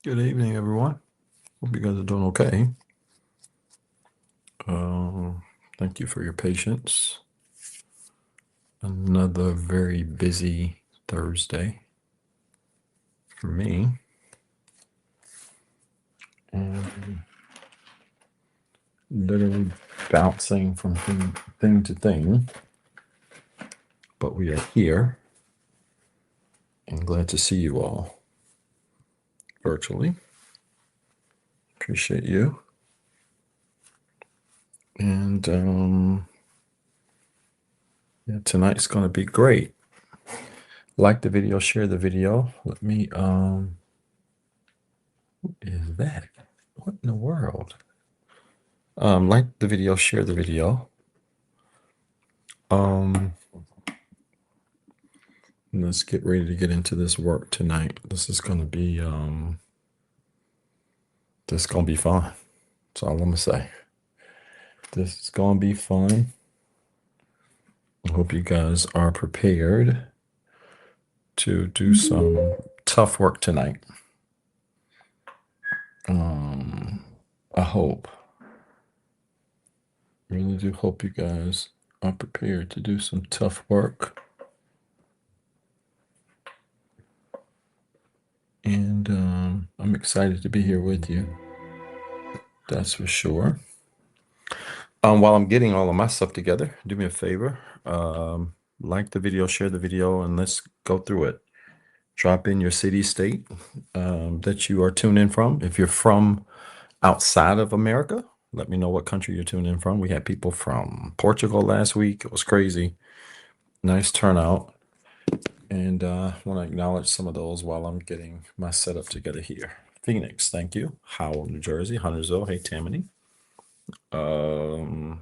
Good evening, everyone. Hope you guys are doing okay. Thank you for your patience. Another very busy Thursday for me. And literally bouncing from thing to thing. But we are here and glad to see you all virtually. Appreciate you. And yeah, tonight's going to be great. Like the video, share the video. Let me, what is that? What in the world? Like the video, share the video. Let's get ready to get into this work tonight. This is gonna be fun. That's all I'm gonna say. This is gonna be fun. I hope you guys are prepared to do some tough work tonight. I hope. Really do hope you guys are prepared to do some tough work. And I'm excited to be here with you. That's for sure. While I'm getting all of my stuff together, do me a favor. Like the video, share the video, and let's go through it. Drop in your city, state that you are tuned in from. If you're from outside of America, let me know what country you're tuned in from. We had people from Portugal last week. It was crazy. Nice turnout. And I want to acknowledge some of those while I'm getting my setup together here. Phoenix, thank you. Howell, New Jersey. Huntersville, hey, Tammany.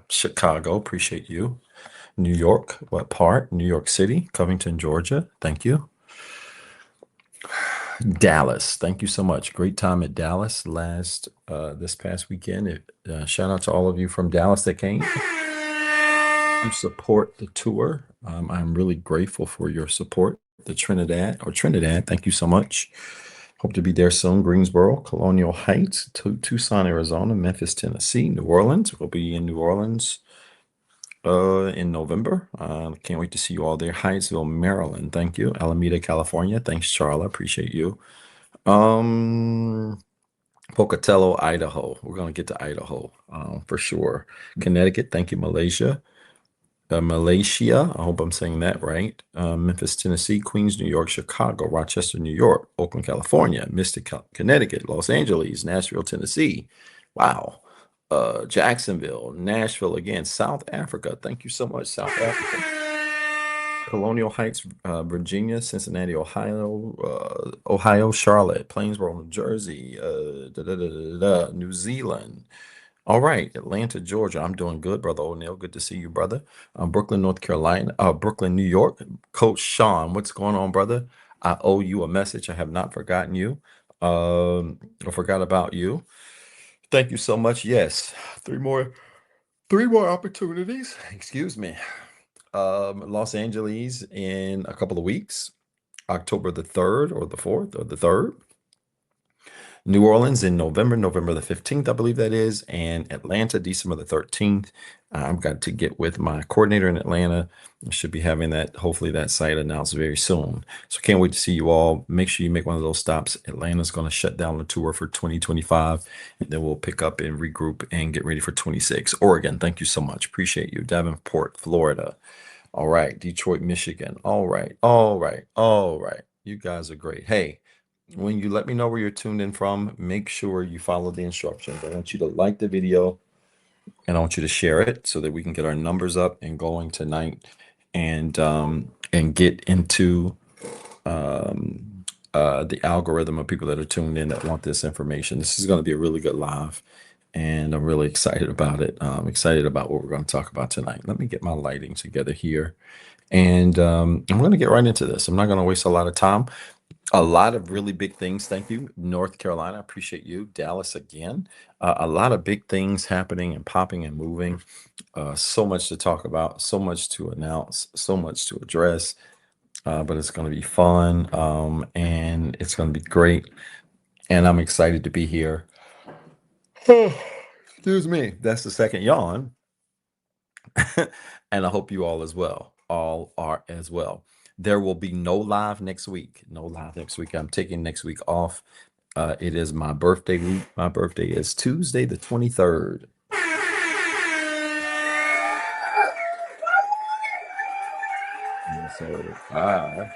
Chicago, appreciate you. New York, what part? New York City, Covington, Georgia, thank you. Dallas, thank you so much. Great time at Dallas this past weekend. Shout out to all of you from Dallas that came to support the tour. I'm really grateful for your support. The Trinidad, thank you so much. Hope to be there soon. Greensboro, Colonial Heights, Tucson, Arizona, Memphis, Tennessee, New Orleans. We'll be in New Orleans in November. Can't wait to see you all there. Hyattsville, Maryland. Thank you. Alameda, California. Thanks, Charla. Appreciate you. Pocatello, Idaho. We're gonna get to Idaho for sure. Connecticut. Thank you, Malaysia. Malaysia. I hope I'm saying that right. Memphis, Tennessee. Queens, New York. Chicago. Rochester, New York. Oakland, California. Mystic, Connecticut. Los Angeles. Nashville, Tennessee. Wow. Jacksonville, Nashville again, South Africa. Thank you so much, South Africa. Colonial Heights, Virginia, Cincinnati, Ohio, Charlotte, Plainsboro, New Jersey, New Zealand. All right, Atlanta, Georgia. I'm doing good, brother O'Neill. Good to see you, brother. Brooklyn, North Carolina, Brooklyn, New York. Coach Sean, what's going on, brother? I owe you a message. I have not forgotten you. Or forgot about you. Thank you so much. Yes, three more opportunities. Excuse me. Los Angeles in a couple of weeks, October the 3rd or the 4th or the 3rd. New Orleans in November the 15th, I believe that is, and Atlanta, December the 13th. I've got to get with my coordinator in Atlanta. I should be having that, hopefully that site announced very soon. So can't wait to see you all. Make sure you make one of those stops. Atlanta's going to shut down the tour for 2025, and then we'll pick up and regroup and get ready for 26. Oregon, thank you so much. Appreciate you. Davenport, Florida. All right. Detroit, Michigan. All right. All right. All right. You guys are great. Hey, when you let me know where you're tuned in from, make sure you follow the instructions. I want you to like the video and I want you to share it so that we can get our numbers up and going tonight and get into the algorithm of people that are tuned in that want this information. This is going to be a really good live and I'm really excited about it. I'm excited about what we're going to talk about tonight. Let me get my lighting together here. And I'm going to get right into this. I'm not going to waste a lot of time. A lot of really big things. Thank you. North Carolina, appreciate you. Dallas again. A lot of big things happening and popping and moving. So much to talk about, so much to announce, so much to address. But it's going to be fun and it's going to be great. and I'm excited to be here. Excuse me. That's the second yawn. And I hope you all as well. All are as well. There will be no live next week. No live next week. I'm taking next week off. It is my birthday week. My birthday is Tuesday, the 23rd. And so,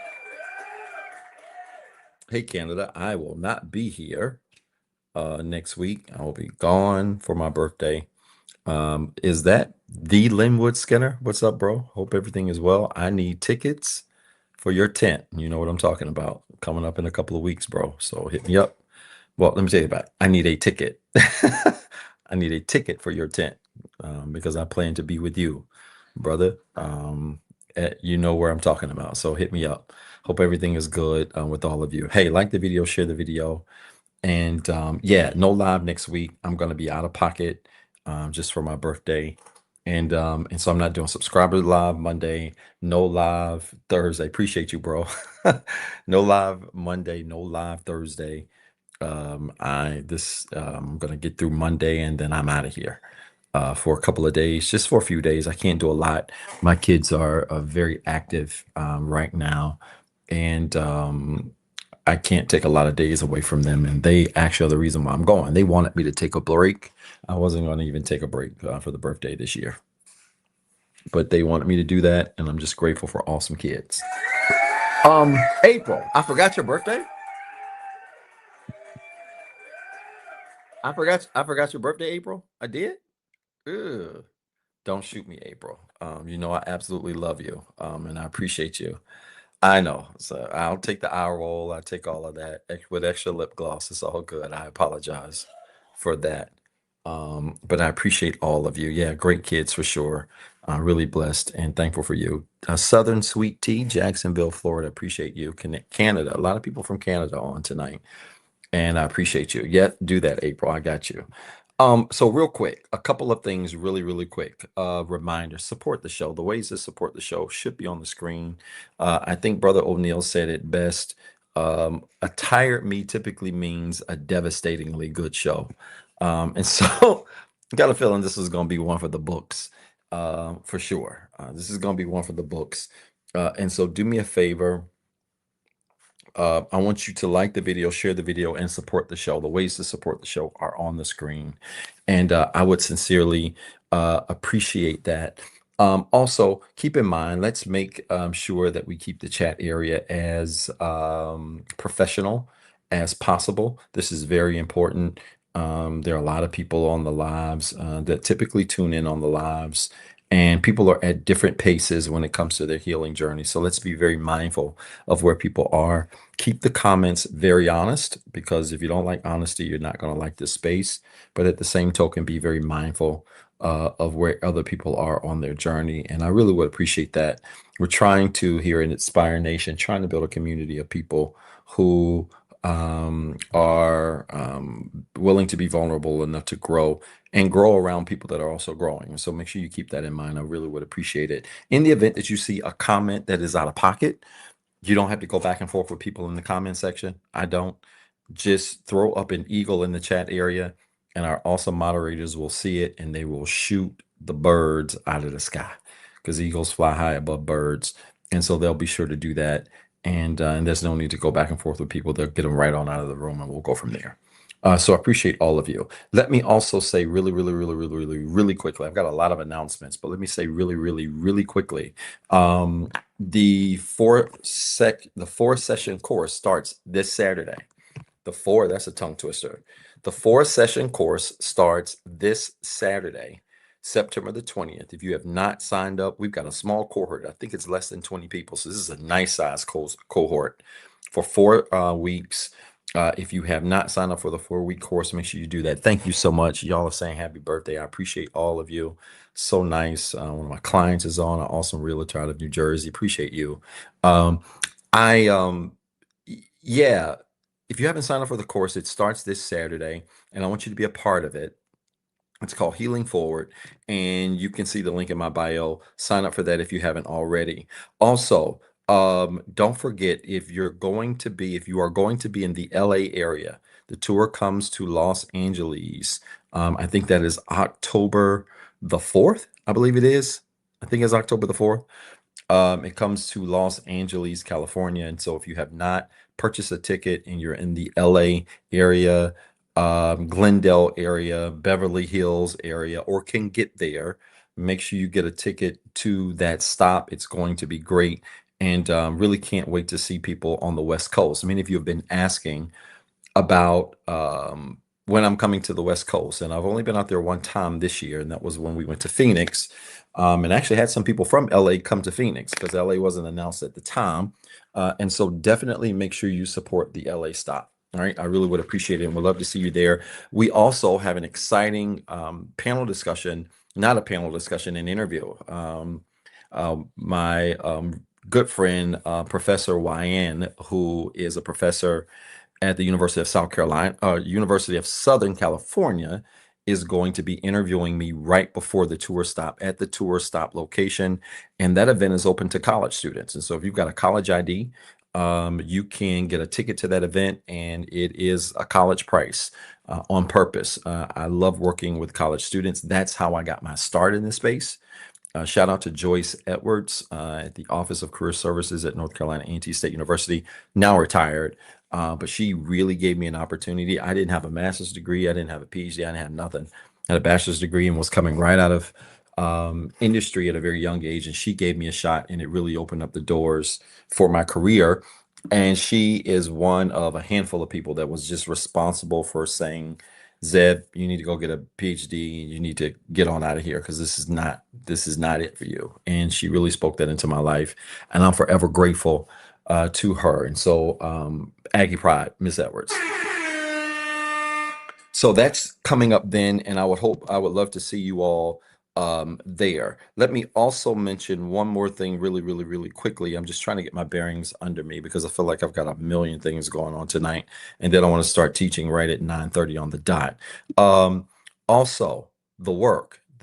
hey, Canada, I will not be here next week. I will be gone for my birthday. Is that the Linwood Skinner? What's up, bro? Hope everything is well. I need tickets for your tent. You know what I'm talking about. Coming up in a couple of weeks, bro. So hit me up. Well, let me tell you about it. I need a ticket. I need a ticket for your tent because I plan to be with you, brother. You know where I'm talking about. So hit me up. Hope everything is good with all of you. Hey, like the video, share the video. And yeah, no live next week. I'm going to be out of pocket just for my birthday. And so I'm not doing subscriber live Monday, no live Thursday. Appreciate you, bro. No live Monday, no live Thursday. I'm gonna get through Monday and then I'm out of here for a couple of days, just for a few days. I can't do a lot. My kids are very active right now, and I can't take a lot of days away from them. And they actually are the reason why I'm going. They wanted me to take a break. I wasn't going to even take a break for the birthday this year, but they wanted me to do that, and I'm just grateful for awesome kids. April, I forgot your birthday. I forgot your birthday, April. I did. Ugh. Don't shoot me, April. You know I absolutely love you, and I appreciate you. I know. So I'll take the eye roll. I take all of that with extra lip gloss. It's all good. I apologize for that. But I appreciate all of you. Yeah, great kids for sure. Really blessed and thankful for you. Southern Sweet Tea, Jacksonville, Florida. Appreciate you. Canada. A lot of people from Canada on tonight. And I appreciate you. Yeah, do that, April. I got you. So real quick, a couple of things really, really quick. Reminder, support the show. The ways to support the show should be on the screen. I think Brother O'Neill said it best. A tired me typically means a devastatingly good show. And so got a feeling this is going to be one for the books, for sure. This is going to be one for the books. And so do me a favor. I want you to like the video, share the video, and support the show. The ways to support the show are on the screen. And I would sincerely appreciate that. Also, keep in mind, let's make sure that we keep the chat area as professional as possible. This is very important. There are a lot of people on the lives that typically tune in on the lives, and people are at different paces when it comes to their healing journey. So let's be very mindful of where people are. Keep the comments very honest, because if you don't like honesty, you're not going to like this space. But at the same token, be very mindful of where other people are on their journey. And I really would appreciate that. We're trying to, here in Inspire Nation, trying to build a community of people who are willing to be vulnerable enough to grow and grow around people that are also growing. So make sure you keep that in mind. I really would appreciate it. In the event that you see a comment that is out of pocket, you don't have to go back and forth with people in the comment section. I don't. Just throw up an eagle in the chat area, and our awesome moderators will see it and they will shoot the birds out of the sky, because eagles fly high above birds. And so they'll be sure to do that. And there's no need to go back and forth with people. They'll get them right on out of the room and we'll go from there. So I appreciate all of you. Let me also say really, really, really, really, really, really quickly. I've got a lot of announcements, but let me say really, really, really quickly. The four session course starts this Saturday. That's a tongue twister. The 4-session course starts this Saturday, September the 20th. If you have not signed up, we've got a small cohort. I think it's less than 20 people. So this is a nice size cohort for 4 weeks. If you have not signed up for the 4-week course, make sure you do that. Thank you so much. Y'all are saying happy birthday. I appreciate all of you. So nice. One of my clients is on, an awesome realtor out of New Jersey. Appreciate you. Yeah, if you haven't signed up for the course, it starts this Saturday, and I want you to be a part of it. It's called Healing Forward, and you can see the link in my bio. Sign up for that if you haven't already. Also, don't forget, if you are going to be in the LA area, The tour comes to Los Angeles. I think that is October the 4th, I believe it is. I think it's October the 4th. It comes to Los Angeles, California. And so if you have not purchased a ticket and you're in the LA area, Glendale area, Beverly Hills area, or can get there, make sure you get a ticket to that stop. It's going to be great. And really can't wait to see people on the West Coast. Many of you have been asking about when I'm coming to the West Coast, and I've only been out there one time this year, and that was when we went to Phoenix, and actually had some people from LA come to Phoenix because LA wasn't announced at the time, and so definitely make sure you support the LA stop. All right, I really would appreciate it, and would love to see you there. We also have an exciting panel discussion, not a panel discussion, an interview. My good friend, Professor Wyan, who is a professor at the University of South Carolina, University of Southern California, is going to be interviewing me right before the tour stop at the tour stop location. And that event is open to college students. And so if you've got a college ID, you can get a ticket to that event, and it is a college price on purpose. I love working with college students. That's how I got my start in this space. Shout out to Joyce Edwards at the Office of Career Services at North Carolina A&T State University, now retired. But she really gave me an opportunity. I didn't have a master's degree. I didn't have a PhD. I didn't have nothing. I had a bachelor's degree and was coming right out of industry at a very young age. And she gave me a shot, and it really opened up the doors for my career. And she is one of a handful of people that was just responsible for saying, Zeb, you need to go get a PhD. You need to get on out of here because this is not it for you. And she really spoke that into my life, and I'm forever grateful to her. And so, Aggie Pride, Miss Edwards. So that's coming up then, and I would love to see you all there. Let me also mention one more thing really quickly. I'm just trying to get my bearings under me because I feel like I've got a million things going on tonight, and then I want to start teaching right at 9:30 on the dot. Also, the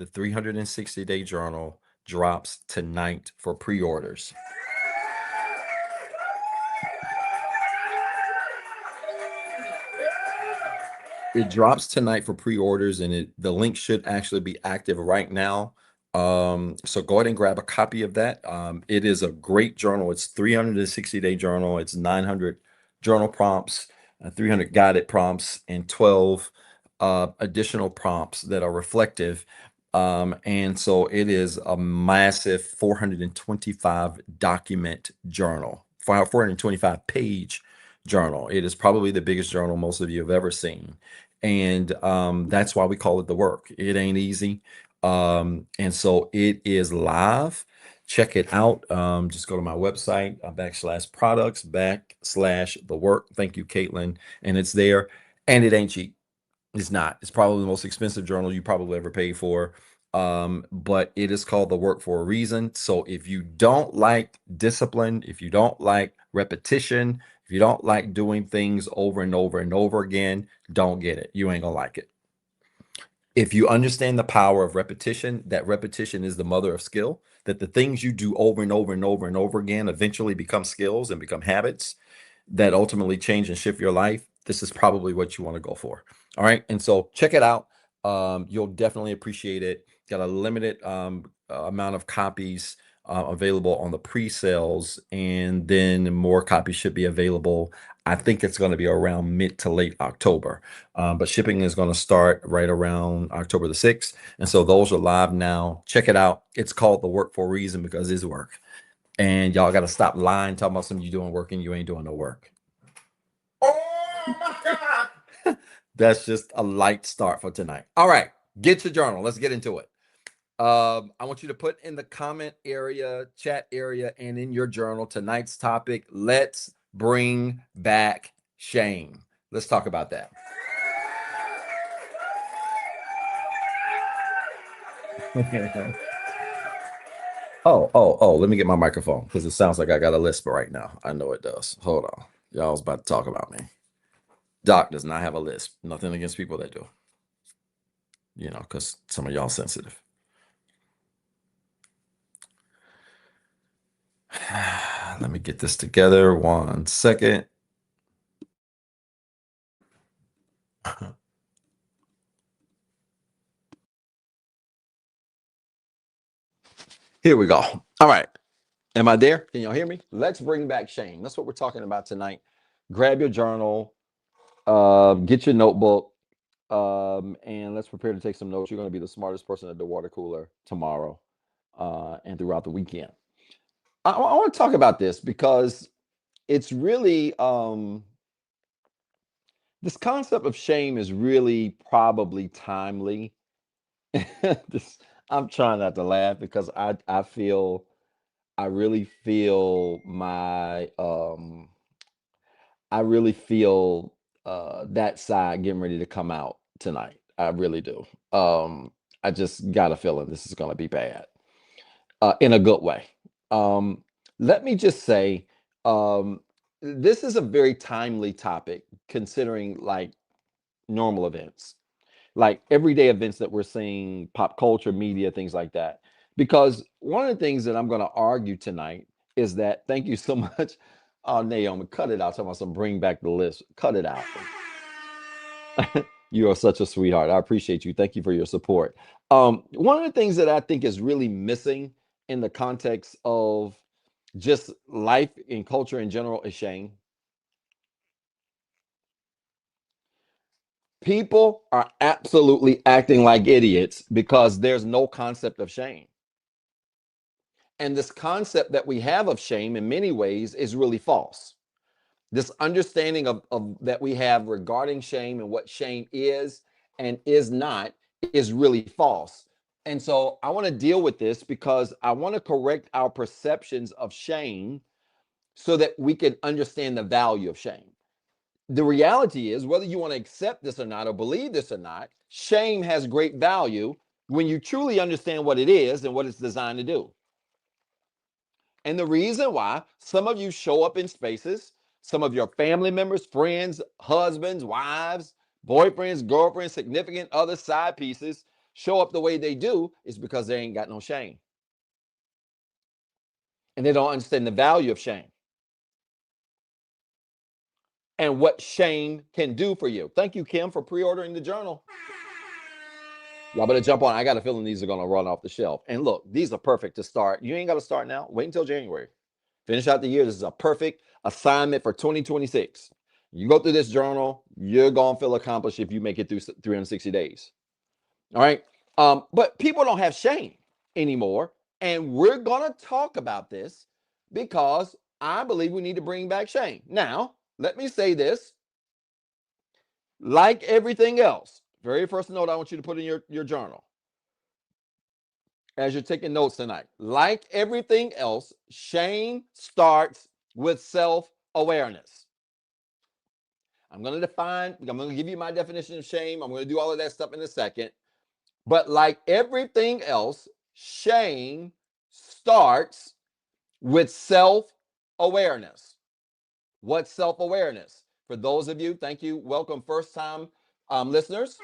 360-day journal drops tonight for pre-orders. It drops tonight for pre-orders, and the link should actually be active right now. So go ahead and grab a copy of that. It is a great journal. It's 360-day journal. It's 900 journal prompts, 300 guided prompts, and 12 additional prompts that are reflective. And so it is a massive 425 document journal, 425 page journal. It is probably the biggest journal most of you have ever seen. And that's why we call it the work. It ain't easy. And so it is live. Check it out. Just go to my website, /products /the work. Thank you, Caitlin. And it's there. And it ain't cheap. It's not. It's probably the most expensive journal you probably ever paid for. But it is called the work for a reason. So if you don't like discipline, if you don't like repetition, if you don't like doing things over and over and over again, don't get it. You ain't gonna like it. If you understand the power of repetition, that repetition is the mother of skill, that the things you do over and over and over and over again eventually become skills and become habits that ultimately change and shift your life, this is probably what you want to go for. All right. And so check it out. You'll definitely appreciate it. Got a limited amount of copies available on the pre-sales, and then more copies should be available. I think it's going to be around mid to late October, but shipping is going to start right around October the 6th. And so those are live now. Check it out. It's called The Work for a Reason because it's work. And y'all got to stop lying, talking about something you doing work and you ain't doing no work. Oh my God. That's just a light start for tonight. All right, get your journal. Let's get into it. I want you to put in the comment area, chat area, and in your journal tonight's topic, let's bring back shame. Let's talk about that. Oh, let me get my microphone because it sounds like I got a lisp right now. I know it does. Hold on. Y'all was about to talk about me. Doc does not have a lisp. Nothing against people that do. You know, because some of y'all sensitive. Let me get this together. 1 second. Here we go. All right. Am I there? Can y'all hear me? Let's bring back shame. That's what we're talking about tonight. Grab your journal, get your notebook, and let's prepare to take some notes. You're going to be the smartest person at the water cooler tomorrow and throughout the weekend. I want to talk about this because it's really this concept of shame is really probably timely. this, I'm trying not to laugh because I really feel I really feel that side getting ready to come out tonight. I really do. I just got a feeling this is going to be bad in a good way. Um, Let me just say, um, this is a very timely topic considering like normal events, like everyday events that we're seeing, pop culture, media, things like that. Because one of the things that I'm going to argue tonight is that, thank you so much. Oh, Naomi, cut it out. Talking about some bring back the list. Cut it out. You are such a sweetheart. I appreciate you. Thank you for your support. One of the things that I think is really missing in the context of just life and culture in general is shame. People are absolutely acting like idiots because there's no concept of shame. And this concept that we have of shame in many ways is really false. This understanding of that we have regarding shame and what shame is and is not is really false. And so I want to deal with this because I want to correct our perceptions of shame so that we can understand the value of shame. The reality is, whether you want to accept this or not, or believe this or not, shame has great value when you truly understand what it is and what it's designed to do. And the reason why some of you show up in spaces, some of your family members, friends, husbands, wives, boyfriends, girlfriends, significant other side pieces show up the way they do is because they ain't got no shame. And they don't understand the value of shame and what shame can do for you. Thank you, Kim, for pre-ordering the journal. Y'all better jump on. I got a feeling these are going to run off the shelf. And look, these are perfect to start. You ain't got to start now. Wait until January. Finish out the year. This is a perfect assignment for 2026. You go through this journal, you're going to feel accomplished if you make it through 360 days. All right. But people don't have shame anymore. And we're going to talk about this because I believe we need to bring back shame. Now, let me say this. Like everything else, very first note I want you to put in your journal as you're taking notes tonight. Like everything else, shame starts with self-awareness. I'm going to give you my definition of shame. I'm going to do all of that stuff in a second. But like everything else, shame starts with self-awareness. What's self-awareness? For those of you, thank you, welcome first-time listeners.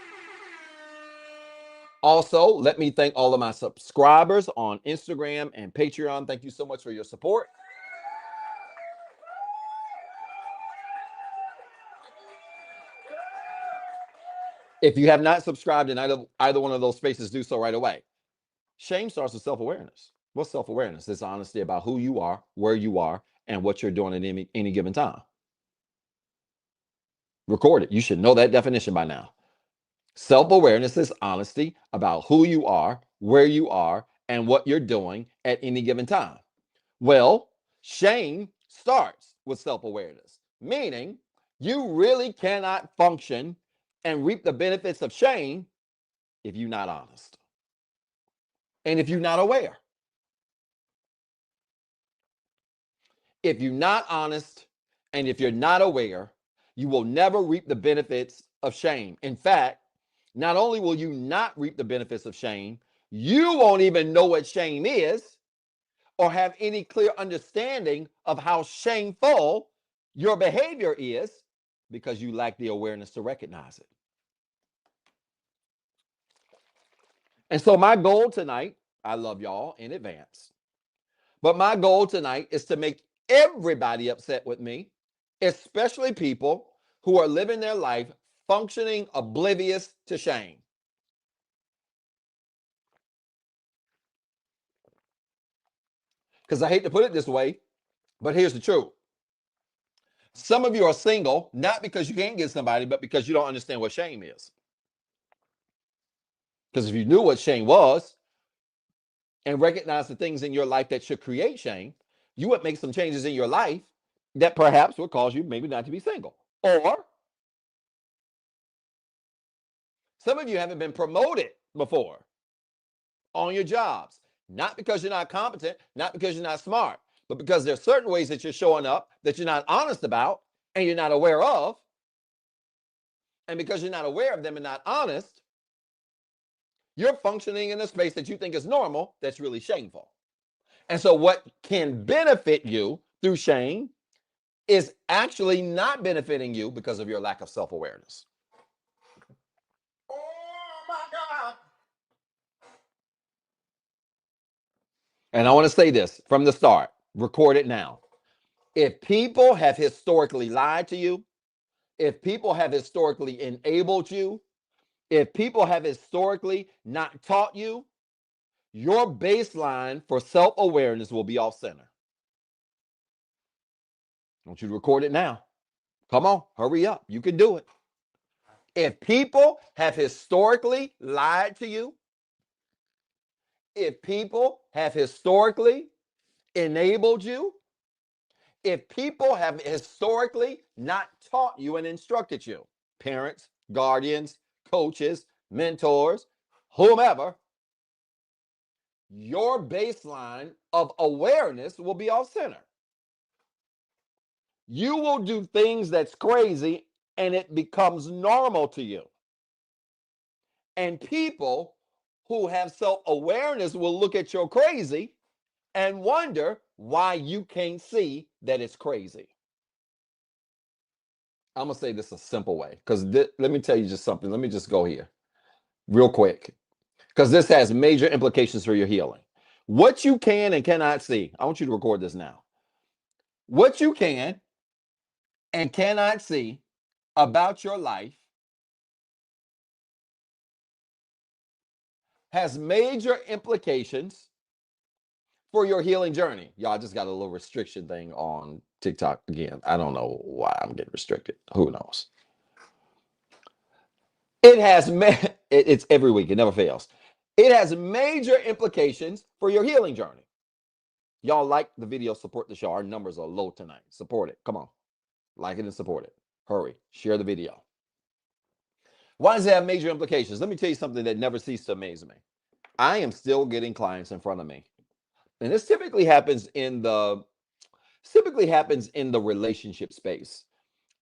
Also, let me thank all of my subscribers on Instagram and Patreon. Thank you so much for your support. If you have not subscribed in either one of those spaces, do so right away. Shame starts with self-awareness. What's self-awareness? It's honesty about who you are, where you are, and what you're doing at any given time. Record it. You should know that definition by now. Self-awareness is honesty about who you are, where you are, and what you're doing at any given time. Well, shame starts with self-awareness, meaning you really cannot function and reap the benefits of shame if you're not honest and if you're not aware. If you're not honest and if you're not aware, you will never reap the benefits of shame. In fact, not only will you not reap the benefits of shame, you won't even know what shame is or have any clear understanding of how shameful your behavior is because you lack the awareness to recognize it. And so my goal tonight, I love y'all in advance, but my goal tonight is to make everybody upset with me, especially people who are living their life functioning oblivious to shame. Because I hate to put it this way, but here's the truth. Some of you are single, not because you can't get somebody, but because you don't understand what shame is. Because if you knew what shame was and recognize the things in your life that should create shame, you would make some changes in your life that perhaps would cause you maybe not to be single. Or some of you haven't been promoted before on your jobs, not because you're not competent, not because you're not smart, but because there's certain ways that you're showing up that you're not honest about and you're not aware of. And because you're not aware of them and not honest, you're functioning in a space that you think is normal that's really shameful. And so what can benefit you through shame is actually not benefiting you because of your lack of self-awareness. Oh my God. And I want to say this from the start, record it now. If people have historically lied to you, if people have historically enabled you, if people have historically not taught you, your baseline for self-awareness will be off center. I want you to record it now. Come on, hurry up. You can do it. If people have historically lied to you, if people have historically enabled you, if people have historically not taught you and instructed you, parents, guardians, coaches, mentors, whomever, your baseline of awareness will be off center. You will do things that's crazy and it becomes normal to you. And people who have self-awareness will look at your crazy and wonder why you can't see that it's crazy. I'm going to say this a simple way because let me tell you just something. Let me just go here real quick because this has major implications for your healing. What you can and cannot see, I want you to record this now. What you can and cannot see about your life has major implications for your healing journey. Y'all just got a little restriction thing on TikTok again. I don't know why I'm getting restricted. Who knows? It has it's every week. It never fails. It has major implications for your healing journey. Y'all like the video, support the show. Our numbers are low tonight. Support it. Come on. Like it and support it. Hurry. Share the video. Why does it have major implications? Let me tell you something that never ceased to amaze me. I am still getting clients in front of me. And this typically happens in the relationship space.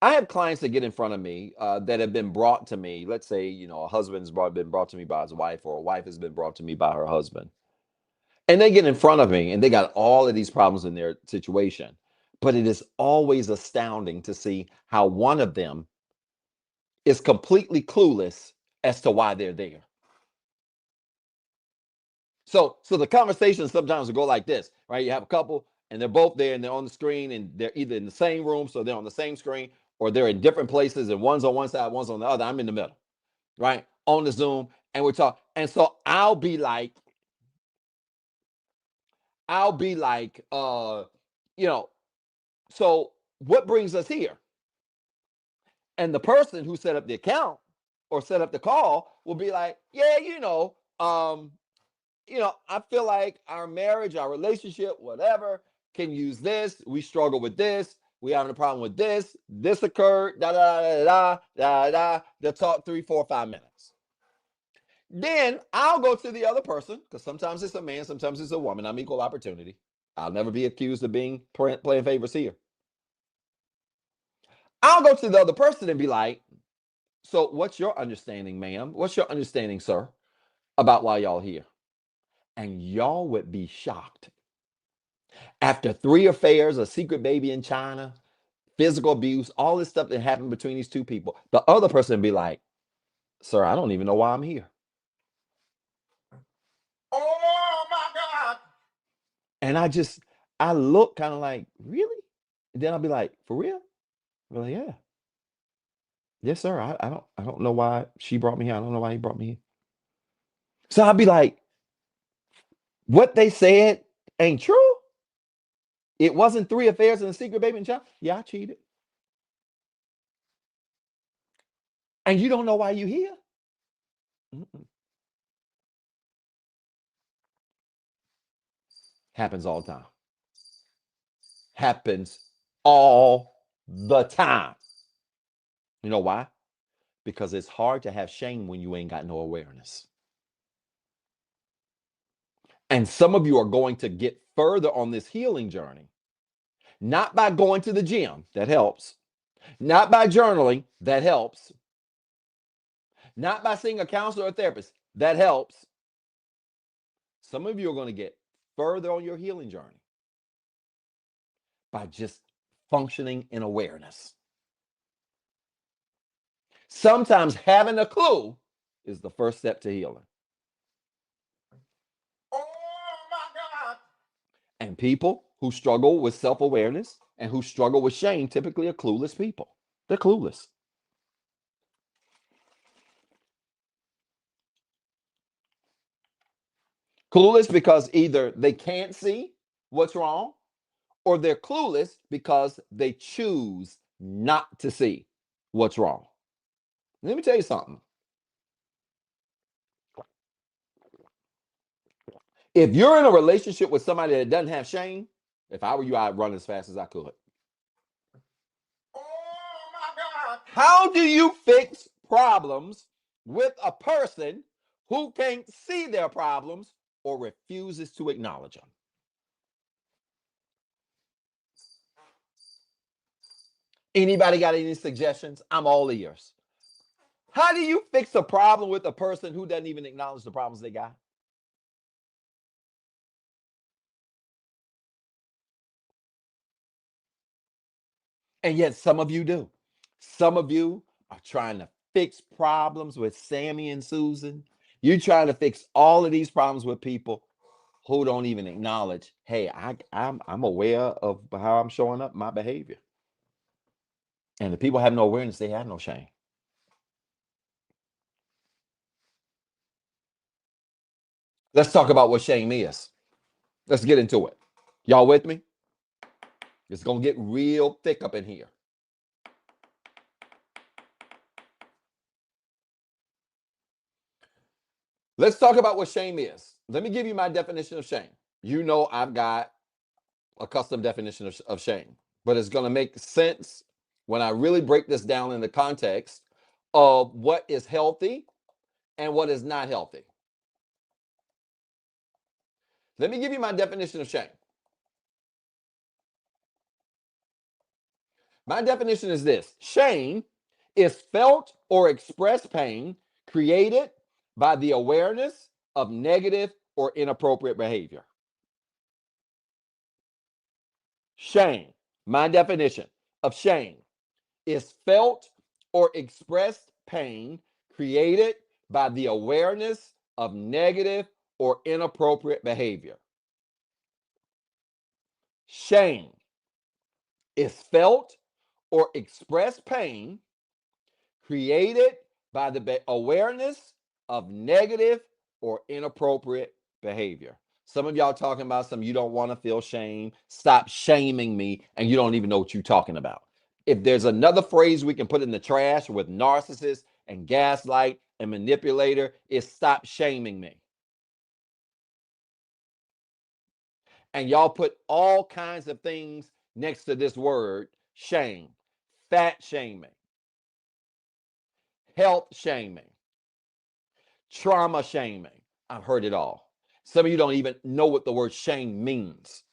I have clients that get in front of me that have been brought to me. Let's say, a husband's been brought to me by his wife, or a wife has been brought to me by her husband. And they get in front of me and they got all of these problems in their situation. But it is always astounding to see how one of them is completely clueless as to why they're there. So the conversation sometimes will go like this, right? You have a couple and they're both there and they're on the screen and they're either in the same room, so they're on the same screen, or they're in different places and one's on one side, one's on the other. I'm in the middle, right? On the Zoom, and we're talking. And so I'll be like, so what brings us here? And the person who set up the account or set up the call will be like, yeah, I feel like our marriage, our relationship, whatever, can use this. We struggle with this. We having a problem with this. This occurred. Da da da da da da. They'll talk 3, 4, 5 minutes. Then I'll go to the other person because sometimes it's a man, sometimes it's a woman. I'm equal opportunity. I'll never be accused of being playing favors here. I'll go to the other person and be like, so what's your understanding, ma'am? What's your understanding, sir, about why y'all here? And y'all would be shocked. After 3 affairs, a secret baby in China, physical abuse, all this stuff that happened between these two people, the other person would be like, sir, I don't even know why I'm here. Oh my God. And I look kind of like, really? And then I'll be like, for real? I'm like, yeah. Yes, sir. I don't know why she brought me here. I don't know why he brought me here. So I'll be like, what they said ain't true. It wasn't 3 affairs and a secret baby and child. Yeah, I cheated. And you don't know why you're here. Mm-mm. Happens all the time. Happens all the time. You know why? Because it's hard to have shame when you ain't got no awareness. And some of you are going to get further on this healing journey, not by going to the gym, that helps, not by journaling, that helps, not by seeing a counselor or therapist, that helps. Some of you are going to get further on your healing journey by just functioning in awareness. Sometimes having a clue is the first step to healing. Oh my God. And people who struggle with self-awareness and who struggle with shame typically are clueless people. They're clueless. Clueless because either they can't see what's wrong, or they're clueless because they choose not to see what's wrong. Let me tell you something. If you're in a relationship with somebody that doesn't have shame, if I were you, I'd run as fast as I could. Oh my God. How do you fix problems with a person who can't see their problems or refuses to acknowledge them? Anybody got any suggestions? I'm all ears. How do you fix a problem with a person who doesn't even acknowledge the problems they got? And yet some of you do. Some of you are trying to fix problems with Sammy and Susan. You're trying to fix all of these problems with people who don't even acknowledge, hey, I'm aware of how I'm showing up, my behavior. And the people have no awareness, they have no shame. Let's talk about what shame is. Let's get into it. Y'all with me? It's going to get real thick up in here. Let's talk about what shame is. Let me give you my definition of shame. You know, I've got a custom definition of shame, but it's going to make sense when I really break this down in the context of what is healthy and what is not healthy. Let me give you my definition of shame. My definition is this: shame is felt or expressed pain created by the awareness of negative or inappropriate behavior. Shame, my definition of shame, is felt or expressed pain created by the awareness of negative or inappropriate behavior. Shame is felt or expressed pain created by the awareness of negative or inappropriate behavior. Some of y'all talking about some, you don't want to feel shame. Stop shaming me, and you don't even know what you're talking about. If there's another phrase we can put in the trash with narcissist and gaslight and manipulator, is stop shaming me. And y'all put all kinds of things next to this word, shame. Fat shaming, health shaming, trauma shaming. I've heard it all. Some of you don't even know what the word shame means.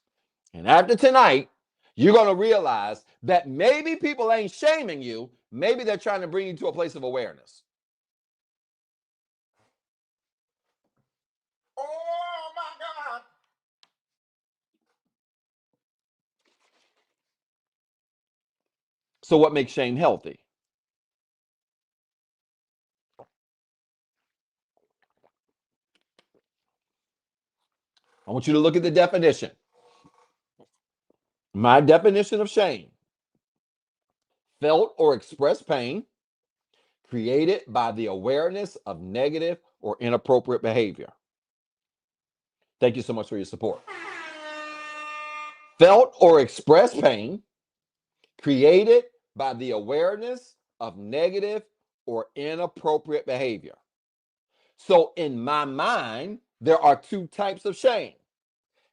And after tonight, you're going to realize that maybe people ain't shaming you. Maybe they're trying to bring you to a place of awareness. Oh my God. So what makes shame healthy? I want you to look at the definition. My definition of shame: felt or expressed pain created by the awareness of negative or inappropriate behavior. Thank you so much for your support. felt or expressed pain created by the awareness of negative or inappropriate behavior. So in my mind, there are two types of shame.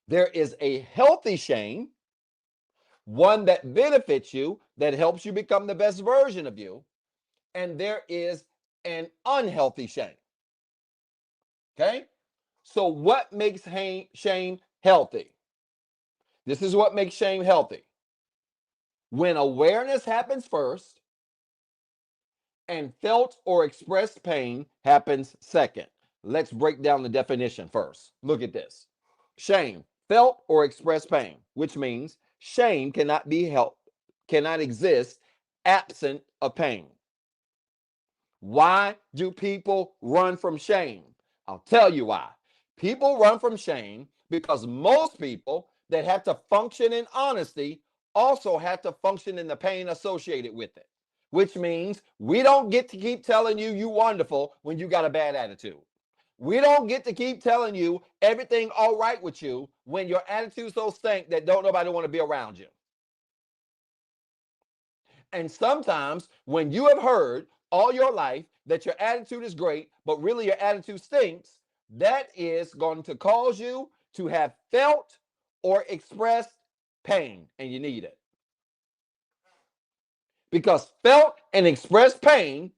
There is a healthy shame, one that benefits you, that helps you become the best version of you. And there is an unhealthy shame. Okay? So what makes shame healthy? This is what makes shame healthy. When awareness happens first and felt or expressed pain happens second. Let's break down the definition first. Look at this. Shame, felt or expressed pain, which means shame cannot be helped, cannot exist absent of pain. Why do people run from shame? I'll tell you why. People run from shame because most people that have to function in honesty also have to function in the pain associated with it, which means we don't get to keep telling you you wonderful when you got a bad attitude. We don't get to keep telling you everything all right with you when your attitude so stink that don't nobody want to be around you. And sometimes when you have heard all your life that your attitude is great, but really your attitude stinks, that is going to cause you to have felt or expressed pain, and you need it. Because felt and expressed pain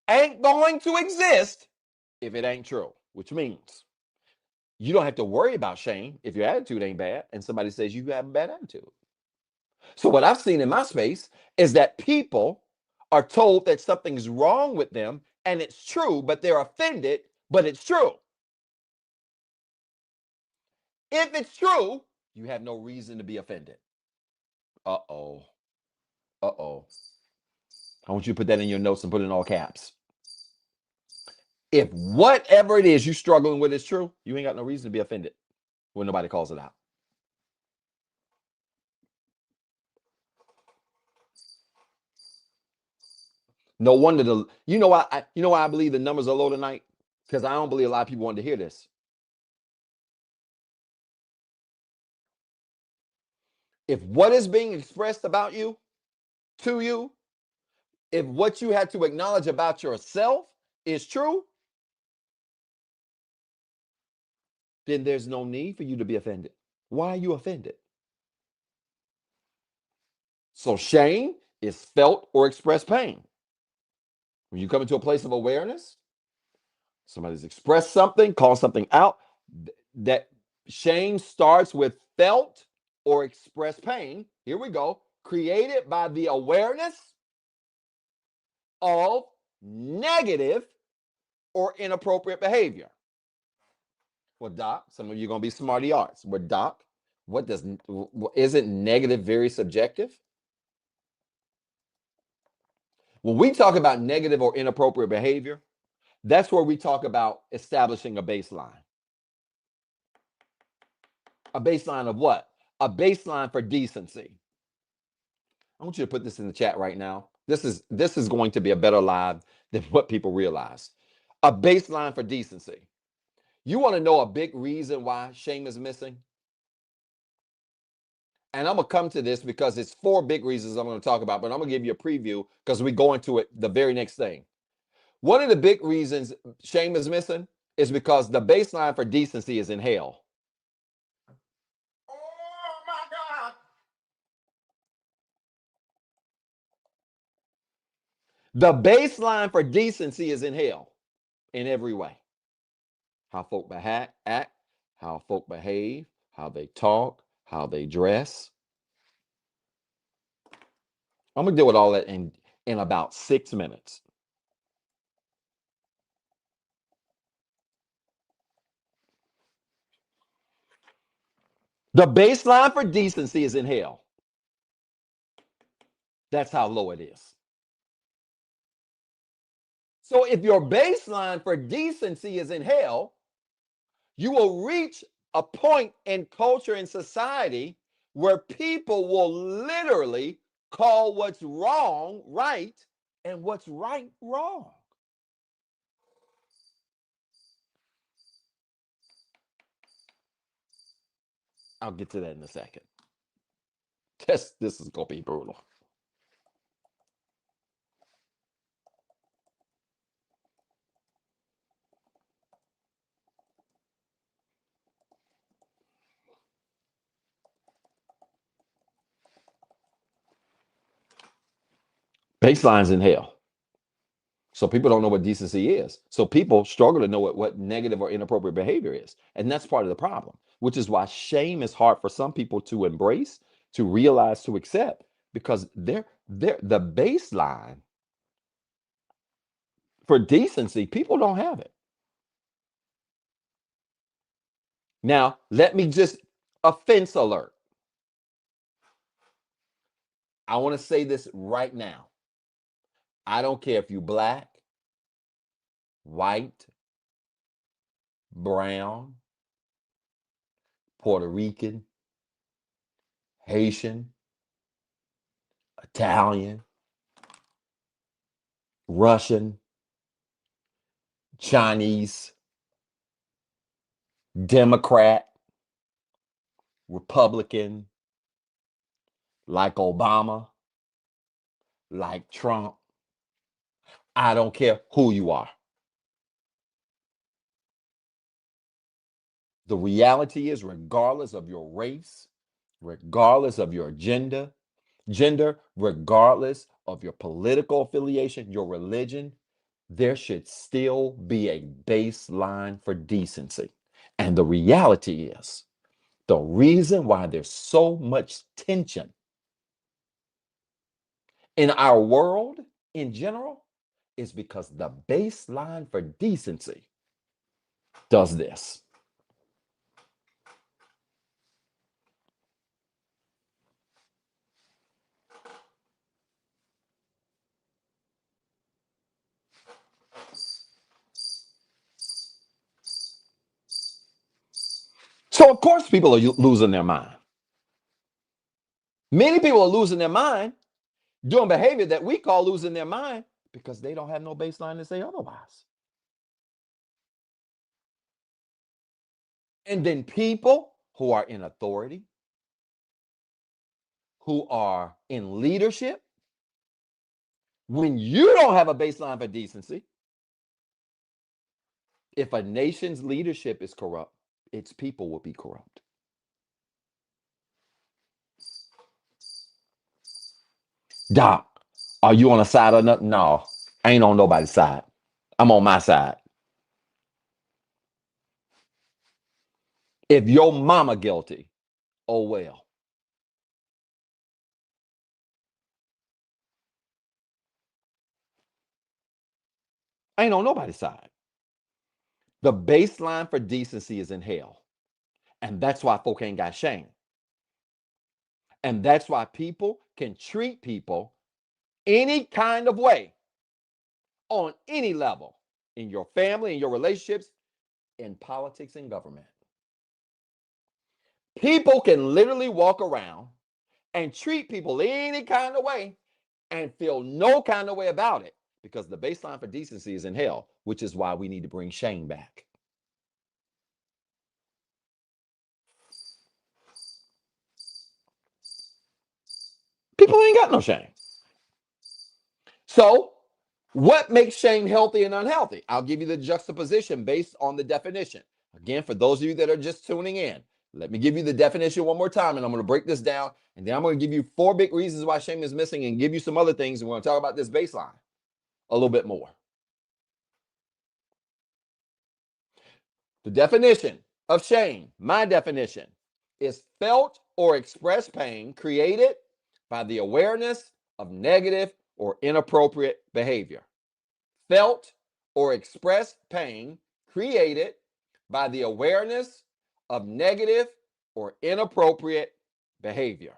ain't going to exist if it ain't true, which means you don't have to worry about shame if your attitude ain't bad and somebody says you have a bad attitude. So what I've seen in my space is that people are told that something's wrong with them and it's true, but they're offended, but it's true. If it's true, you have no reason to be offended. Uh-oh. Uh-oh. I want you to put that in your notes and put it in all caps. If whatever it is you're struggling with is true, you ain't got no reason to be offended when nobody calls it out. No wonder you know why I believe the numbers are low tonight? Because I don't believe a lot of people want to hear this. If what is being expressed about you to you, if what you had to acknowledge about yourself is true, then there's no need for you to be offended. Why are you offended? So shame is felt or expressed pain. When you come into a place of awareness, somebody's expressed something, called something out, that shame starts with felt or expressed pain. Here we go. Created by the awareness of negative or inappropriate behavior. Well, Doc, some of you are going to be smarty arts. But Doc, isn't negative very subjective? When we talk about negative or inappropriate behavior, that's where we talk about establishing a baseline. A baseline of what? A baseline for decency. I want you to put this in the chat right now. This is going to be a better live than what people realize. A baseline for decency. You want to know a big reason why shame is missing? And I'm going to come to this because it's 4 big reasons I'm going to talk about, but I'm going to give you a preview because we go into it the very next thing. One of the big reasons shame is missing is because the baseline for decency is in hell. Oh my God. The baseline for decency is in hell in every way. How folk act, how folk behave, how they talk, how they dress. I'm going to deal with all that in about 6 minutes. The baseline for decency is in hell. That's how low it is. So if your baseline for decency is in hell, you will reach a point in culture and society where people will literally call what's wrong right and what's right wrong. I'll get to that in a second. This is gonna be brutal. Baseline's in hell. So people don't know what decency is. So people struggle to know what negative or inappropriate behavior is. And that's part of the problem, which is why shame is hard for some people to embrace, to realize, to accept, because they're the baseline for decency, people don't have it. Now, let me just offense alert. I want to say this right now. I don't care if you black, white, brown, Puerto Rican, Haitian, Italian, Russian, Chinese, Democrat, Republican, like Obama, like Trump. I don't care who you are. The reality is, regardless of your race, regardless of your gender, regardless of your political affiliation, your religion, there should still be a baseline for decency. And the reality is, the reason why there's so much tension in our world in general is because the baseline for decency does this. So, of course, people are losing their mind. Many people are losing their mind doing behavior that we call losing their mind because they don't have no baseline to say otherwise. And then people who are in authority, who are in leadership, when you don't have a baseline for decency, if a nation's leadership is corrupt, its people will be corrupt. Doc, are you on a side or nothing? No, I ain't on nobody's side. I'm on my side. If your mama guilty, oh well. I ain't on nobody's side. The baseline for decency is in hell. And that's why folk ain't got shame. And that's why people can treat people any kind of way on any level in your family, in your relationships, in politics and government. People can literally walk around and treat people any kind of way and feel no kind of way about it because the baseline for decency is in hell, which is why we need to bring shame back. People ain't got no shame. So, what makes shame healthy and unhealthy? I'll give you the juxtaposition based on the definition. Again, for those of you that are just tuning in, let me give you the definition one more time, and I'm going to break this down, and then I'm going to give you 4 big reasons why shame is missing and give you some other things, and we're going to talk about this baseline a little bit more. The definition of shame, my definition, is felt or expressed pain created by the awareness of negative or inappropriate behavior. Felt or expressed pain created by the awareness of negative or inappropriate behavior.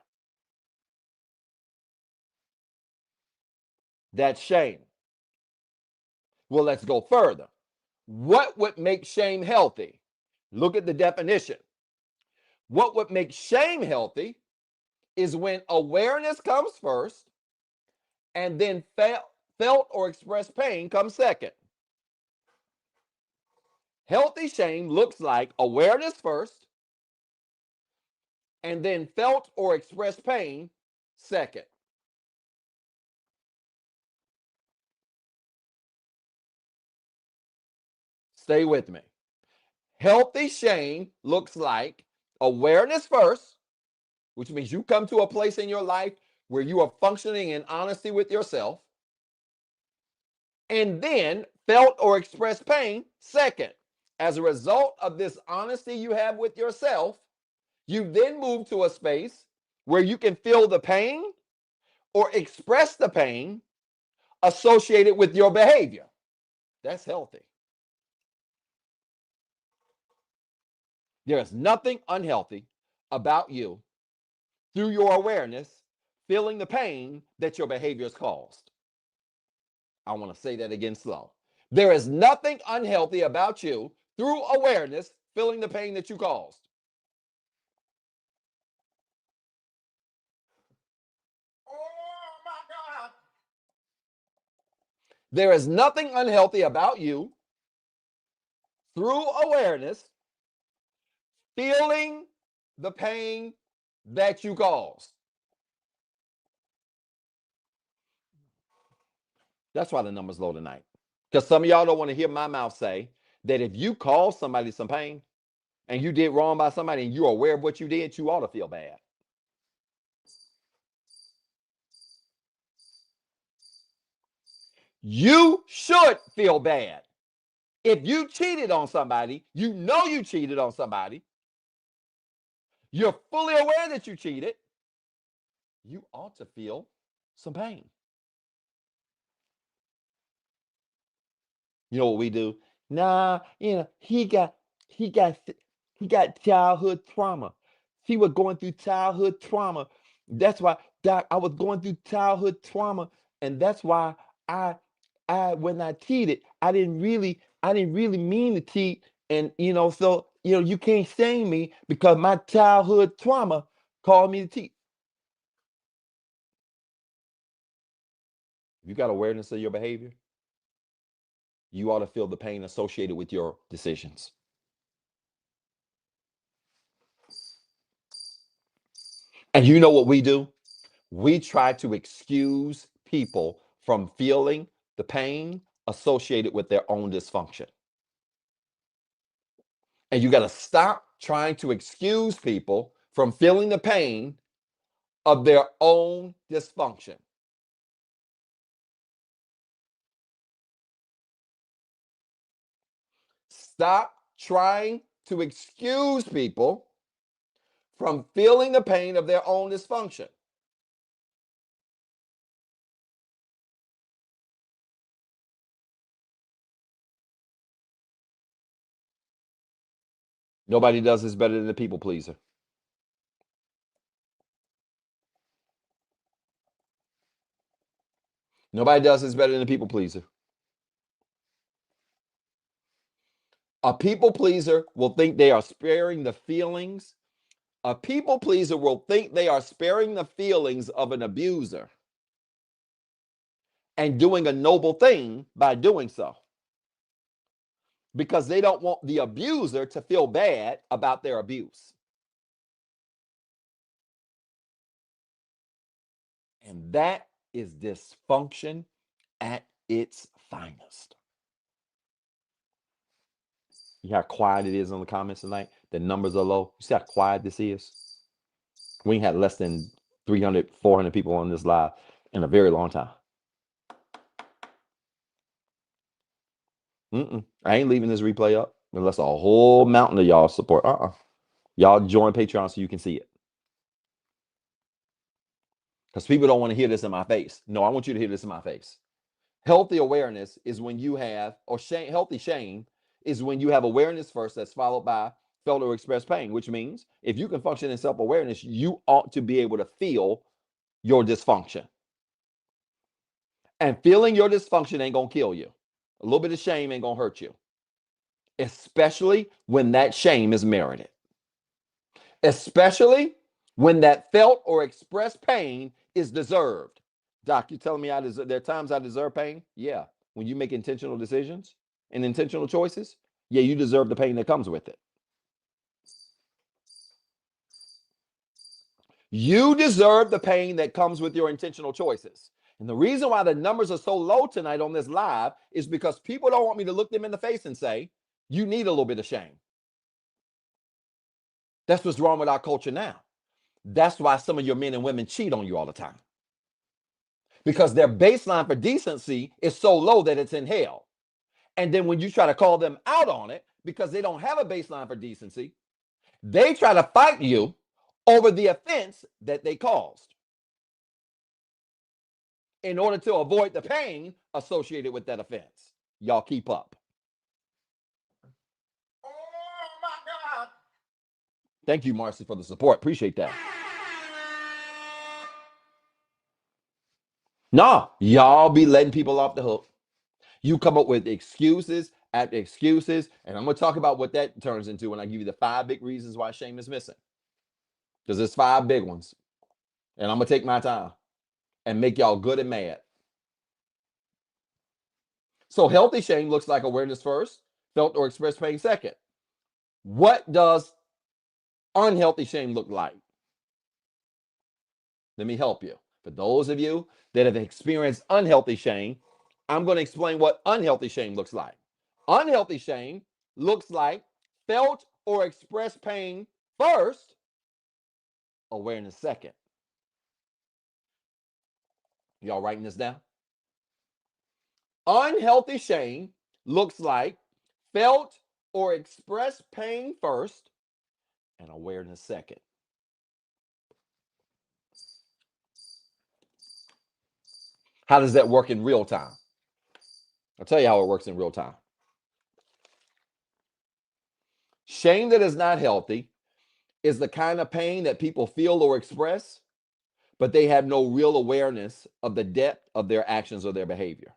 That's shame. Well, let's go further. What would make shame healthy? Look at the definition. What would make shame healthy is when awareness comes first and then felt or expressed pain comes second. Healthy shame looks like awareness first, and then felt or expressed pain second. Stay with me. Healthy shame looks like awareness first, which means you come to a place in your life where you are functioning in honesty with yourself, and then felt or expressed pain second. As a result of this honesty you have with yourself, you then move to a space where you can feel the pain or express the pain associated with your behavior. That's healthy. There is nothing unhealthy about you through your awareness feeling the pain that your behavior has caused. I want to say that again slow. There is nothing unhealthy about you through awareness feeling the pain that you caused. Oh my God. There is nothing unhealthy about you through awareness feeling the pain that you caused. That's why the number's low tonight. Because some of y'all don't want to hear my mouth say that if you cause somebody some pain and you did wrong by somebody and you're aware of what you did, you ought to feel bad. You should feel bad. If you cheated on somebody, you know you cheated on somebody, you're fully aware that you cheated, you ought to feel some pain. You know what we do? Nah, he got childhood trauma. He was going through childhood trauma. That's why, Doc, I was going through childhood trauma, and that's why I when I cheated, I didn't really mean to cheat, and so you can't shame me because my childhood trauma called me to cheat. If you got awareness of your behavior, you ought to feel the pain associated with your decisions. And you know what we do? We try to excuse people from feeling the pain associated with their own dysfunction. And you got to stop trying to excuse people from feeling the pain of their own dysfunction. Stop trying to excuse people from feeling the pain of their own dysfunction. Nobody does this better than the people pleaser. Nobody does this better than the people pleaser. A people pleaser will think they are sparing the feelings. A people pleaser will think they are sparing the feelings of an abuser and doing a noble thing by doing so, because they don't want the abuser to feel bad about their abuse. And that is dysfunction at its finest. You see how quiet it is in the comments tonight? The numbers are low. You see how quiet this is? We ain't had less than 300, 400 people on this live in a very long time. I ain't leaving this replay up unless a whole mountain of y'all support. Y'all join Patreon so you can see it. Because people don't want to hear this in my face. No, I want you to hear this in my face. Healthy awareness is when you have, or healthy shame is when you have awareness first that's followed by felt or expressed pain, which means if you can function in self-awareness, you ought to be able to feel your dysfunction. And feeling your dysfunction ain't going to kill you. A little bit of shame ain't going to hurt you, especially when that shame is merited. Especially when that felt or expressed pain is deserved. Doc, you telling me there are times I deserve pain? Yeah. When you make intentional decisions and intentional choices, yeah, you deserve the pain that comes with it. You deserve the pain that comes with your intentional choices. And the reason why the numbers are so low tonight on this live is because people don't want me to look them in the face and say, you need a little bit of shame. That's what's wrong with our culture now. That's why some of your men and women cheat on you all the time. Because their baseline for decency is so low that it's in hell. And then when you try to call them out on it, because they don't have a baseline for decency, they try to fight you over the offense that they caused in order to avoid the pain associated with that offense. Y'all keep up. Oh my God. Thank you, Marcy, for the support. Appreciate that. No, y'all be letting people off the hook. You come up with excuses after excuses, and I'm going to talk about what that turns into when I give you the 5 big reasons why shame is missing. Because there's 5 big ones, and I'm going to take my time and make y'all good and mad. So healthy shame looks like awareness first, felt or expressed pain second. What does unhealthy shame look like? Let me help you. For those of you that have experienced unhealthy shame, I'm going to explain what unhealthy shame looks like. Unhealthy shame looks like felt or expressed pain first, awareness second. Y'all writing this down? Unhealthy shame looks like felt or expressed pain first and awareness second. How does that work in real time? I'll tell you how it works in real time. Shame that is not healthy is the kind of pain that people feel or express, but they have no real awareness of the depth of their actions or their behavior.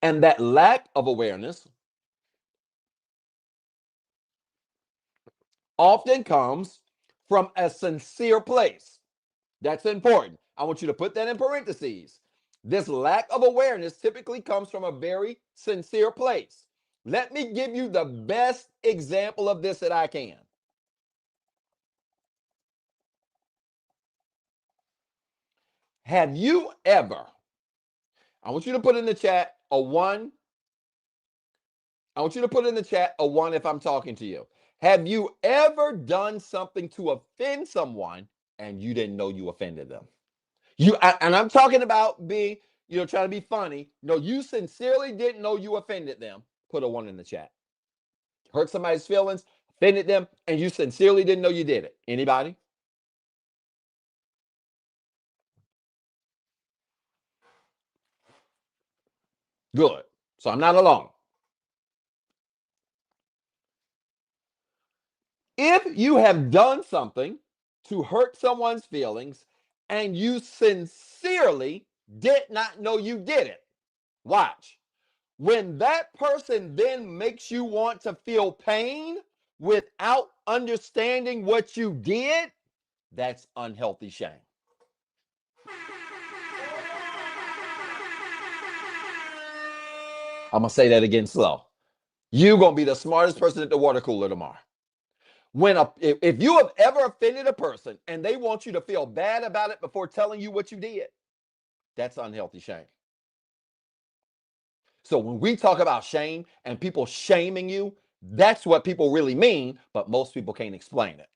And that lack of awareness often comes from a sincere place. That's important. I want you to put that in parentheses. This lack of awareness typically comes from a very sincere place. Let me give you the best example of this that I can. Have you ever, I want you to put in the chat a 1. I want you to put in the chat a 1 if I'm talking to you. Have you ever done something to offend someone and you didn't know you offended them? And I'm talking about being, trying to be funny. No, you sincerely didn't know you offended them. Put a 1 in the chat. Hurt somebody's feelings, offended them, and you sincerely didn't know you did it. Anybody? Good. So I'm not alone. If you have done something to hurt someone's feelings and you sincerely did not know you did it, watch. When that person then makes you want to feel pain without understanding what you did, that's unhealthy shame. I'm going to say that again slow. You're going to be the smartest person at the water cooler tomorrow. If you have ever offended a person and they want you to feel bad about it before telling you what you did, that's unhealthy shame. So when we talk about shame and people shaming you, that's what people really mean, but most people can't explain it.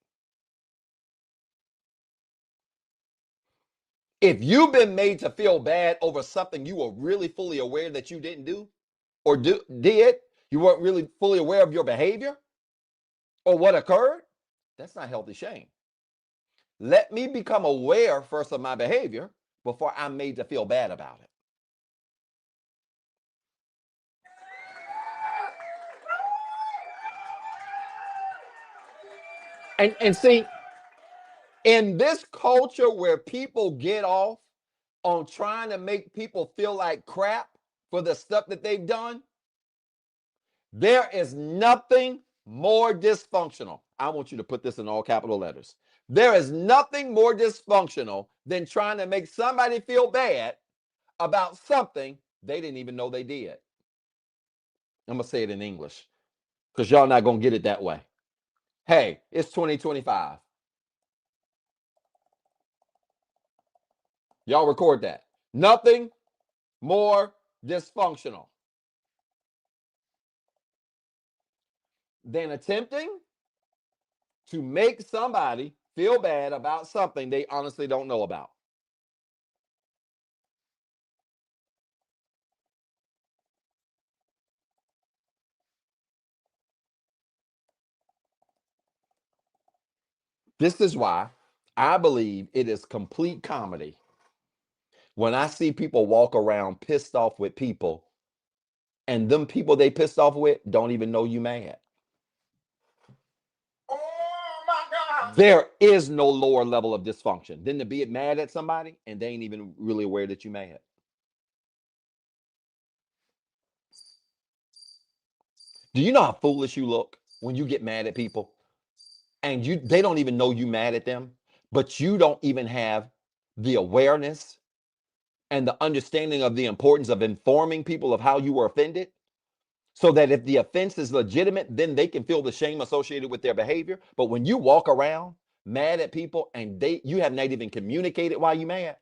If you've been made to feel bad over something you were really fully aware that you didn't do or did, you weren't really fully aware of your behavior or what occurred, that's not healthy shame. Let me become aware first of my behavior before I'm made to feel bad about it. And see, in this culture where people get off on trying to make people feel like crap for the stuff that they've done, there is nothing more dysfunctional. I want you to put this in all capital letters. There is nothing more dysfunctional than trying to make somebody feel bad about something they didn't even know they did. I'm going to say it in English because y'all not going to get it that way. Hey, it's 2025. Y'all record that. Nothing more dysfunctional than attempting to make somebody feel bad about something they honestly don't know about. This is why I believe it is complete comedy when I see people walk around pissed off with people, and them people they pissed off with don't even know you mad. Oh my God. There is no lower level of dysfunction than to be mad at somebody and they ain't even really aware that you mad. Do you know how foolish you look when you get mad at people and they don't even know you mad at them, but you don't even have the awareness and the understanding of the importance of informing people of how you were offended, so that if the offense is legitimate, then they can feel the shame associated with their behavior. But when you walk around mad at people and you have not even communicated why you mad,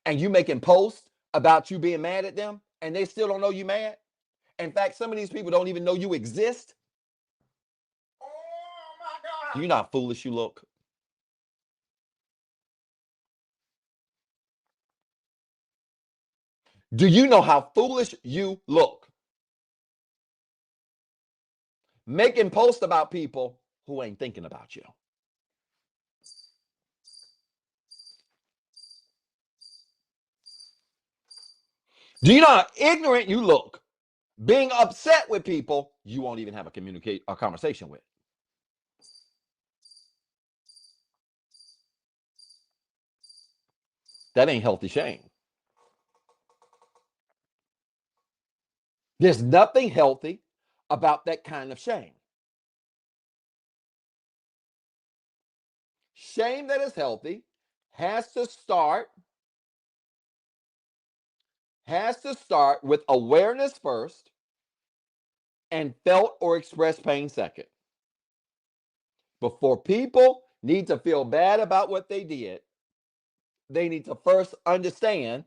and you making posts about you being mad at them, and they still don't know you mad. In fact, some of these people don't even know you exist. Oh my God. Do you know how foolish you look? Do you know how foolish you look? Making posts about people who ain't thinking about you. Do you know how ignorant you look? Being upset with people you won't even have a conversation with. That ain't healthy shame. There's nothing healthy about that kind of shame. Shame that is healthy has to start with awareness first and felt or expressed pain second. Before people need to feel bad about what they did, they need to first understand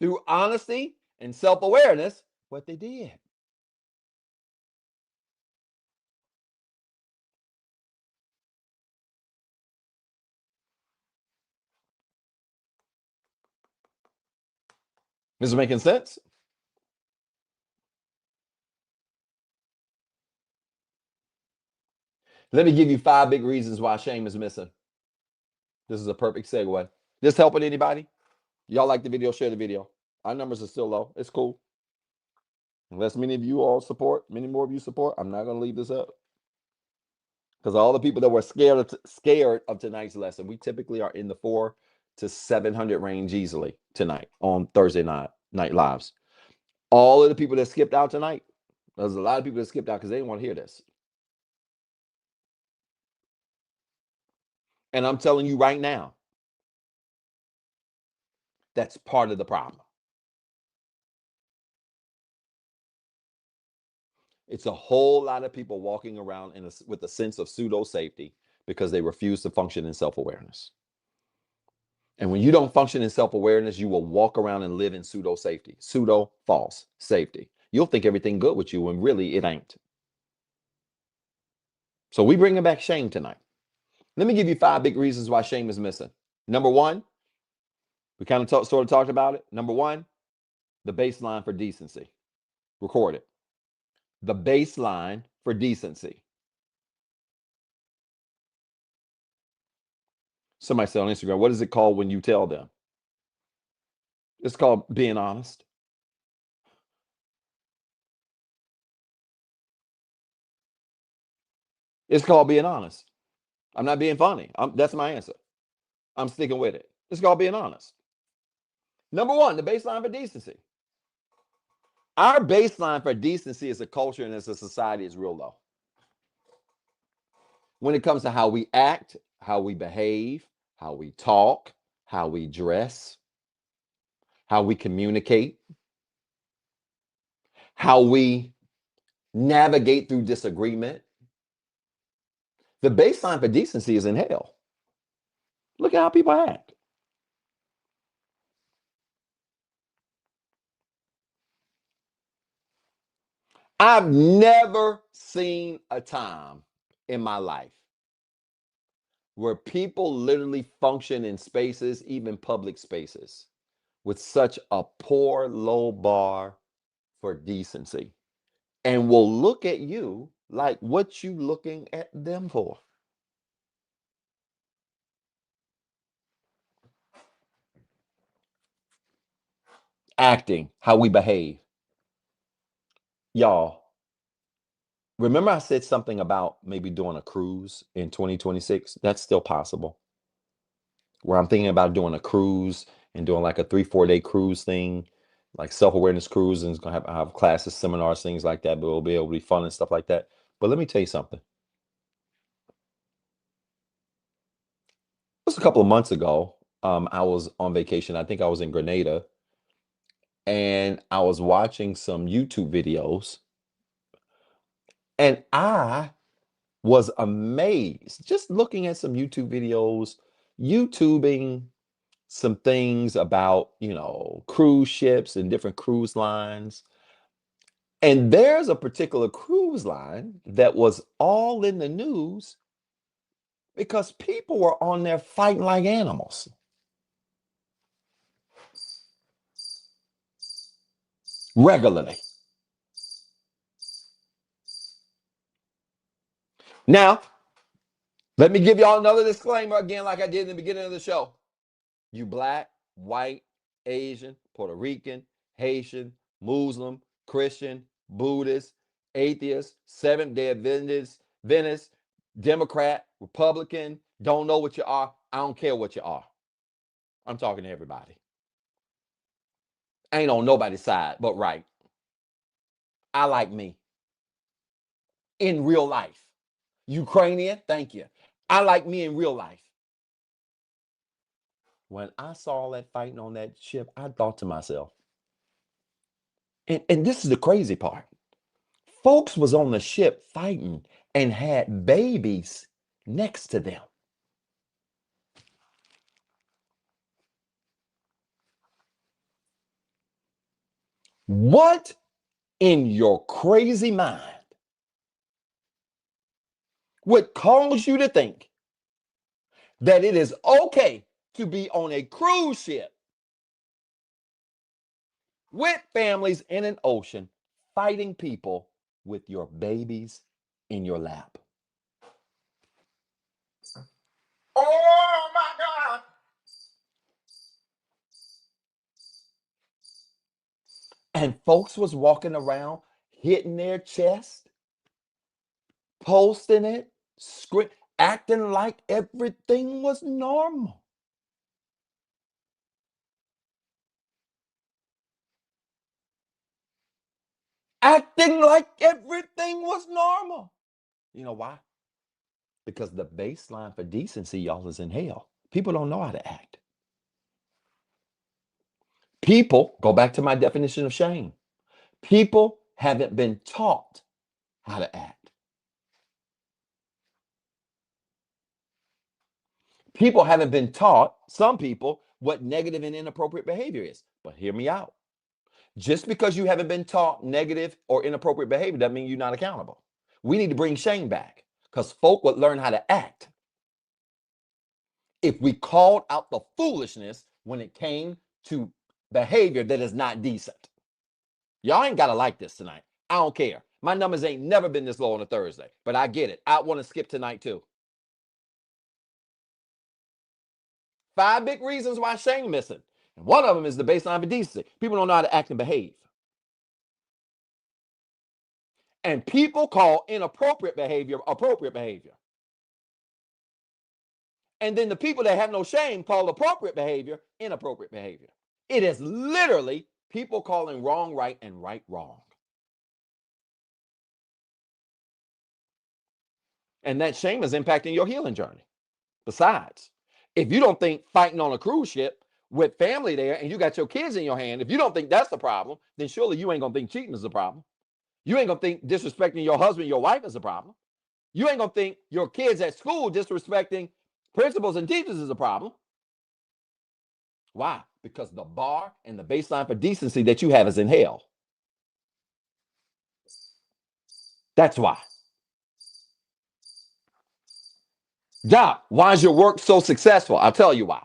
through honesty and self-awareness what they did. Is it making sense? Let me give you 5 big reasons why shame is missing. This is a perfect segue. This helping anybody? Y'all like the video, share the video. Our numbers are still low. It's cool. Unless many of you all support, many more of you support, I'm not going to leave this up. Because all the people that were scared of tonight's lesson, we typically are in the 400 to 700 range easily tonight on Thursday night lives. All of the people that skipped out tonight, there's a lot of people that skipped out because they didn't want to hear this. And I'm telling you right now, that's part of the problem. It's a whole lot of people walking around with a sense of pseudo safety because they refuse to function in self-awareness. And when you don't function in self-awareness, you will walk around and live in pseudo safety, pseudo false safety. You'll think everything good with you when really it ain't. So we bringing back shame tonight. Let me give you 5 big reasons why shame is missing. Number 1, we kind of sort of talked about it. Number 1, the baseline for decency. Record it. The baseline for decency. Somebody said on Instagram, what is it called when you tell them? It's called being honest. It's called being honest. I'm not being funny. That's my answer. I'm sticking with it. It's called being honest. Number 1, the baseline for decency. Our baseline for decency as a culture and as a society is real low. When it comes to how we act, how we behave, how we talk, how we dress, how we communicate, how we navigate through disagreement, The baseline for decency is in hell. Look at how people act. I've never seen a time in my life where people literally function in spaces, even public spaces, with such a poor, low bar for decency, and will look at you like what you looking at them for. Acting, how we behave. Y'all, remember I said something about maybe doing a cruise in 2026? That's still possible. Where I'm thinking about doing a cruise and doing like a 3-4 day cruise thing, like self-awareness cruise, and it's gonna have classes, seminars, things like that, but it'll be able to be fun and stuff like that. But let me tell you something. It was a couple of months ago. I was on vacation. I think I was in Grenada, and I was watching some YouTube videos, and I was amazed just looking at some YouTube videos, YouTubing some things about, cruise ships and different cruise lines. And there's a particular cruise line that was all in the news because people were on there fighting like animals. Regularly. Now, let me give y'all another disclaimer again, like I did in the beginning of the show. You Black, white, Asian, Puerto Rican, Haitian, Muslim, Christian, Buddhist, atheist, Seventh-day Adventist, Democrat, Republican, don't know what you are. I don't care what you are. I'm talking to everybody. I ain't on nobody's side but right. I like me. In real life. Ukrainian, thank you. I like me in real life. When I saw all that fighting on that ship, I thought to myself, and this is the crazy part. Folks was on the ship fighting and had babies next to them. What in your crazy mind would cause you to think that it is okay to be on a cruise ship with families in an ocean fighting people with your babies in your lap? Oh my God. And folks was walking around hitting their chest, posting it, acting like everything was normal. Acting like everything was normal. You know why? Because the baseline for decency, y'all, is in hell. People don't know how to act. People, go back to my definition of shame. People haven't been taught how to act. People haven't been taught, some people, what negative and inappropriate behavior is. But hear me out. Just because you haven't been taught negative or inappropriate behavior doesn't mean you're not accountable. We need to bring shame back because folk would learn how to act if we called out the foolishness when it came to behavior that is not decent. Y'all ain't got to like this tonight. I don't care. My numbers ain't never been this low on a Thursday, but I get it. I want to skip tonight too. 5 big reasons why shame missing. And one of them is the baseline for decency. People don't know how to act and behave. And people call inappropriate behavior appropriate behavior. And then the people that have no shame call appropriate behavior inappropriate behavior. It is literally people calling wrong right and right wrong. And that shame is impacting your healing journey. Besides, if you don't think fighting on a cruise ship with family there and you got your kids in your hand, if you don't think that's the problem, then surely you ain't going to think cheating is the problem. You ain't going to think disrespecting your husband, your wife is the problem. You ain't going to think your kids at school disrespecting principals and teachers is a problem. Why? Because the bar and the baseline for decency that you have is in hell. That's why. Doc, why is your work so successful? I'll tell you why.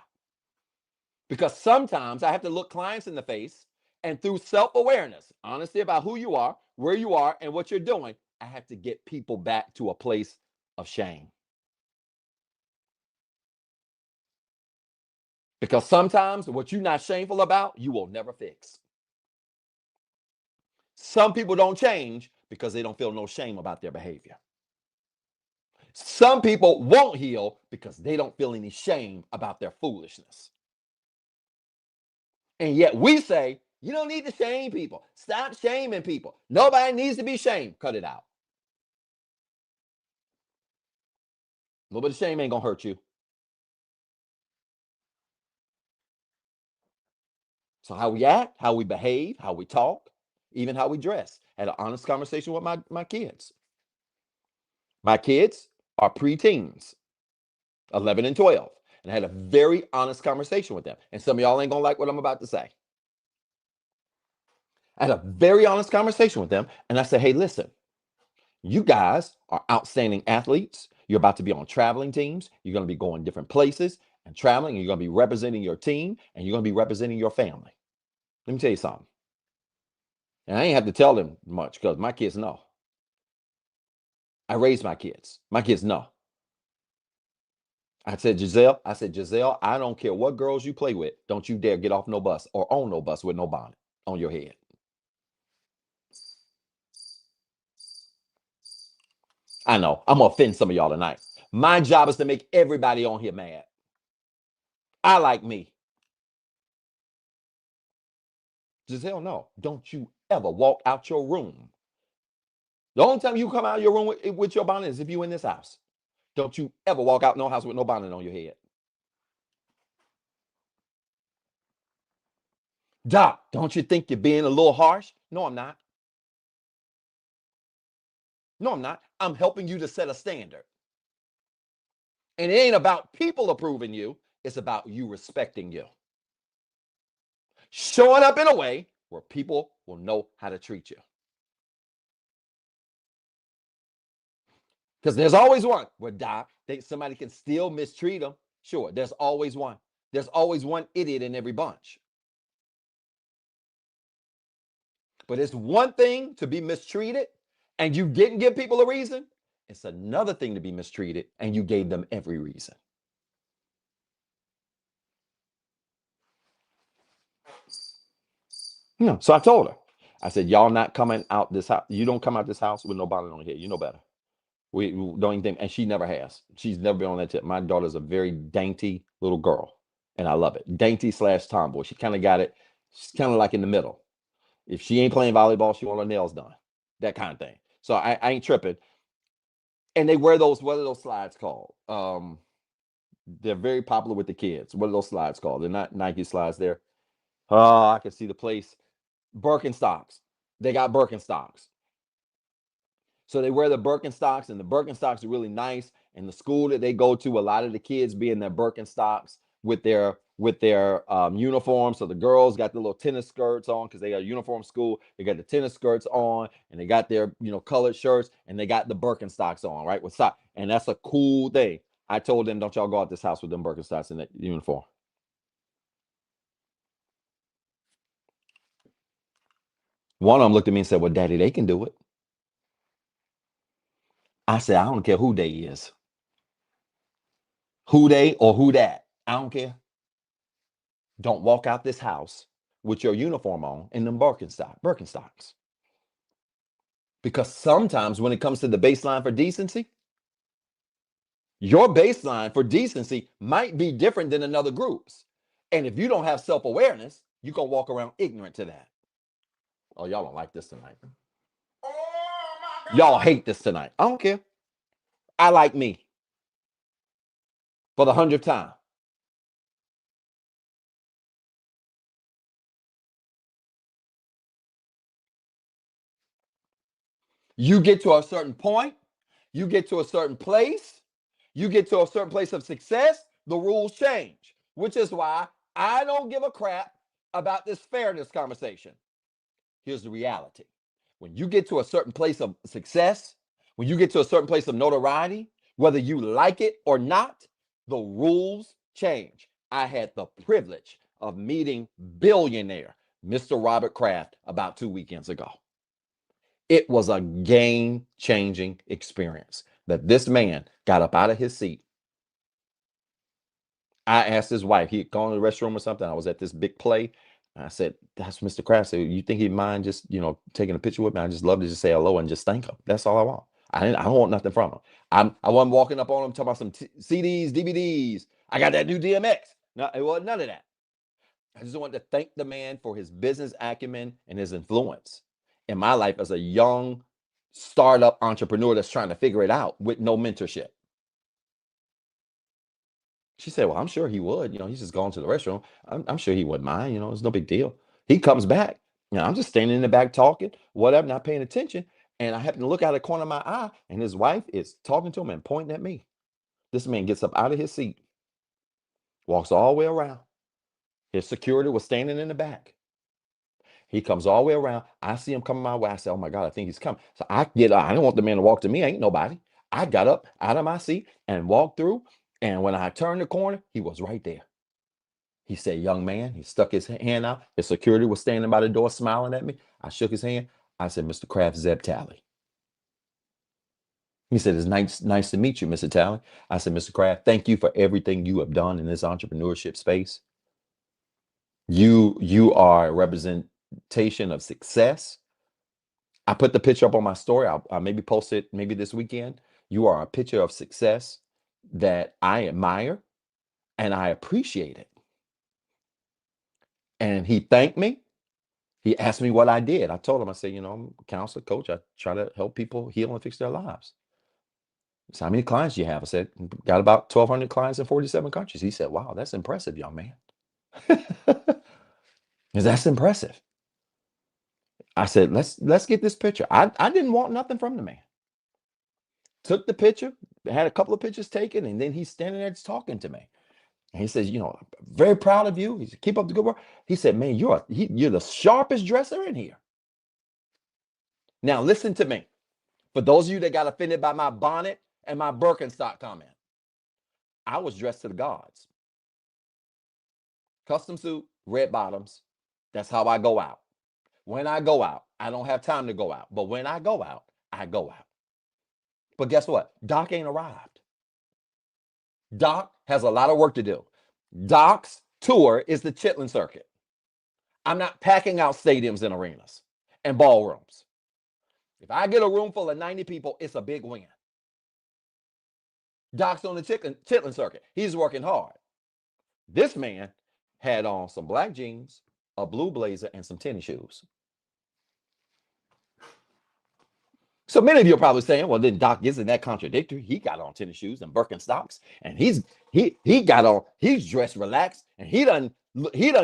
Because sometimes I have to look clients in the face, and through self-awareness, honesty about who you are, where you are, and what you're doing, I have to get people back to a place of shame. Because sometimes what you're not shameful about, you will never fix. Some people don't change because they don't feel no shame about their behavior. Some people won't heal because they don't feel any shame about their foolishness. And yet we say, you don't need to shame people. Stop shaming people. Nobody needs to be shamed. Cut it out. A little bit of shame ain't going to hurt you. So how we act, how we behave, how we talk, even how we dress. I had an honest conversation with my kids. My kids are preteens, 11 and 12. And I had a very honest conversation with them. And some of y'all ain't going to like what I'm about to say. I had a very honest conversation with them. And I said, hey, listen, you guys are outstanding athletes. You're about to be on traveling teams. You're going to be going different places and traveling. And you're going to be representing your team. And you're going to be representing your family. Let me tell you something. And I ain't have to tell them much because my kids know. I raised my kids. My kids know. I said, Giselle, I don't care what girls you play with. Don't you dare get off no bus or on no bus with no bonnet on your head. I know. I'm going to offend some of y'all tonight. My job is to make everybody on here mad. I like me. Giselle, no. Don't you ever walk out your room. The only time you come out of your room with your bonnet is if you in this house. Don't you ever walk out no house with no bonnet on your head. Doc, don't you think you're being a little harsh? No, I'm not. No, I'm not. I'm helping you to set a standard. And it ain't about people approving you. It's about you respecting you. Showing up in a way where people will know how to treat you. Because there's always one where Doc thinks somebody can still mistreat them. Sure, there's always one. There's always one idiot in every bunch. But it's one thing to be mistreated and you didn't give people a reason. It's another thing to be mistreated and you gave them every reason. No. So I told her, I said, y'all not coming out this house. You don't come out this house with no bonnet on your head. You know better. We don't even think, and she never has. She's never been on that tip. My daughter's a very dainty little girl, and I love it. Dainty / tomboy. She kind of got it. She's kind of like in the middle. If she ain't playing volleyball, she want her nails done. That kind of thing. So I ain't tripping. And they wear those, what are those slides called? They're very popular with the kids. What are those slides called? They're not Nike slides. They're, oh, I can see the place. Birkenstocks. They got Birkenstocks. So they wear the Birkenstocks, and the Birkenstocks are really nice. And the school that they go to, a lot of the kids be in their Birkenstocks with their uniforms. So the girls got the little tennis skirts on because they got a uniform school. They got the tennis skirts on, and they got their colored shirts, and they got the Birkenstocks on, right? With socks, and that's a cool thing. I told them, don't y'all go out this house with them Birkenstocks in that uniform. One of them looked at me and said, well, Daddy, they can do it. I said, I don't care who they is. Who they or who that. I don't care. Don't walk out this house with your uniform on and them Birkenstocks. Because sometimes when it comes to the baseline for decency, your baseline for decency might be different than another group's. And if you don't have self-awareness, you're going to walk around ignorant to that. Oh, y'all don't like this tonight. Y'all hate this tonight. I don't care. I like me. For the 100th time. You get to a certain point, You get to a certain place, you get to a certain place of success, the rules change, which is why I don't give a crap about this fairness conversation. Here's the reality. When you get to a certain place of success, when you get to a certain place of notoriety, whether you like it or not, the rules change. I had the privilege of meeting billionaire Mr. Robert Kraft about 2 weekends ago. It was a game-changing experience that this man got up out of his seat. I asked his wife, he had gone to the restroom or something. I was at this big play. I said, that's Mr. Kraft. I said, you think he'd mind just, taking a picture with me? I just love to just say hello and just thank him. That's all I want. I don't want nothing from him. I wasn't walking up on him talking about some CDs, DVDs. I got that new DMX. No, it wasn't none of that. I just wanted to thank the man for his business acumen and his influence in my life as a young startup entrepreneur that's trying to figure it out with no mentorship. She said, well, I'm sure he would. He's just gone to the restroom. I'm sure he wouldn't mind. It's no big deal. He comes back. I'm just standing in the back talking, whatever, not paying attention. And I happen to look out of the corner of my eye, and his wife is talking to him and pointing at me. This man gets up out of his seat, walks all the way around. His security was standing in the back. He comes all the way around. I see him coming my way. I say, oh my God, I think he's coming. So I get up. I don't want the man to walk to me. Ain't nobody. I got up out of my seat and walked through. And when I turned the corner, he was right there. He said, young man. He stuck his hand out. His security was standing by the door smiling at me. I shook his hand. I said, Mr. Kraft, Zeb Talley. He said, it's nice to meet you, Mr. Talley. I said, Mr. Kraft, thank you for everything you have done in this entrepreneurship space. You are a representation of success. I put the picture up on my story. I'll maybe post it maybe this weekend. You are a picture of success that I admire and I appreciate it. And he thanked me. He asked me what I did. I told him, I said, I'm a counselor, coach. I try to help people heal and fix their lives. So how many clients do you have? I said, got about 1,200 clients in 47 countries. He said, wow, that's impressive, young man. That's impressive. I said, let's get this picture. I didn't want nothing from the man. Took the picture, had a couple of pictures taken, and then he's standing there just talking to me. And he says, very proud of you. He said, keep up the good work. He said, man, you're the sharpest dresser in here. Now, listen to me. For those of you that got offended by my bonnet and my Birkenstock comment, I was dressed to the gods. Custom suit, red bottoms. That's how I go out. When I go out, I don't have time to go out. But when I go out, I go out. But guess what? Doc ain't arrived. Doc has a lot of work to do. Doc's tour is the Chitlin circuit. I'm not packing out stadiums and arenas and ballrooms. If I get a room full of 90 people, it's a big win. Doc's on the Chitlin circuit. He's working hard. This man had on some black jeans, a blue blazer, and some tennis shoes. So many of you are probably saying, well, then Doc, isn't that contradictory? He got on tennis shoes and Birkenstocks, and he's dressed relaxed, and he doesn't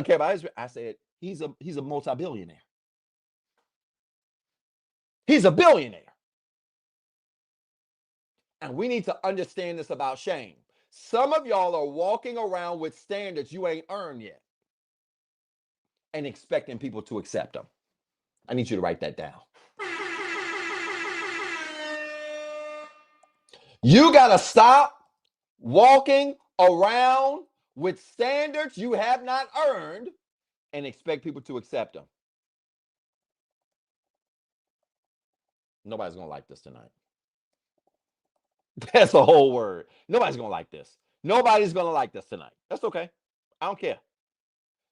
care about his. I said, he's a multi-billionaire. He's a billionaire. And we need to understand this about shame. Some of y'all are walking around with standards you ain't earned yet and expecting people to accept them. I need you to write that down. You got to stop walking around with standards you have not earned and expect people to accept them. Nobody's going to like this tonight. That's a whole word. Nobody's going to like this. Nobody's going to like this tonight. That's okay. I don't care.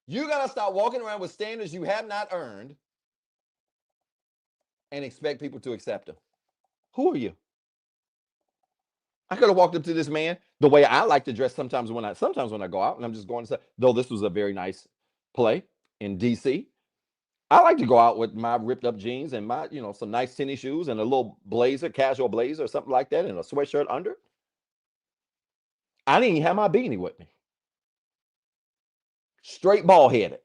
You got to stop walking around with standards you have not earned and expect people to accept them. Who are you? I could have walked up to this man the way I like to dress sometimes when I go out, and I'm just going to say, though this was a very nice play in DC. I like to go out with my ripped up jeans and my, some nice tennis shoes and a little blazer, casual blazer or something like that, and a sweatshirt under. I didn't even have my beanie with me. Straight bald headed.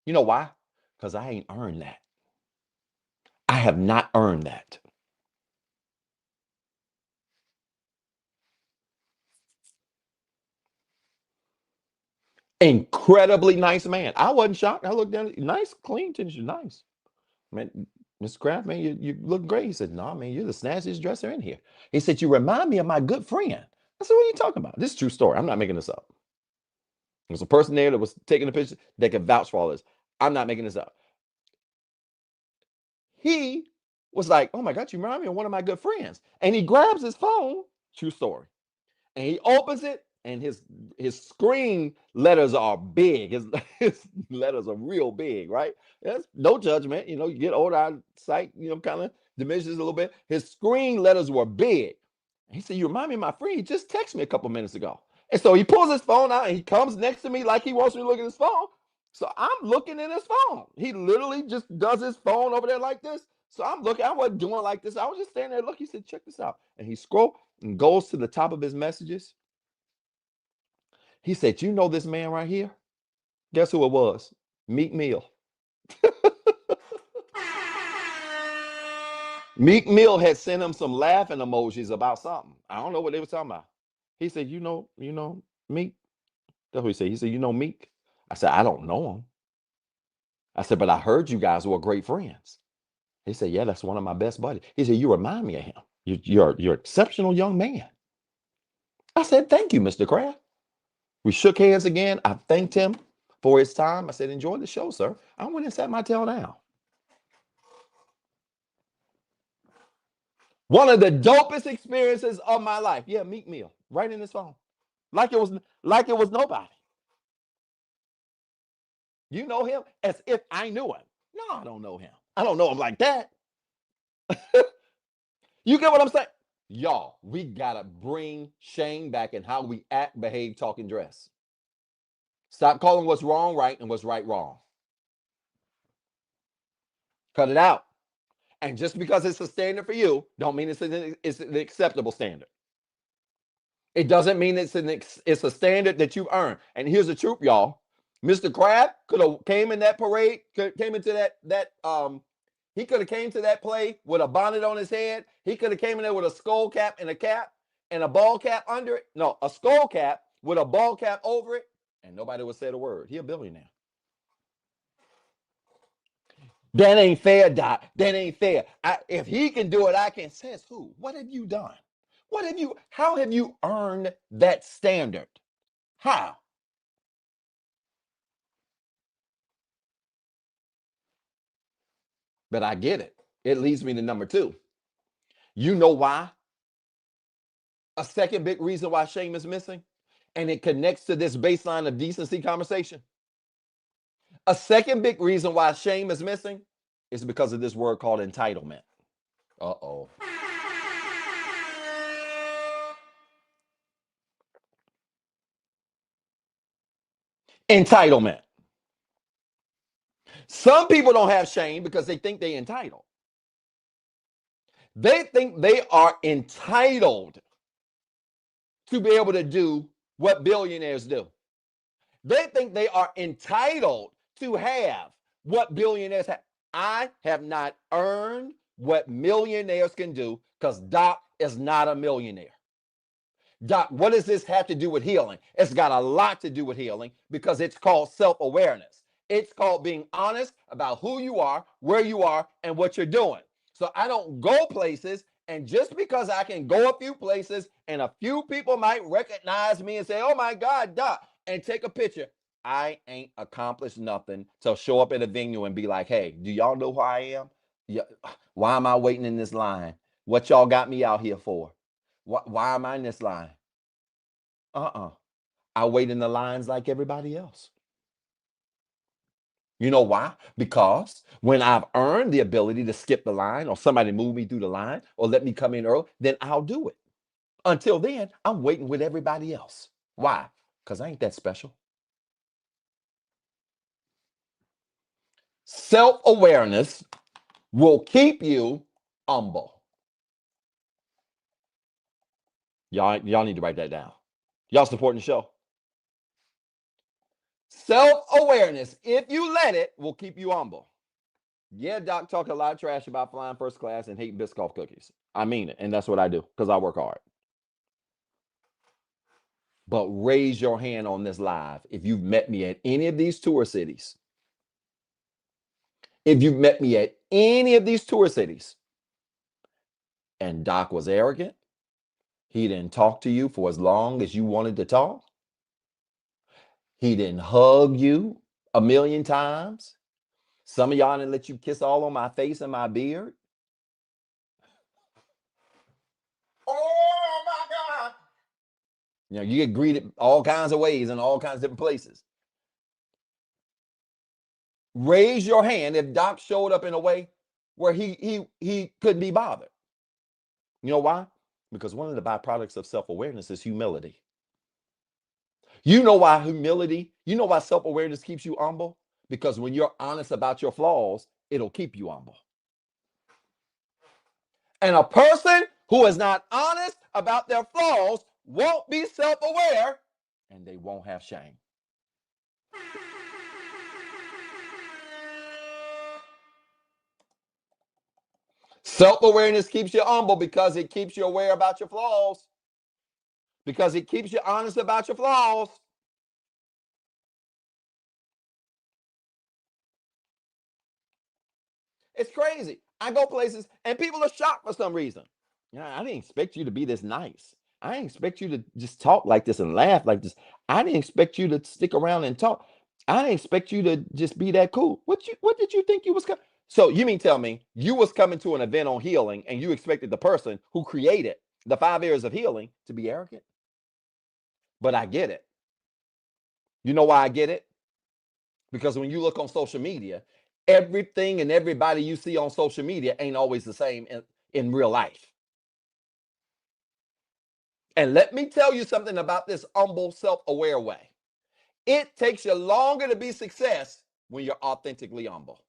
You know why? Because I ain't earned that. I have not earned that. Incredibly nice man. I wasn't shocked. I looked down. Nice, clean tennis shoes. Nice. Man, Mr. Kraft, man, you look great. He said, no, man, you're the snazziest dresser in here. He said, you remind me of my good friend. I said, what are you talking about? This is a true story. I'm not making this up. There's a person there that was taking the picture that could vouch for all this. I'm not making this up. He was like, oh my God, you remind me of one of my good friends. And he grabs his phone, true story, and he opens it, and his screen letters are big. His letters are real big, right? That's no judgment. You know, you get older, our sight, kind of diminishes a little bit. His screen letters were big. He said, you remind me of my friend. He just texted me a couple minutes ago. And so he pulls his phone out and he comes next to me like he wants me to look at his phone. So I'm looking at his phone. He literally just does his phone over there like this. So I'm looking, I wasn't doing like this. I was just standing there. Look, he said, check this out. And he scrolled and goes to the top of his messages. He said, you know this man right here? Guess who it was? Meek Mill. Meek Mill had sent him some laughing emojis about something. I don't know what they were talking about. He said, you know, Meek? That's what he said. He said, you know Meek? I said, I don't know him. I said, but I heard you guys were great friends. He said, yeah, that's one of my best buddies. He said, you remind me of him. You're an exceptional young man. I said, thank you, Mr. Kraft. We shook hands again. I thanked him for his time. I said, enjoy the show, sir. I went and sat my tail down. One of the dopest experiences of my life. Yeah, Meek Mill, right in his phone. Like it was nobody. You know him? As if I knew him. No, I don't know him. I don't know him like that. You get what I'm saying? Y'all, we gotta bring shame back in how we act, behave, talk, and dress. Stop calling what's wrong right and what's right wrong. Cut it out. And just because it's a standard for you, don't mean it's an acceptable standard. It doesn't mean it's a standard that you've earned. And here's the truth, y'all. Mr. Kraft could have came in that parade, came into he could have came to that play with a bonnet on his head. He could have came in there with a skull cap and a ball cap under it. No, a skull cap with a ball cap over it, and nobody would say a word. He a billionaire. That ain't fair, Doc. That ain't fair. If he can do it, I can. Says who? What have you done? How have you earned that standard? How? But I get it. It leads me to number two. You know why? A second big reason why shame is missing, and it connects to this baseline of decency conversation. A second big reason why shame is missing is because of this word called entitlement. Uh-oh. Entitlement. Some people don't have shame because they think they're entitled. They think they are entitled to be able to do what billionaires do. They think they are entitled to have what billionaires have. I have not earned what millionaires can do because Doc is not a millionaire. Doc, what does this have to do with healing? It's got a lot to do with healing because it's called self-awareness. It's called being honest about who you are, where you are, and what you're doing. So I don't go places, and just because I can go a few places and a few people might recognize me and say, oh my God, Doc, and take a picture, I ain't accomplished nothing to show up at a venue and be like, hey, do y'all know who I am? Yeah. Why am I waiting in this line? What y'all got me out here for? Why am I in this line? I wait in the lines like everybody else. You know why? Because when I've earned the ability to skip the line or somebody move me through the line or let me come in early, then I'll do it. Until then, I'm waiting with everybody else. Why? Because I ain't that special. Self-awareness will keep you humble. Y'all need to write that down. Y'all supporting the show? Self-awareness, if you let it, will keep you humble. Yeah, Doc talk a lot of trash about flying first class and hating Biscoff cookies. I mean it, and that's what I do because I work hard. But raise your hand on this live if you've met me at any of these tour cities. If you've met me at any of these tour cities and Doc was arrogant, he didn't talk to you for as long as you wanted to talk, he didn't hug you a million times. Some of y'all didn't let you kiss all on my face and my beard. Oh my God. You know, you get greeted all kinds of ways in all kinds of different places. Raise your hand if Doc showed up in a way where he couldn't be bothered. You know why? Because one of the byproducts of self-awareness is humility. You know why self-awareness keeps you humble? Because when you're honest about your flaws, it'll keep you humble. And a person who is not honest about their flaws won't be self-aware and they won't have shame. Self-awareness keeps you humble because it keeps you aware about your flaws. Because it keeps you honest about your flaws. It's crazy. I go places and people are shocked for some reason. Yeah, I didn't expect you to be this nice. I didn't expect you to just talk like this and laugh like this. I didn't expect you to stick around and talk. I didn't expect you to just be that cool. What did you think you was coming? So you mean tell me you was coming to an event on healing and you expected the person who created the 5 areas of healing to be arrogant? But I get it. You know why I get it? Because when you look on social media, everything and everybody you see on social media ain't always the same in real life. And let me tell you something about this humble, self-aware way. It takes you longer to be success when you're authentically humble.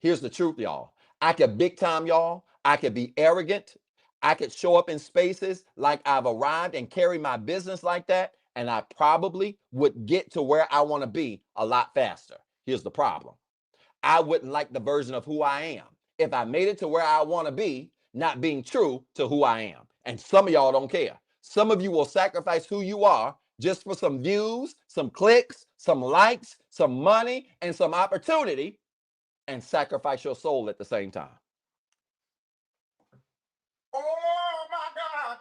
Here's the truth, y'all. I could big time y'all. I could be arrogant. I could show up in spaces like I've arrived and carry my business like that. And I probably would get to where I want to be a lot faster. Here's the problem. I wouldn't like the version of who I am if I made it to where I want to be, not being true to who I am. And some of y'all don't care. Some of you will sacrifice who you are just for some views, some clicks, some likes, some money, and some opportunity, and sacrifice your soul at the same time. Oh my God.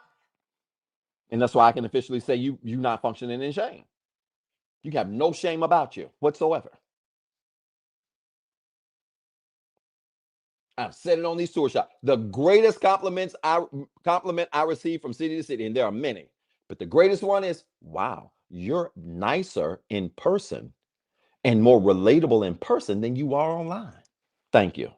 And that's why I can officially say you're not functioning in shame. You have no shame about you whatsoever. I've said it on these tour shots. The greatest compliment I receive from city to city, and there are many, but the greatest one is, wow, you're nicer in person and more relatable in person than you are online. Thank you.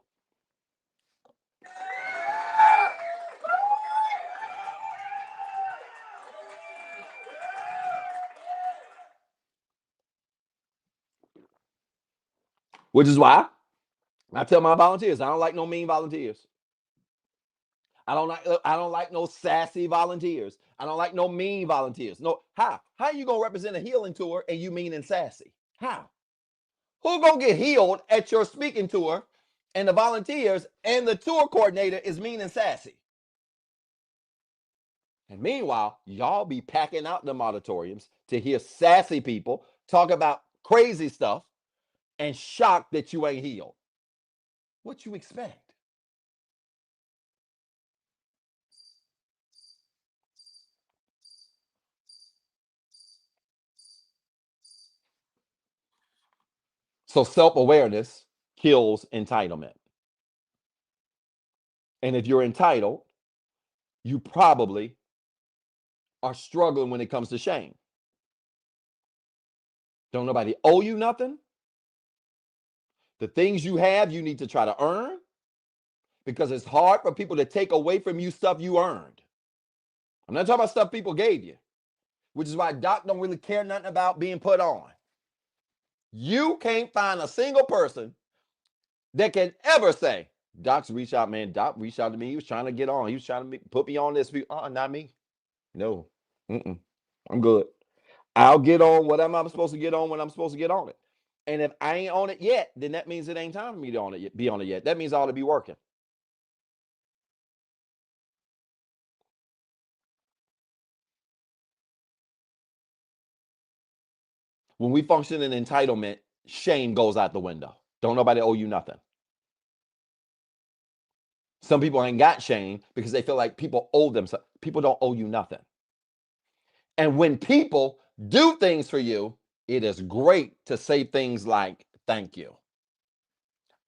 Which is why I tell my volunteers, I don't like no mean volunteers. I don't like no sassy volunteers. I don't like no mean volunteers. No, how? How are you gonna represent a healing tour and you mean and sassy? How? Who gonna get healed at your speaking tour and the volunteers and the tour coordinator is mean and sassy? And meanwhile, y'all be packing out them auditoriums to hear sassy people talk about crazy stuff and shocked that you ain't healed. What you expect? So self-awareness kills entitlement. And if you're entitled, you probably are struggling when it comes to shame. Don't nobody owe you nothing. The things you have, you need to try to earn because it's hard for people to take away from you stuff you earned. I'm not talking about stuff people gave you, which is why Doc don't really care nothing about being put on. You can't find a single person that can ever say, Doc's reached out, man. Doc reached out to me. He was trying to get on. He was trying to put me on this. Not me. No. I'm good. I'll get on whatever I'm supposed to get on when I'm supposed to get on it. And if I ain't on it yet, then that means it ain't time for me to be on it yet. That means I ought to be working. When we function in entitlement, shame goes out the window. Don't nobody owe you nothing. Some people ain't got shame because they feel like people owe them something. People don't owe you nothing. And when people do things for you, it is great to say things like, thank you.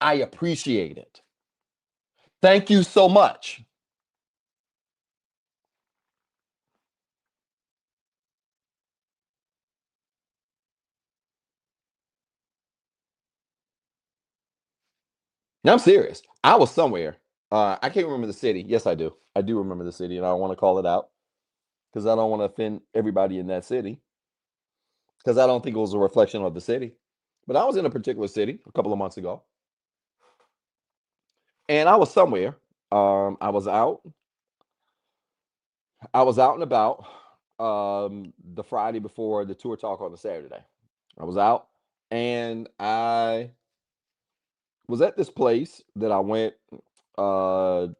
I appreciate it. Thank you so much. Now I'm serious. I was somewhere. I can't remember the city. Yes, I do. I do remember the city, and I don't want to call it out because I don't want to offend everybody in that city because I don't think it was a reflection of the city. But I was in a particular city a couple of months ago, and I was somewhere. I was out. I was out and about the Friday before the tour talk on the Saturday. I was out, and I was at this place that I went kind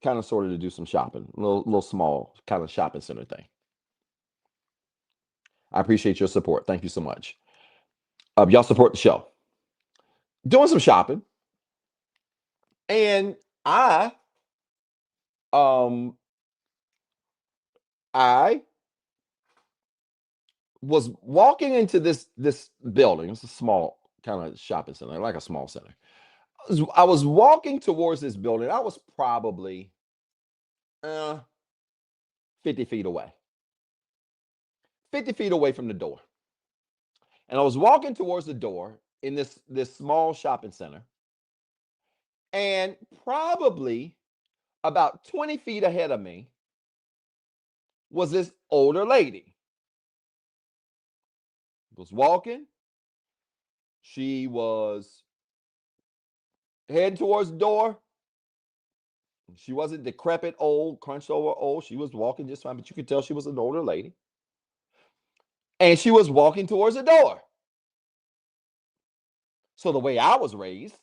of sort of to do some shopping, little small kind of shopping center thing. I appreciate your support. Thank you so much. Y'all support the show. Doing some shopping, and um I was walking into this building. It's a small kind of shopping center, like a small center. I was walking towards this building. I was probably 50 feet away. 50 feet away from the door. And I was walking towards the door in this small shopping center. And probably about 20 feet ahead of me was this older lady. Was walking. She was heading towards the door. She wasn't decrepit, old, crunched over old. She was walking just fine, but you could tell she was an older lady. And she was walking towards the door. So the way I was raised,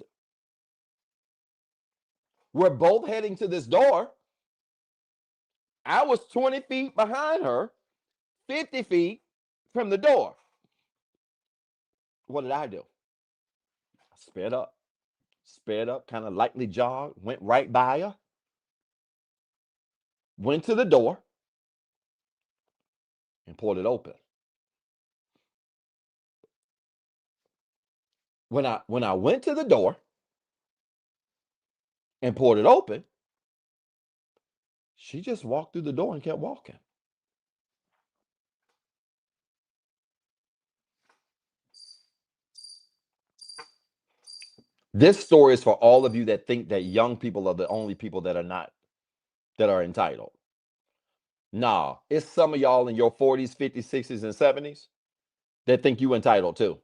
we're both heading to this door. I was 20 feet behind her, 50 feet from the door. What did I do? I sped up, kind of lightly jogged, went right by her, went to the door, and pulled it open. When I went to the door and pulled it open, she just walked through the door and kept walking. This story is for all of you that think that young people are the only people that are entitled. Nah, it's some of y'all in your 40s, 50s, 60s, and 70s that think you entitled too.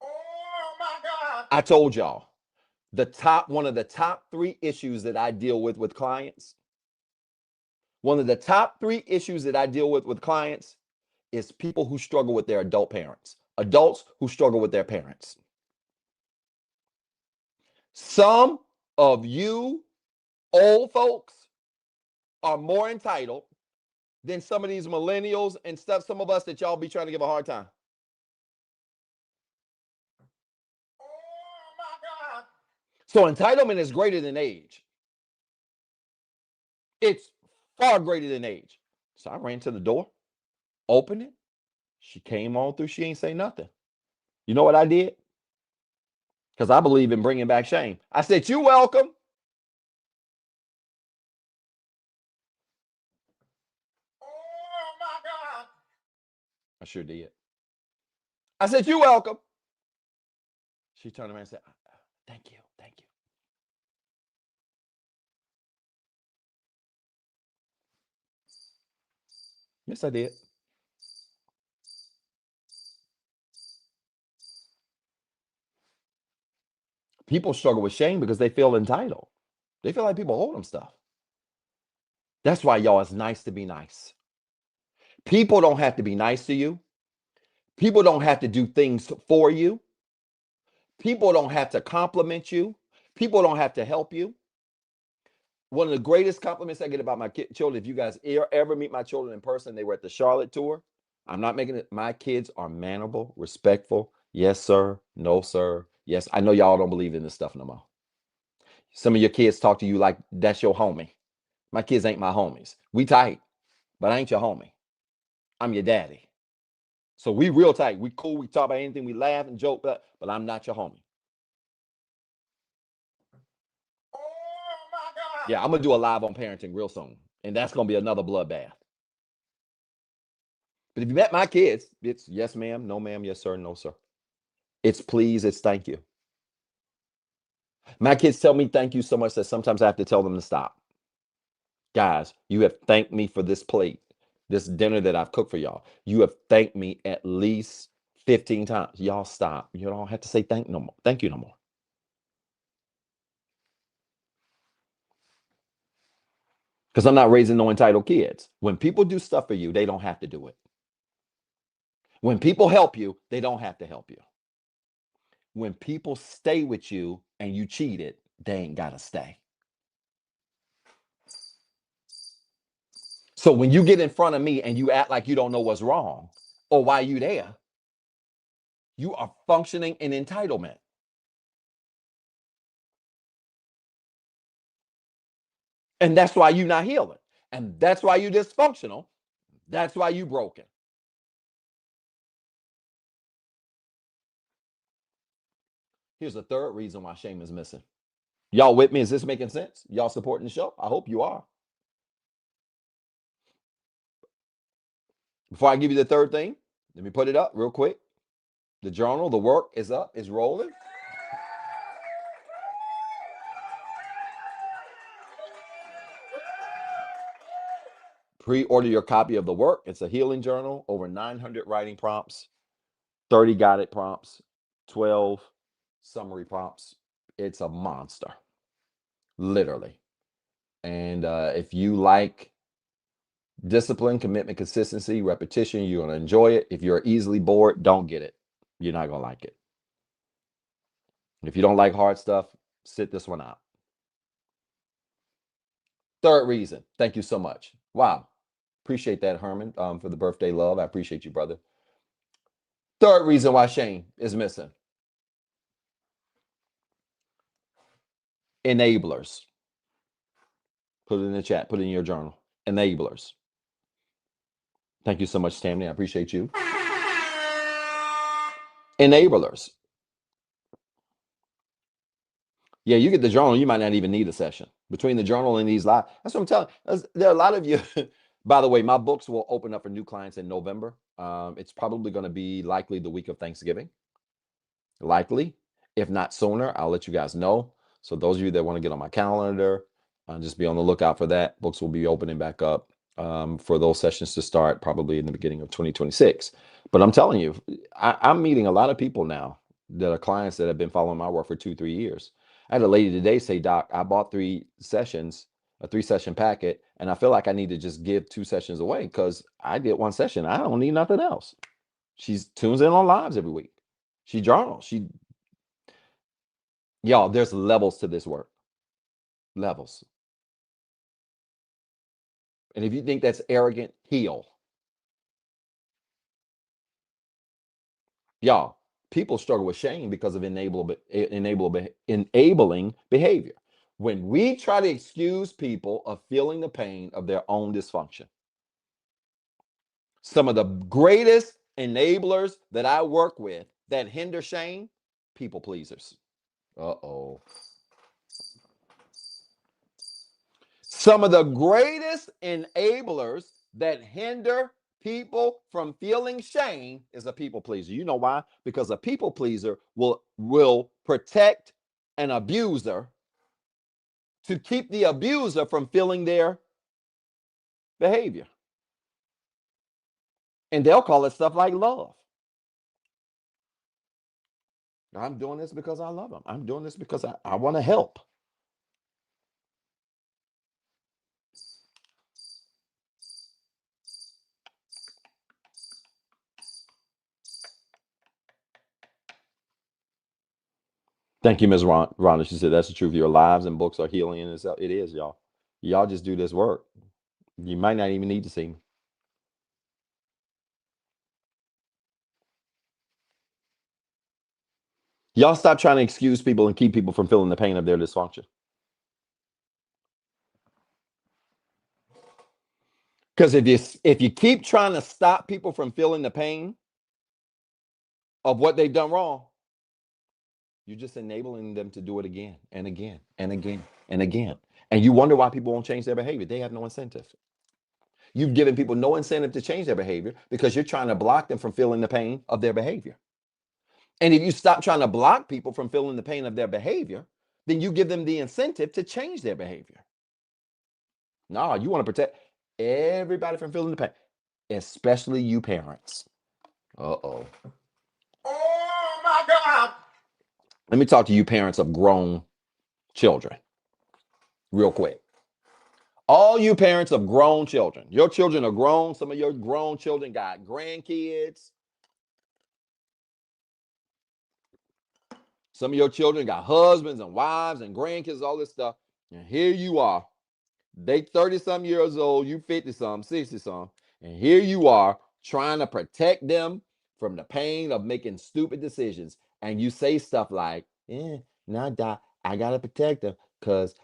Oh my God. I told y'all, one of the top 3 issues that I deal with clients, one of the top 3 issues that I deal with clients is people who struggle with their adult parents, adults who struggle with their parents. Some of you old folks are more entitled than some of these millennials and stuff, some of us that y'all be trying to give a hard time. Oh my God. So entitlement is greater than age. It's far greater than age. So I ran to the door, opened it. She came on through. She ain't say nothing. You know what I did? Because I believe in bringing back shame. I said, "You're welcome." Oh my God. I sure did. I said, "You're welcome." She turned around and said, "Thank you. Thank you." Yes, I did. People struggle with shame because they feel entitled. They feel like people owe them stuff. That's why, y'all, it's nice to be nice. People don't have to be nice to you. People don't have to do things for you. People don't have to compliment you. People don't have to help you. One of the greatest compliments I get about my children, if you guys ever meet my children in person, they were at the Charlotte tour. I'm not making it. My kids are mannerable, respectful. Yes, sir. No, sir. Yes. I know y'all don't believe in this stuff no more. Some of your kids talk to you like that's your homie. My kids ain't my homies. We tight, but I ain't your homie. I'm your daddy. So we real tight. We cool. We talk about anything. We laugh and joke, but I'm not your homie. Oh my God. Yeah, I'm gonna do a live on parenting real soon, and that's gonna be another bloodbath. But if you met my kids, it's yes, ma'am, no, ma'am, yes, sir, no, sir. It's please, it's thank you. My kids tell me thank you so much that sometimes I have to tell them to stop. Guys, you have thanked me for this plate, this dinner that I've cooked for y'all. You have thanked me at least 15 times. Y'all stop. You don't have to say thank no more. Thank you no more. Because I'm not raising no entitled kids. When people do stuff for you, they don't have to do it. When people help you, they don't have to help you. When people stay with you and you cheated, they ain't got to stay. So when you get in front of me and you act like you don't know what's wrong or why you there, you are functioning in entitlement. And that's why you're not healing. And that's why you're dysfunctional. That's why you're broken. Here's the third reason why shame is missing. Y'all with me? Is this making sense? Y'all supporting the show? I hope you are. Before I give you the third thing, let me put it up real quick. The journal, the work is up, is rolling. Pre-order your copy of the work. It's a healing journal, over 900 writing prompts, 30 guided prompts, 12 summary prompts. It's a monster, literally. And if you like discipline, commitment, consistency, repetition, you're going to enjoy it. If you're easily bored, don't get it. You're not going to like it. If you don't like hard stuff, sit this one out. Third reason, thank you so much. Wow. Appreciate that, Herman, for the birthday love. I appreciate you, brother. Third reason why shame is missing. Enablers. Put it in the chat. Put it in your journal. Enablers. Thank you so much, Tammy. I appreciate you. Enablers. Yeah, you get the journal, you might not even need a session. Between the journal and these live, that's what I'm telling you. There are a lot of you. By the way, my books will open up for new clients in November. It's probably going to be likely the week of Thanksgiving. Likely. If not sooner, I'll let you guys know. So those of you that want to get on my calendar, just be on the lookout for that. Books will be opening back up for those sessions to start probably in the beginning of 2026. But I'm telling you, I'm meeting a lot of people now that are clients that have been following my work for 2-3 years. I had a lady today say, Doc, I bought 3 sessions, a 3-session packet, and I feel like I need to just give 2 sessions away because I did 1 session. I don't need nothing else. She tunes in on lives every week. She journals. Y'all, there's levels to this work. Levels. And if you think that's arrogant, heal. Y'all, people struggle with shame because of enabling behavior. When we try to excuse people of feeling the pain of their own dysfunction, some of the greatest enablers that I work with that hinder shame, people pleasers. Uh-oh. Some of the greatest enablers that hinder people from feeling shame is a people pleaser. You know why? Because a people pleaser will protect an abuser to keep the abuser from feeling their behavior. And they'll call it stuff like love. I'm doing this because I love them. I'm doing this because I want to help. Thank you, Ms. Rhonda. She said that's the truth. Your lives and books are healing in itself. It is, y'all. Y'all just do this work. You might not even need to see me. Y'all stop trying to excuse people and keep people from feeling the pain of their dysfunction. Because if you keep trying to stop people from feeling the pain of what they've done wrong, you're just enabling them to do it again and again and again and again. And you wonder why people won't change their behavior. They have no incentive. You've given people no incentive to change their behavior because you're trying to block them from feeling the pain of their behavior. And if you stop trying to block people from feeling the pain of their behavior, then you give them the incentive to change their behavior. No, you want to protect everybody from feeling the pain, especially you parents. Uh-oh. Oh my God. Let me talk to you parents of grown children real quick. All you parents of grown children, your children are grown. Some of your grown children got grandkids. Some of your children got husbands and wives and grandkids, all this stuff. And here you are. They 30-some years old, you 50-some, 60-some. And here you are trying to protect them from the pain of making stupid decisions. And you say stuff like, nah, Doc, I got to protect them because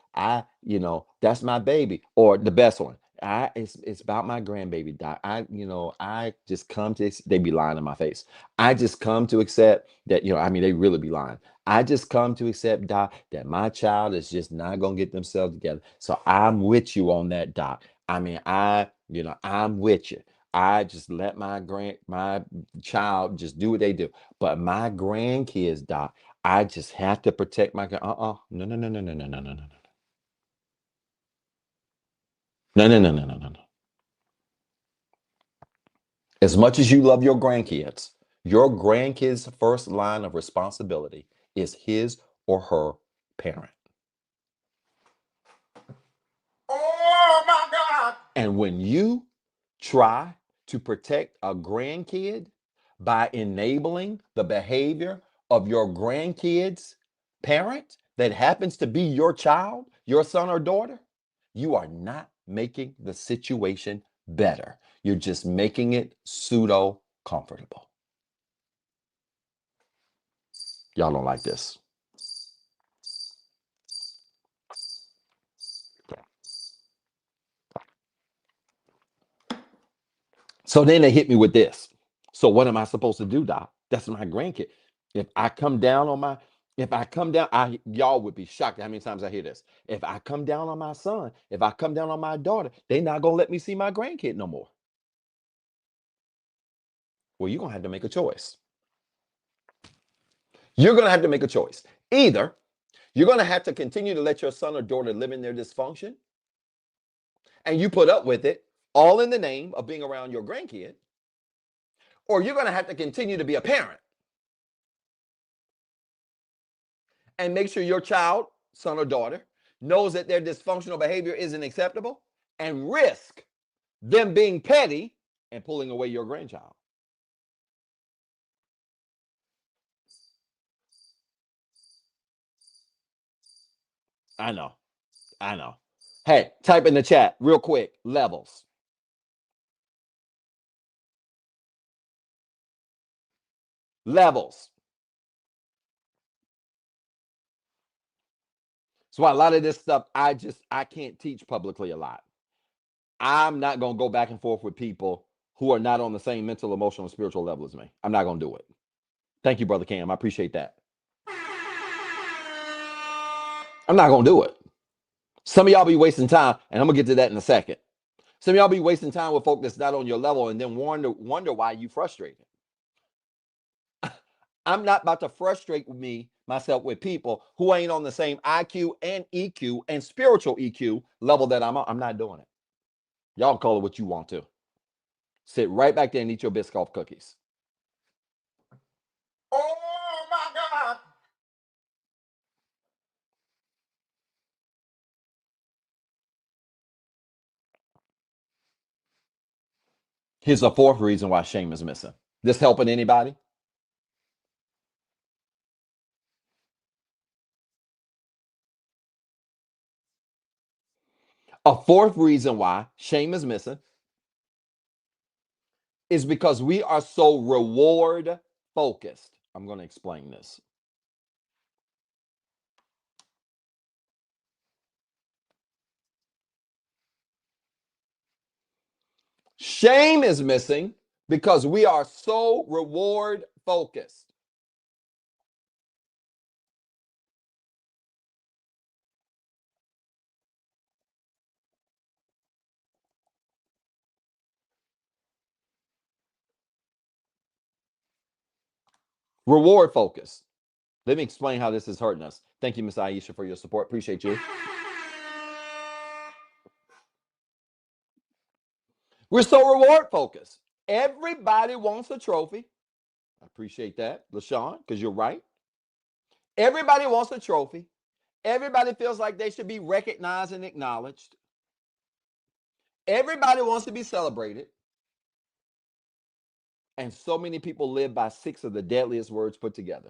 that's my baby. Or the best one, it's about my grandbaby, Doc. I just come to, they be lying in my face. I just come to accept that, they really be lying. I just come to accept, Doc, that my child is just not going to get themselves together. So I'm with you on that, Doc. I'm with you. I just let my child just do what they do. But my grandkids, Doc, I just have to protect my, no, no, no, no, no, no, no, no, no, no. No, no, no, no, no, no, no. As much as you love your grandkids' first line of responsibility is his or her parent. Oh my God. And when you try to protect a grandkid by enabling the behavior of your grandkid's parent that happens to be your child, your son or daughter, you are not making the situation better. You're just making it pseudo comfortable. Y'all don't like this. So then they hit me with this. So what am I supposed to do, Doc? That's my grandkid. If I come down, y'all would be shocked at how many times I hear this. If I come down on my son, if I come down on my daughter, they not gonna let me see my grandkid no more. Well, you're gonna have to make a choice. You're gonna have to make a choice. Either you're gonna have to continue to let your son or daughter live in their dysfunction, and you put up with it, all in the name of being around your grandkid, or you're gonna have to continue to be a parent and make sure your child, son or daughter, knows that their dysfunctional behavior isn't acceptable and risk them being petty and pulling away your grandchild. I know. Hey, type in the chat real quick, levels. Levels. That's why a lot of this stuff I can't teach publicly a lot. I'm not going to go back and forth with people who are not on the same mental, emotional, and spiritual level as me. I'm not going to do it. Thank you, Brother Cam. I appreciate that. I'm not going to do it. Some of y'all be wasting time, and I'm going to get to that in a second. Some of y'all be wasting time with folk that's not on your level and then wonder why you frustrated. I'm not about to frustrate myself with people who ain't on the same IQ and EQ and spiritual EQ level that I'm on. I'm not doing it. Y'all call it what you want to. Sit right back there and eat your Biscoff cookies. Oh my God. Here's the fourth reason why shame is missing. This helping anybody? A fourth reason why shame is missing is because we are so reward focused. I'm going to explain this. Shame is missing because we are so reward focused. Reward focused. Let me explain how this is hurting us. Thank you, Miss Aisha, for your support. Appreciate you. We're so reward focused. Everybody wants a trophy. I appreciate that, LaShawn, because you're right. Everybody wants a trophy. Everybody feels like they should be recognized and acknowledged. Everybody wants to be celebrated. And so many people live by 6 of the deadliest words put together.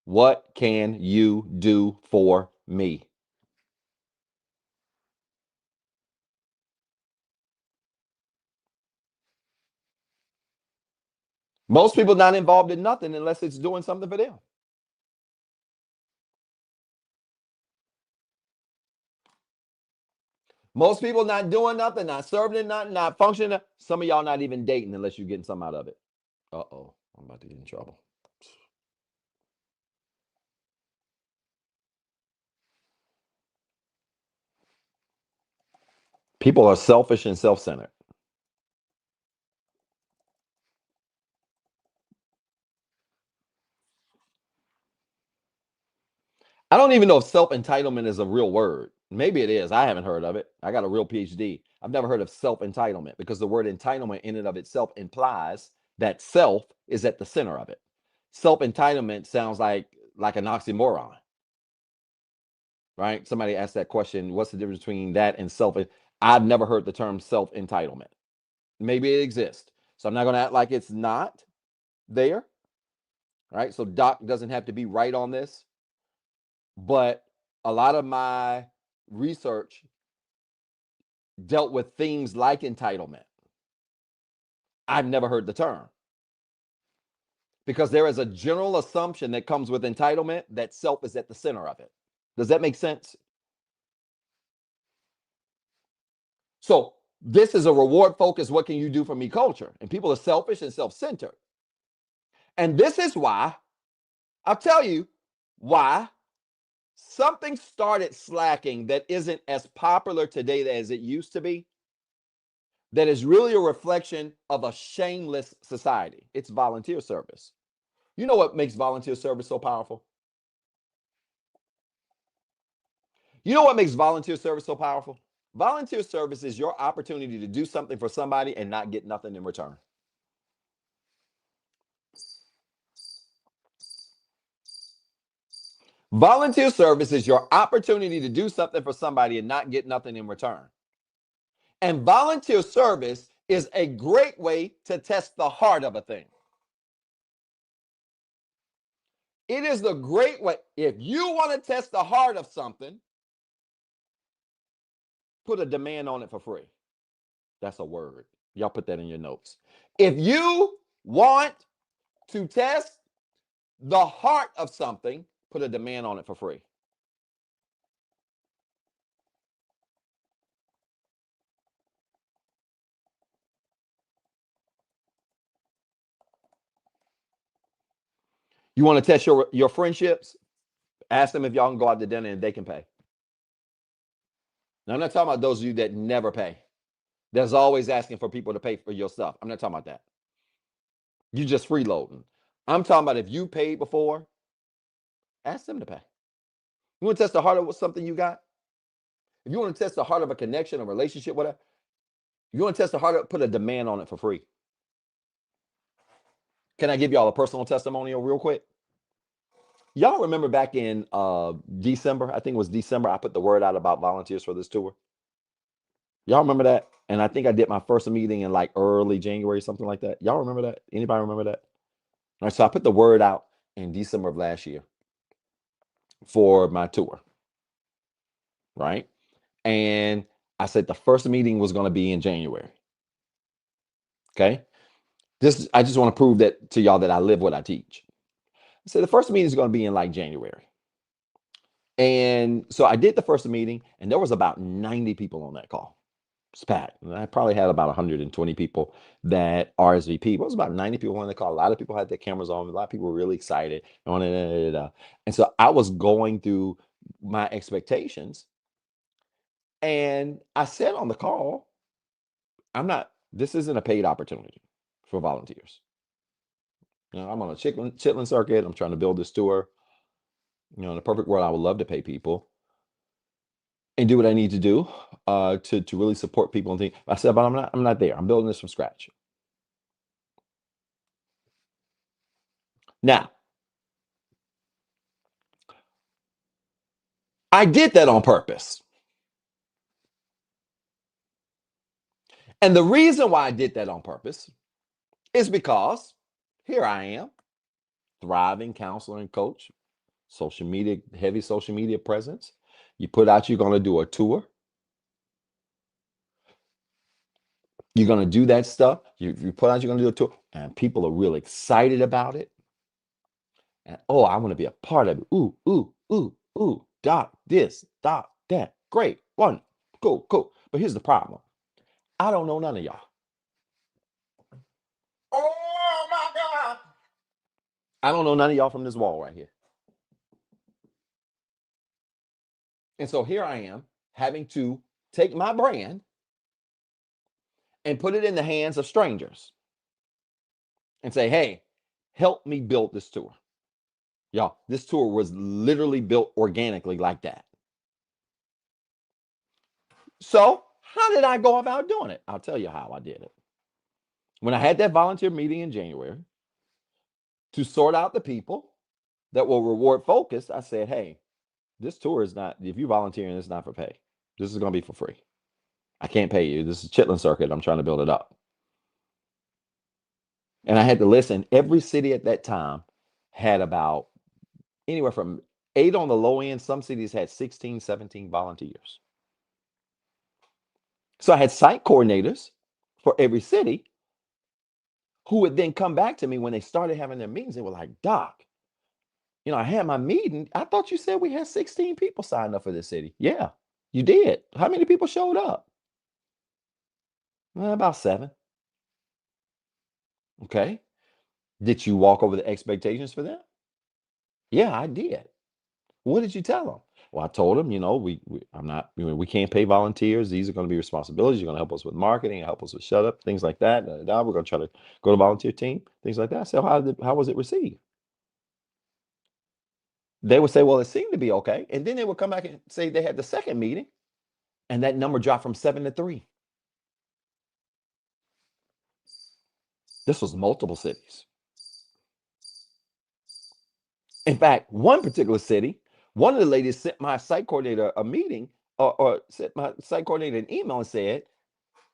What can you do for me? Most people not involved in nothing unless it's doing something for them. Most people not doing nothing, not serving nothing, not functioning. Some of y'all not even dating unless you're getting something out of it. Uh-oh, I'm about to get in trouble. People are selfish and self-centered. I don't even know if self-entitlement is a real word. Maybe it is. I haven't heard of it. I got a real PhD. I've never heard of self-entitlement because the word entitlement in and of itself implies that self is at the center of it. Self-entitlement sounds like an oxymoron, right? Somebody asked that question, what's the difference between that and self? I've never heard the term self-entitlement. Maybe it exists. So I'm not going to act like it's not there, right? So Doc doesn't have to be right on this. But a lot of my research dealt with things like entitlement. I've never heard the term because there is a general assumption that comes with entitlement that self is at the center of it. Does that make sense? So this is a reward focused, what can you do for me culture? And people are selfish and self-centered. And this is why, I'll tell you why something started slacking that isn't as popular today as it used to be. That is really a reflection of a shameless society. It's volunteer service. You know what makes volunteer service so powerful? You know what makes volunteer service so powerful? Volunteer service is your opportunity to do something for somebody and not get nothing in return. Volunteer service is your opportunity to do something for somebody and not get nothing in return. And volunteer service is a great way to test the heart of a thing. It is the great way. If you want to test the heart of something, put a demand on it for free. That's a word. Y'all put that in your notes. If you want to test the heart of something, put a demand on it for free. You want to test your friendships? Ask them if y'all can go out to dinner and they can pay. Now, I'm not talking about those of you that never pay. There's always asking for people to pay for your stuff. I'm not talking about that. You just freeloading. I'm talking about if you paid before, ask them to pay. You want to test the heart of something you got? If you want to test the heart of a connection, a relationship, whatever, you want to test the heart of, put a demand on it for free. Can I give y'all a personal testimonial real quick? Y'all remember back in December, I think it was December, I put the word out about volunteers for this tour. Y'all remember that? And I think I did my first meeting in like early January, something like that. Y'all remember that? Anybody remember that? All right, so I put the word out in December of last year for my tour, right? And I said the first meeting was going to be in January. Okay. I just want to prove that to y'all that I live what I teach. I said the first meeting is going to be in like January. And so I did the first meeting, and there was about 90 people on that call. It's packed. And I probably had about 120 people that RSVP. It was about 90 people on the call. A lot of people had their cameras on. A lot of people were really excited. And so I was going through my expectations. And I said on the call, this isn't a paid opportunity for volunteers. I'm on a chitlin circuit. I'm trying to build this tour. In a perfect world, I would love to pay people and do what I need to do to really support people and things. I said, but I'm not there. I'm building this from scratch. Now, I did that on purpose. And the reason why I did that on purpose is because here I am, thriving counselor and coach, heavy social media presence. You put out you're going to do a tour. You're going to do that stuff. You put out you're going to do a tour, and people are real excited about it. And oh, I want to be a part of it. Ooh, ooh, ooh, ooh. Doc this, doc that. Great, one, cool, cool. But here's the problem. I don't know none of y'all. Oh my God. I don't know none of y'all from this wall right here. And so here I am having to take my brand and put it in the hands of strangers and say, hey, help me build this tour. Y'all, this tour was literally built organically like that. So how did I go about doing it? I'll tell you how I did it. When I had that volunteer meeting in January to sort out the people that were reward focused, I said, hey, this tour is not, if you're volunteering, it's not for pay. This is going to be for free. I can't pay you. This is Chitlin Circuit. I'm trying to build it up. And I had to listen. Every city at that time had about anywhere from 8 on the low end. Some cities had 16, 17 volunteers. So I had site coordinators for every city who would then come back to me when they started having their meetings. They were like, Doc, I had my meeting. I thought you said we had 16 people signed up for this city. Yeah, you did. How many people showed up? Well, about 7. Okay. Did you walk over the expectations for them? Yeah, I did. What did you tell them? Well, I told them, I'm not, we can't pay volunteers. These are going to be responsibilities. You're going to help us with marketing, help us with shut up, things like that. We're going to try to go to volunteer team, things like that. So how was it received? They would say, well, it seemed to be okay. And then they would come back and say they had the second meeting and that number dropped from 7 to 3. This was multiple cities. In fact, one particular city, one of the ladies sent my site coordinator a meeting or sent my site coordinator an email and said,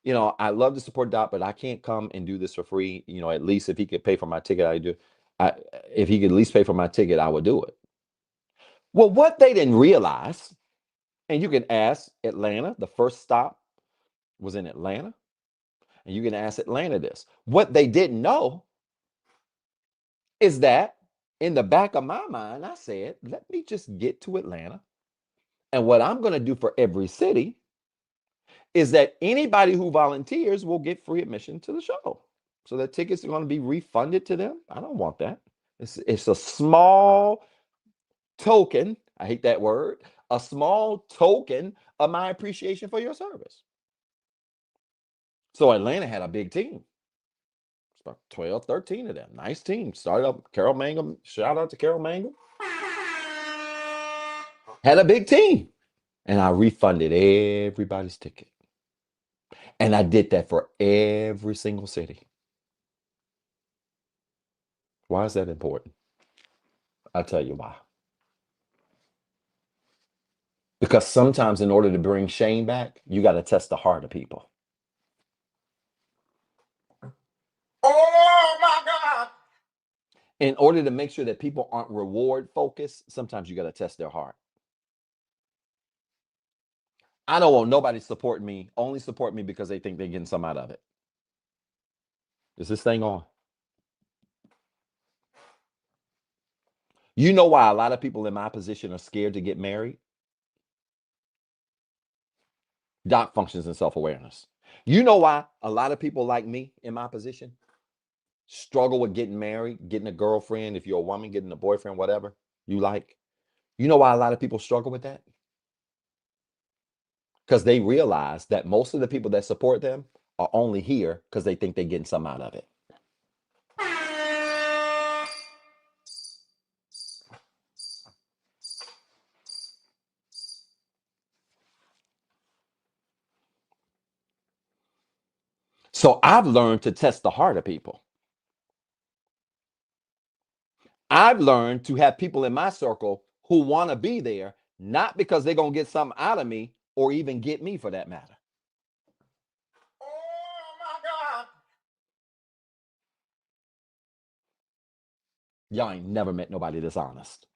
I love to support Doc, but I can't come and do this for free. At least if he could pay for my ticket, I do. If he could at least pay for my ticket, I would do it. Well, what they didn't realize, and you can ask Atlanta, the first stop was in Atlanta, and you can ask Atlanta this. What they didn't know is that in the back of my mind, I said, let me just get to Atlanta. And what I'm going to do for every city is that anybody who volunteers will get free admission to the show. So the tickets are going to be refunded to them. I don't want that. It's a small token. I hate that word. A small token of my appreciation for your service. So Atlanta had a big team. It's about 12, 13 of them. Nice team. Started up Carol Mangum. Shout out to Carol Mangum. Had a big team. And I refunded everybody's ticket. And I did that for every single city. Why is that important? I'll tell you why. Because sometimes in order to bring shame back, you got to test the heart of people. Oh my God. In order to make sure that people aren't reward focused, sometimes you got to test their heart. I don't want nobody supporting me, only support me because they think they're getting some out of it. Is this thing on? You know why a lot of people in my position are scared to get married? Doc functions in self-awareness. You know why a lot of people like me in my position struggle with getting married, getting a girlfriend, if you're a woman, getting a boyfriend, whatever you like? You know why a lot of people struggle with that? Because they realize that most of the people that support them are only here because they think they're getting something out of it. So I've learned to test the heart of people. I've learned to have people in my circle who want to be there, not because they're going to get something out of me or even get me for that matter. Oh my God. Y'all ain't never met nobody that's honest.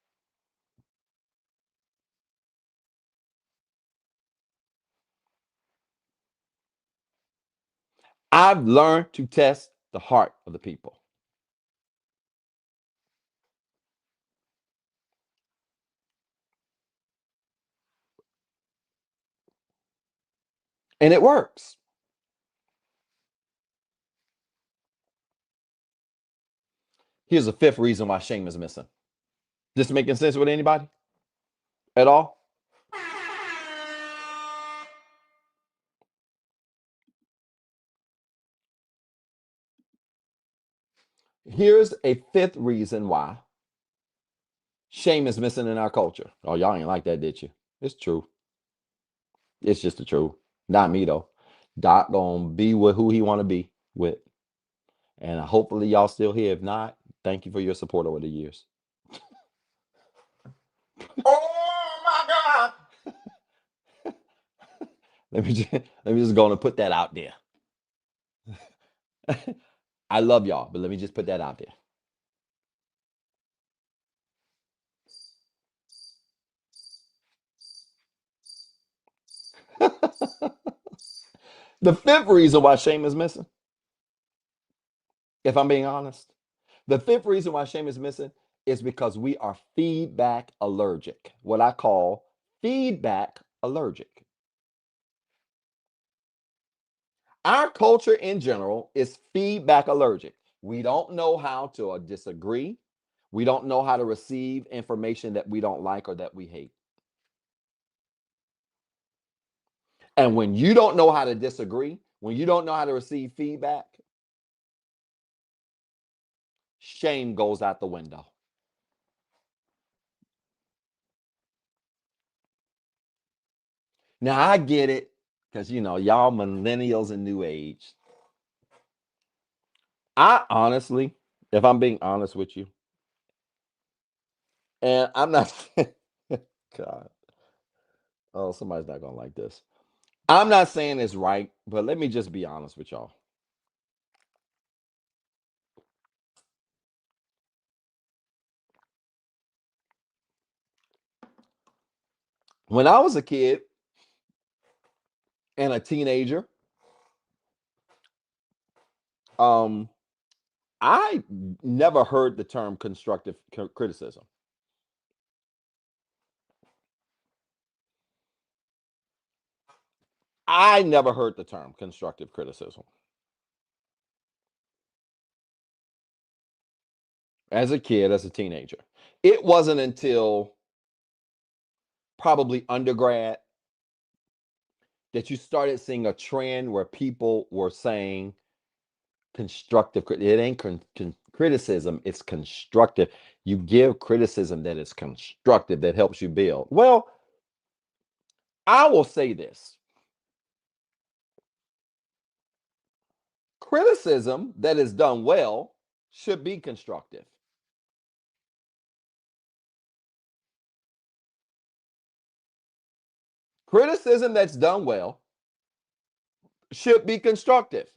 I've learned to test the heart of the people. And it works. Here's a fifth reason why shame is missing. This making sense with anybody at all? Here's a fifth reason why shame is missing in our culture. Oh, y'all ain't like that, did you? It's true. It's just the truth. Not me though. Doc gonna be with who he want to be with, and hopefully y'all still here. If not, thank you for your support over the years. Oh my God. Let me just go and put that out there. I love y'all, but let me just put that out there. The fifth reason why shame is missing, if I'm being honest, the fifth reason why shame is missing is because we are feedback allergic. What I call feedback allergic. Our culture in general is feedback allergic. We don't know how to disagree. We don't know how to receive information that we don't like or that we hate. And when you don't know how to disagree, when you don't know how to receive feedback, shame goes out the window. Now I get it, because y'all millennials and new age. I honestly, if I'm being honest with you, and I'm not God, oh, somebody's not gonna like this. I'm not saying it's right, but let me just be honest with y'all. When I was a kid and a teenager, um, I never heard the term constructive criticism. I never heard the term constructive criticism. As a kid, as a teenager. It wasn't until probably undergrad that you started seeing a trend where people were saying constructive. It ain't criticism, it's constructive. You give criticism that is constructive, that helps you build. Well, I will say this. Criticism that is done well should be constructive. Criticism that's done well should be constructive.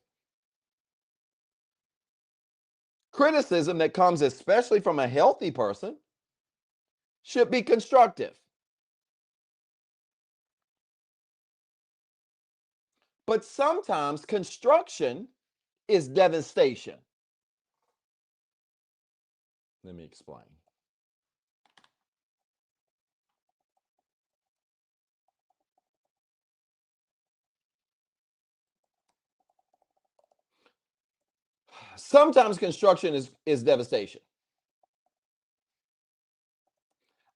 Criticism that comes especially from a healthy person should be constructive. But sometimes construction is devastation. Let me explain. Sometimes construction is devastation.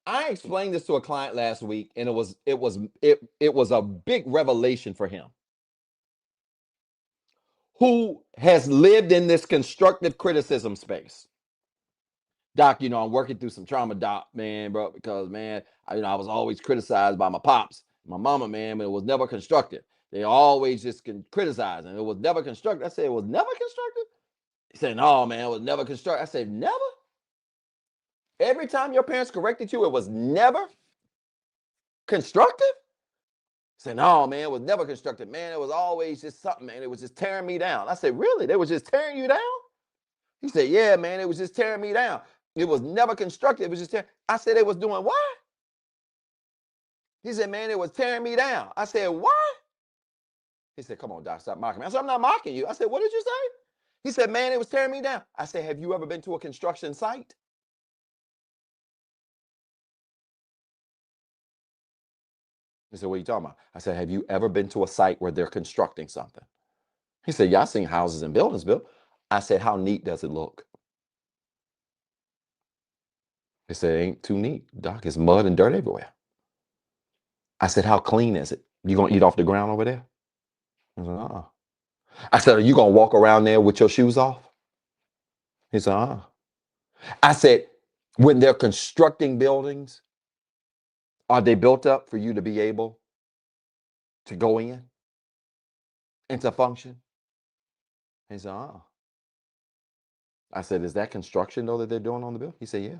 I explained this to a client last week, and it was a big revelation for him, who has lived in this constructive criticism space. Doc, I'm working through some trauma, Doc, man, bro, because, man, I was always criticized by my pops, my mama, man, but it was never constructive. They always just criticize, and it was never constructive. I said, it was never constructive? He said, no, man, it was never constructive. I said, never? Every time your parents corrected you, it was never constructive? He said, no, man, it was never constructive, man. It was always just something, man. It was just tearing me down. I said, really? They were just tearing you down? He said, yeah, man, it was just tearing me down. It was never constructive. It was just tearing. I said, it was doing what? He said, man, it was tearing me down. I said, what? He said, come on, Doc, stop mocking me. I said, I'm not mocking you. I said, what did you say? He said, man, it was tearing me down. I said, have you ever been to a construction site? He said, what are you talking about? I said, have you ever been to a site where they're constructing something? He said, yeah, I've seen houses and buildings built. I said, how neat does it look? He said, it ain't too neat, Doc. It's mud and dirt everywhere. I said, how clean is it? You gonna eat off the ground over there? He said, uh-uh. I said, are you gonna walk around there with your shoes off? He said, uh-uh. I said, when they're constructing buildings, are they built up for you to be able to go in and to function? He said, uh-uh. I said, is that construction though that they're doing on the building? He said, yeah.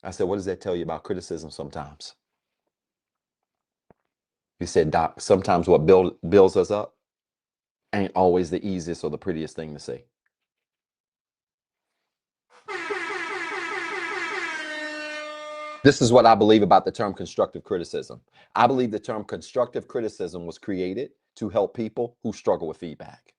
I said, what does that tell you about criticism sometimes? He said, Doc, sometimes what builds us up ain't always the easiest or the prettiest thing to say. This is what I believe about the term constructive criticism. I believe the term constructive criticism was created to help people who struggle with feedback.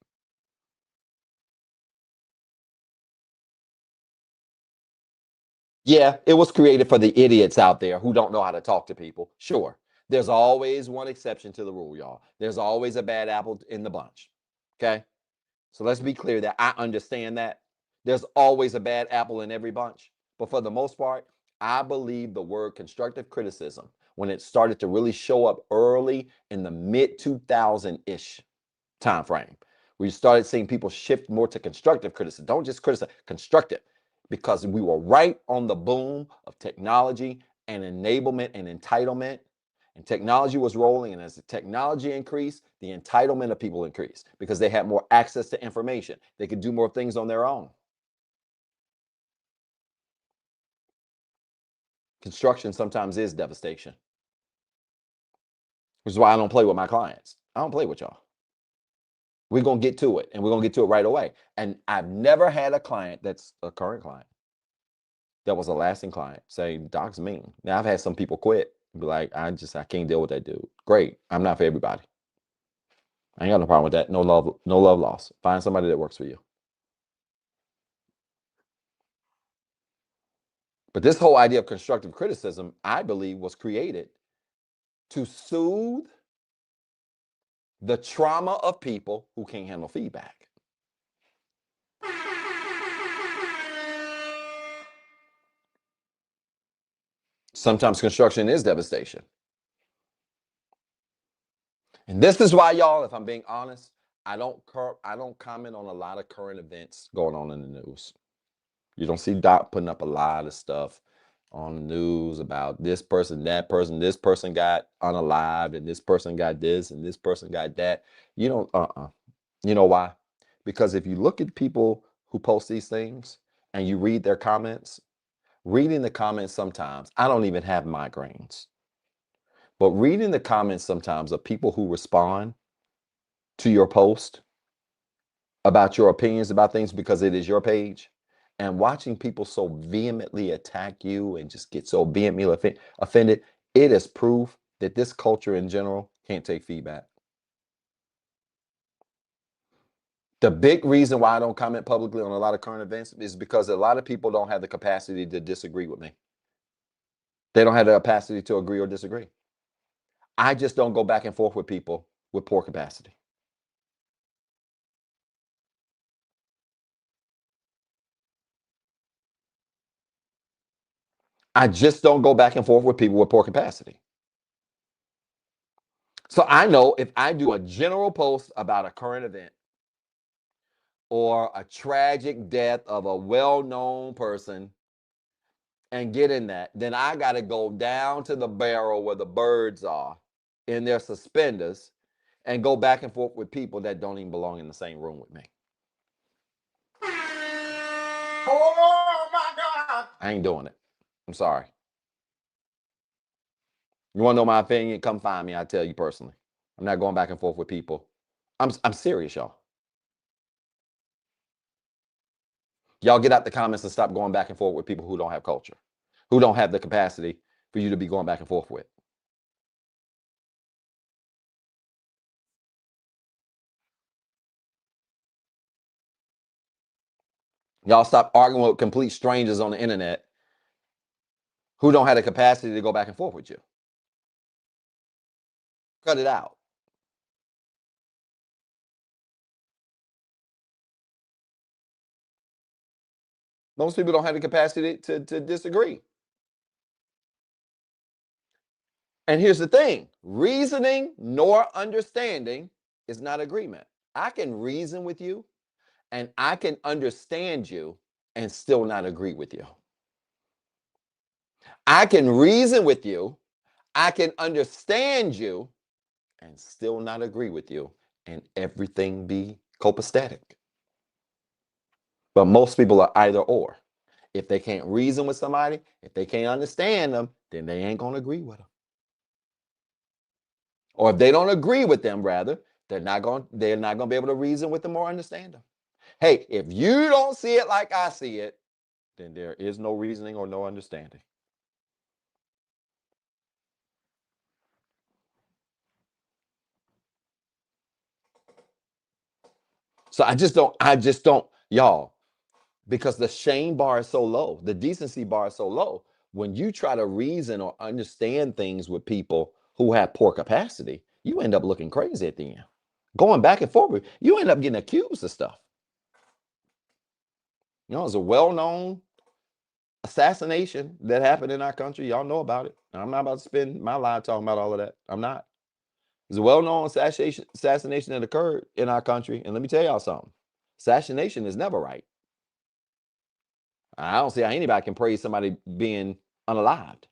Yeah, it was created for the idiots out there who don't know how to talk to people. Sure. There's always one exception to the rule, y'all. There's always a bad apple in the bunch. Okay? So let's be clear that I understand that. There's always a bad apple in every bunch. But for the most part, I believe the word constructive criticism, when it started to really show up early in the mid 2000-ish time frame, we started seeing people shift more to constructive criticism. Don't just criticize, constructive, because we were right on the boom of technology and enablement and entitlement. And technology was rolling, and as the technology increased, the entitlement of people increased because they had more access to information. They could do more things on their own. Construction sometimes is devastation, which is why I don't play with my clients. I don't play with y'all. We're going to get to it, and we're going to get to it right away. And I've never had a client that's a current client that was a lasting client say, Doc's mean. Now, I've had some people quit and be like, I can't deal with that dude. Great. I'm not for everybody. I ain't got no problem with that. No love lost. Find somebody that works for you. But this whole idea of constructive criticism, I believe, was created to soothe the trauma of people who can't handle feedback. Sometimes construction is devastation. And this is why, y'all, if I'm being honest, I don't comment on a lot of current events going on in the news. You don't see Doc putting up a lot of stuff on the news about this person, that person, this person got unalived, and this person got this, and this person got that. You don't, You know why? Because if you look at people who post these things and you read their comments, reading the comments sometimes, I don't even have migraines. But reading the comments sometimes of people who respond to your post about your opinions about things because it is your page, and watching people so vehemently attack you and just get so vehemently offended, it is proof that this culture in general can't take feedback. The big reason why I don't comment publicly on a lot of current events is because a lot of people don't have the capacity to disagree with me. They don't have the capacity to agree or disagree. I just don't go back and forth with people with poor capacity. I just don't go back and forth with people with poor capacity. So I know if I do a general post about a current event or a tragic death of a well-known person and get in that, then I got to go down to the barrel where the birds are in their suspenders and go back and forth with people that don't even belong in the same room with me. Oh my God. I ain't doing it. I'm sorry. You want to know my opinion? Come find me. I'll tell you personally. I'm not going back and forth with people. I'm serious, y'all. Y'all get out the comments and stop going back and forth with people who don't have culture, who don't have the capacity for you to be going back and forth with. Y'all stop arguing with complete strangers on the internet who don't have the capacity to go back and forth with you. Cut it out. Most people don't have the capacity to disagree. And here's the thing, reasoning nor understanding is not agreement. I can reason with you and I can understand you and still not agree with you. I can reason with you, I can understand you and still not agree with you, and everything be copacetic. But most people are either or. If they can't reason with somebody, if they can't understand them, then they ain't gonna agree with them. Or if they don't agree with them, rather, they're not gonna be able to reason with them or understand them. Hey, if you don't see it like I see it, then there is no reasoning or no understanding. So I just don't, y'all, because the shame bar is so low, the decency bar is so low. When you try to reason or understand things with people who have poor capacity, you end up looking crazy at the end. Going back and forth, you end up getting accused of stuff. You know, it's a well-known assassination that happened in our country. Y'all know about it. I'm not about to spend my life talking about all of that. I'm not. There's a well-known assassination that occurred in our country. And let me tell y'all something. Assassination is never right. I don't see how anybody can praise somebody being unalived.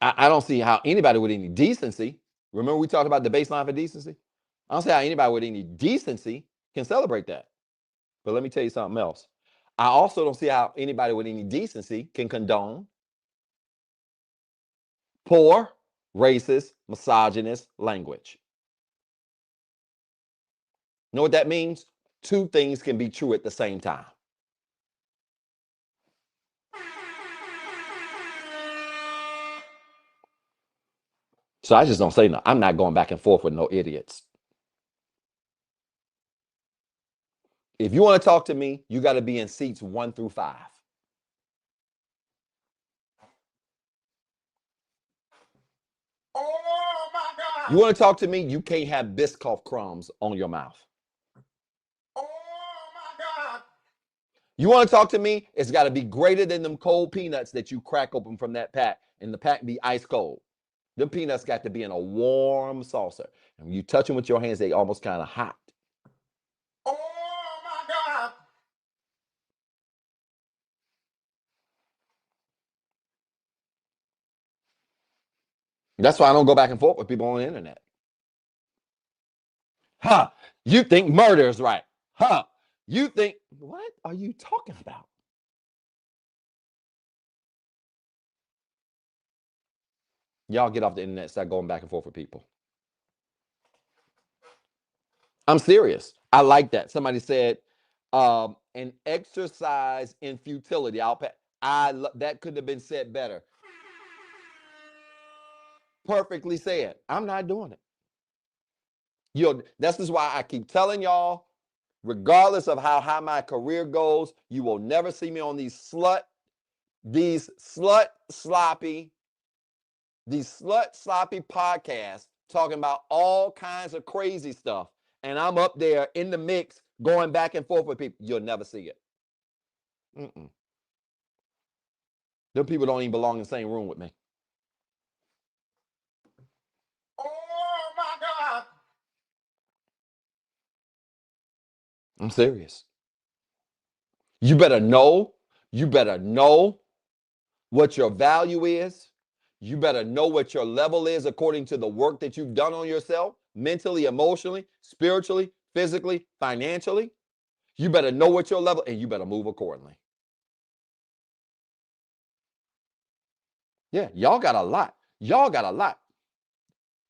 I don't see how anybody with any decency, remember we talked about the baseline for decency? I don't see how anybody with any decency can celebrate that. But let me tell you something else. I also don't see how anybody with any decency can condone poor, racist, misogynist language. You know what that means? Two things can be true at the same time. So I just don't say no. I'm not going back and forth with no idiots. If you want to talk to me, you got to be in seats 1 through 5. Oh my God. You want to talk to me, you can't have Biscoff crumbs on your mouth. Oh my God. You want to talk to me, it's got to be greater than them cold peanuts that you crack open from that pack, and the pack be ice cold. Them peanuts got to be in a warm saucer. And when you touch them with your hands, they almost kind of hot. Oh my God. That's why I don't go back and forth with people on the internet. Huh? You think murder is right? Huh? You think, what are you talking about? Y'all get off the internet, start going back and forth with people. I'm serious. I like that. Somebody said, an exercise in futility. That could have been said better. Perfectly said. I'm not doing it. This is why I keep telling y'all, regardless of how high my career goes, you will never see me on these slut sloppy podcasts talking about all kinds of crazy stuff. And I'm up there in the mix going back and forth with people. You'll never see it. Mm-mm. Them people don't even belong in the same room with me. Oh my God. I'm serious. You better know what your value is. You better know what your level is according to the work that you've done on yourself, mentally, emotionally, spiritually, physically, financially. You better know what your level, and you better move accordingly. Yeah, y'all got a lot. Y'all got a lot.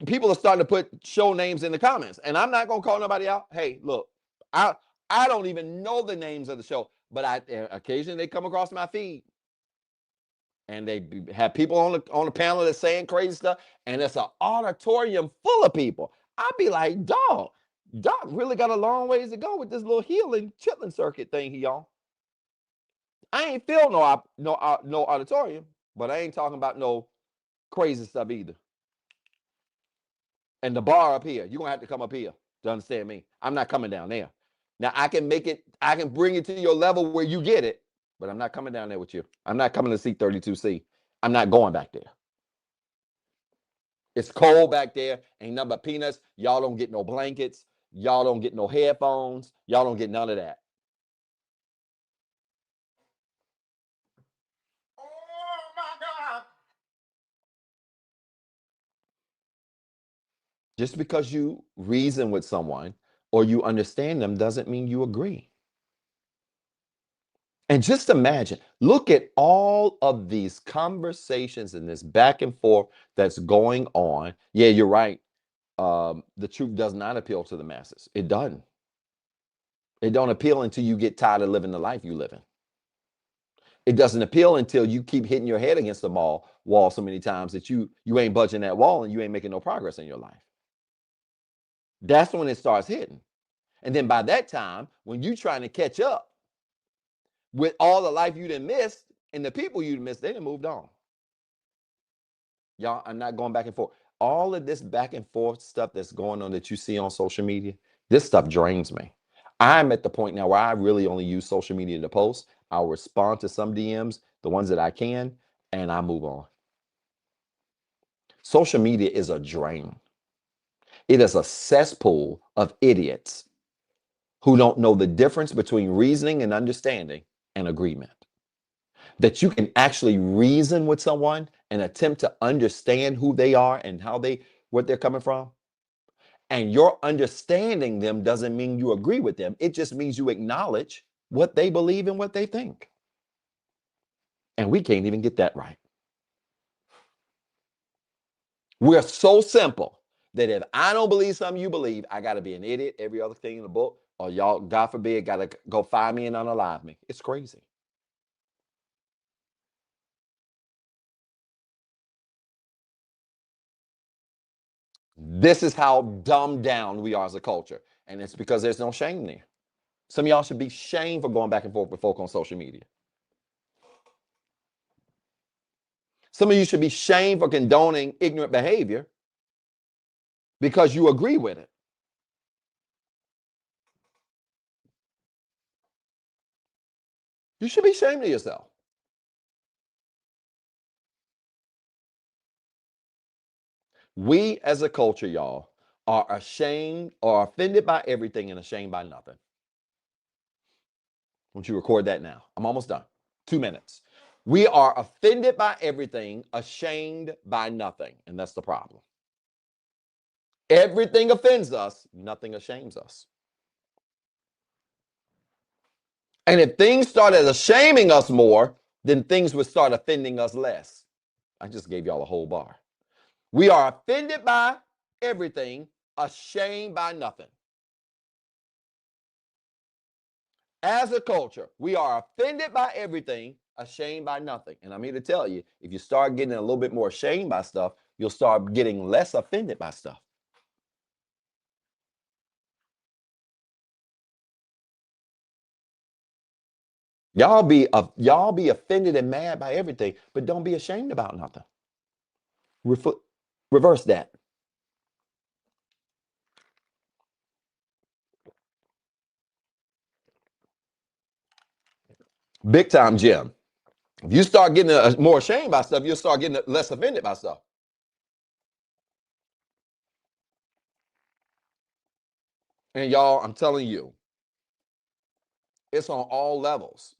People are starting to put show names in the comments, and I'm not gonna call nobody out. Hey, look, I don't even know the names of the show, but occasionally they come across my feed, and they have people on the panel that's saying crazy stuff, and it's an auditorium full of people. I'd be like, Doc really got a long ways to go with this little healing chitlin circuit thing he on. I ain't feel no auditorium, but I ain't talking about no crazy stuff either. And the bar up here, you're gonna have to come up here to understand me. I'm not coming down there. Now I can bring it to your level where you get it, but I'm not coming down there with you. I'm not coming to C32C. I'm not going back there. It's cold back there. Ain't nothing but peanuts. Y'all don't get no blankets. Y'all don't get no headphones. Y'all don't get none of that. Oh my God. Just because you reason with someone or you understand them doesn't mean you agree. And just imagine, look at all of these conversations and this back and forth that's going on. Yeah, you're right. The truth does not appeal to the masses. It doesn't. It don't appeal until you get tired of living the life you live in. It doesn't appeal until you keep hitting your head against the wall so many times that you ain't budging that wall and you ain't making no progress in your life. That's when it starts hitting. And then by that time, when you trying to catch up with all the life you done missed and the people you missed, they done moved on. Y'all, I'm not going back and forth. All of this back and forth stuff that's going on that you see on social media, this stuff drains me. I'm at the point now where I really only use social media to post. I'll respond to some DMs, the ones that I can, and I move on. Social media is a drain. It is a cesspool of idiots who don't know the difference between reasoning and understanding and agreement. That you can actually reason with someone and attempt to understand who they are and what they're coming from. And your understanding them doesn't mean you agree with them. It just means you acknowledge what they believe and what they think. And we can't even get that right. We're so simple that if I don't believe something you believe, I got to be an idiot, every other thing in the book, or y'all, God forbid, got to go find me and unalive me. It's crazy. This is how dumbed down we are as a culture. And it's because there's no shame there. Some of y'all should be shamed for going back and forth with folk on social media. Some of you should be shamed for condoning ignorant behavior because you agree with it. You should be ashamed of yourself. We as a culture, y'all, are ashamed or offended by everything and ashamed by nothing. Won't you record that now? I'm almost done. 2 minutes. We are offended by everything, ashamed by nothing. And that's the problem. Everything offends us, nothing ashames us. And if things started ashaming us more, then things would start offending us less. I just gave y'all a whole bar. We are offended by everything, ashamed by nothing. As a culture, we are offended by everything, ashamed by nothing. And I'm here to tell you, if you start getting a little bit more ashamed by stuff, you'll start getting less offended by stuff. Y'all be offended and mad by everything, but don't be ashamed about nothing. Reverse that. Big time, Jim. If you start getting more ashamed by stuff, you'll start getting less offended by stuff. And y'all, I'm telling you, it's on all levels.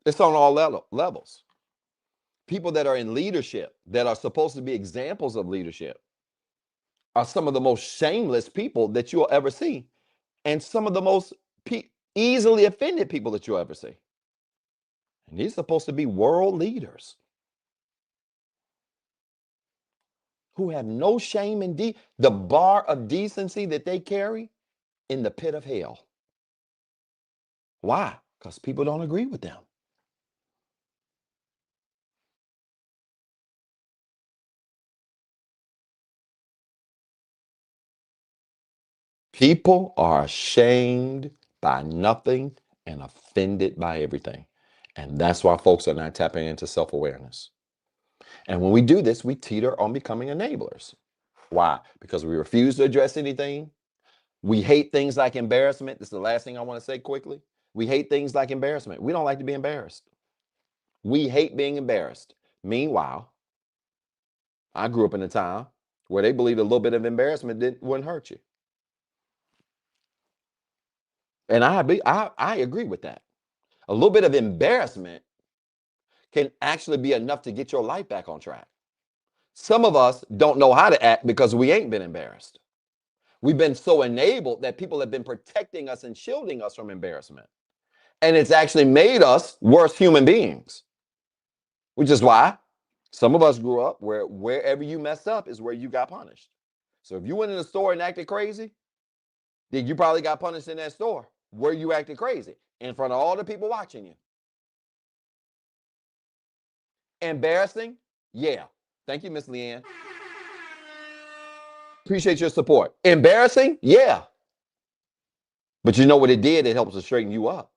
It's on all levels. People that are in leadership, that are supposed to be examples of leadership, are some of the most shameless people that you'll ever see, and some of the most easily offended people that you'll ever see. And these are supposed to be world leaders who have no shame in the bar of decency that they carry in the pit of hell. Why? Because people don't agree with them. People are ashamed by nothing and offended by everything. And that's why folks are not tapping into self-awareness. And when we do this, we teeter on becoming enablers. Why? Because we refuse to address anything. We hate things like embarrassment. This is the last thing I want to say quickly. We hate things like embarrassment. We don't like to be embarrassed. We hate being embarrassed. Meanwhile, I grew up in a time where they believed a little bit of embarrassment wouldn't hurt you. And I agree with that. A little bit of embarrassment can actually be enough to get your life back on track. Some of us don't know how to act because we ain't been embarrassed. We've been so enabled that people have been protecting us and shielding us from embarrassment. And it's actually made us worse human beings, which is why some of us grew up where wherever you messed up is where you got punished. So if you went in the store and acted crazy, then you probably got punished in that store where you acted crazy in front of all the people watching you. Embarrassing? Yeah. Thank you, Miss Leanne. Appreciate your support. Embarrassing? Yeah. But you know what it did? It helps to straighten you up.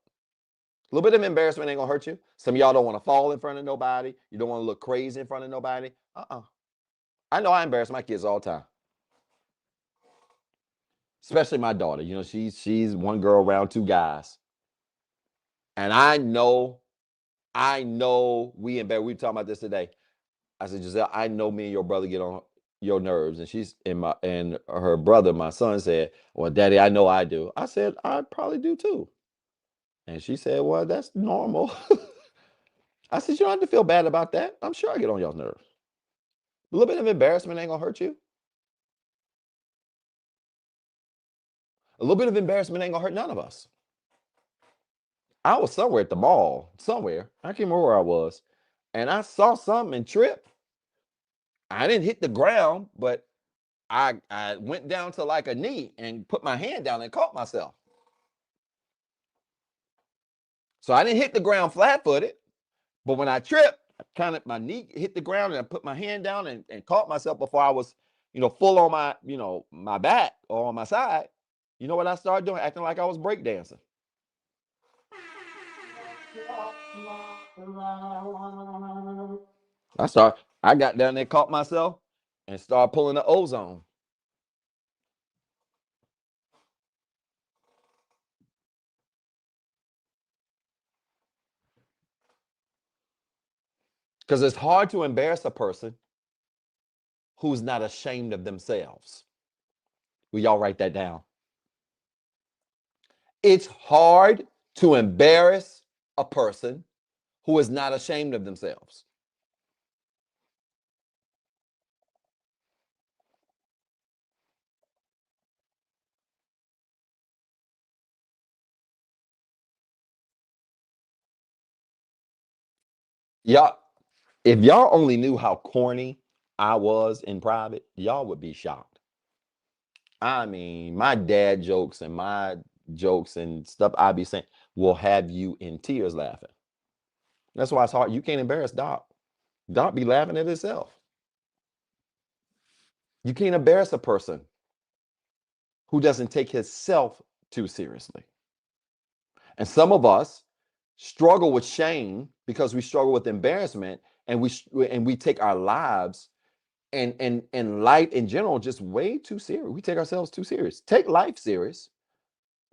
A little bit of embarrassment ain't gonna hurt you. Some of y'all don't want to fall in front of nobody. You don't want to look crazy in front of nobody. I know I embarrass my kids all the time. Especially my daughter. You know, she's one girl around two guys. And I know we embarrass. We were talking about this today. I said, Giselle, I know me and your brother get on your nerves. And her brother, my son, said, well, Daddy, I know I do. I said, I probably do too. And she said, well, that's normal. I said, you don't have to feel bad about that. I'm sure I get on y'all's nerves. A little bit of embarrassment ain't gonna hurt you. A little bit of embarrassment ain't gonna hurt none of us. I was somewhere at the mall, somewhere. I can't remember where I was. And I saw something and tripped. I didn't hit the ground, but I went down to like a knee and put my hand down and caught myself. So I didn't hit the ground flat-footed, but when I tripped, my knee hit the ground and I put my hand down and caught myself before I was, full on my, my back or on my side. You know what I started doing? Acting like I was breakdancing. I got down there, caught myself, and started pulling the ozone. Because it's hard to embarrass a person who's not ashamed of themselves. Will y'all write that down? It's hard to embarrass a person who is not ashamed of themselves. Y'all, if y'all only knew how corny I was in private, y'all would be shocked. I mean, my dad jokes and my jokes and stuff I be saying will have you in tears laughing. That's why it's hard. You can't embarrass Doc. Doc be laughing at himself. You can't embarrass a person who doesn't take himself too seriously. And some of us struggle with shame because we struggle with embarrassment. And we take our lives and life in general just way too serious. We take ourselves too serious. Take life serious,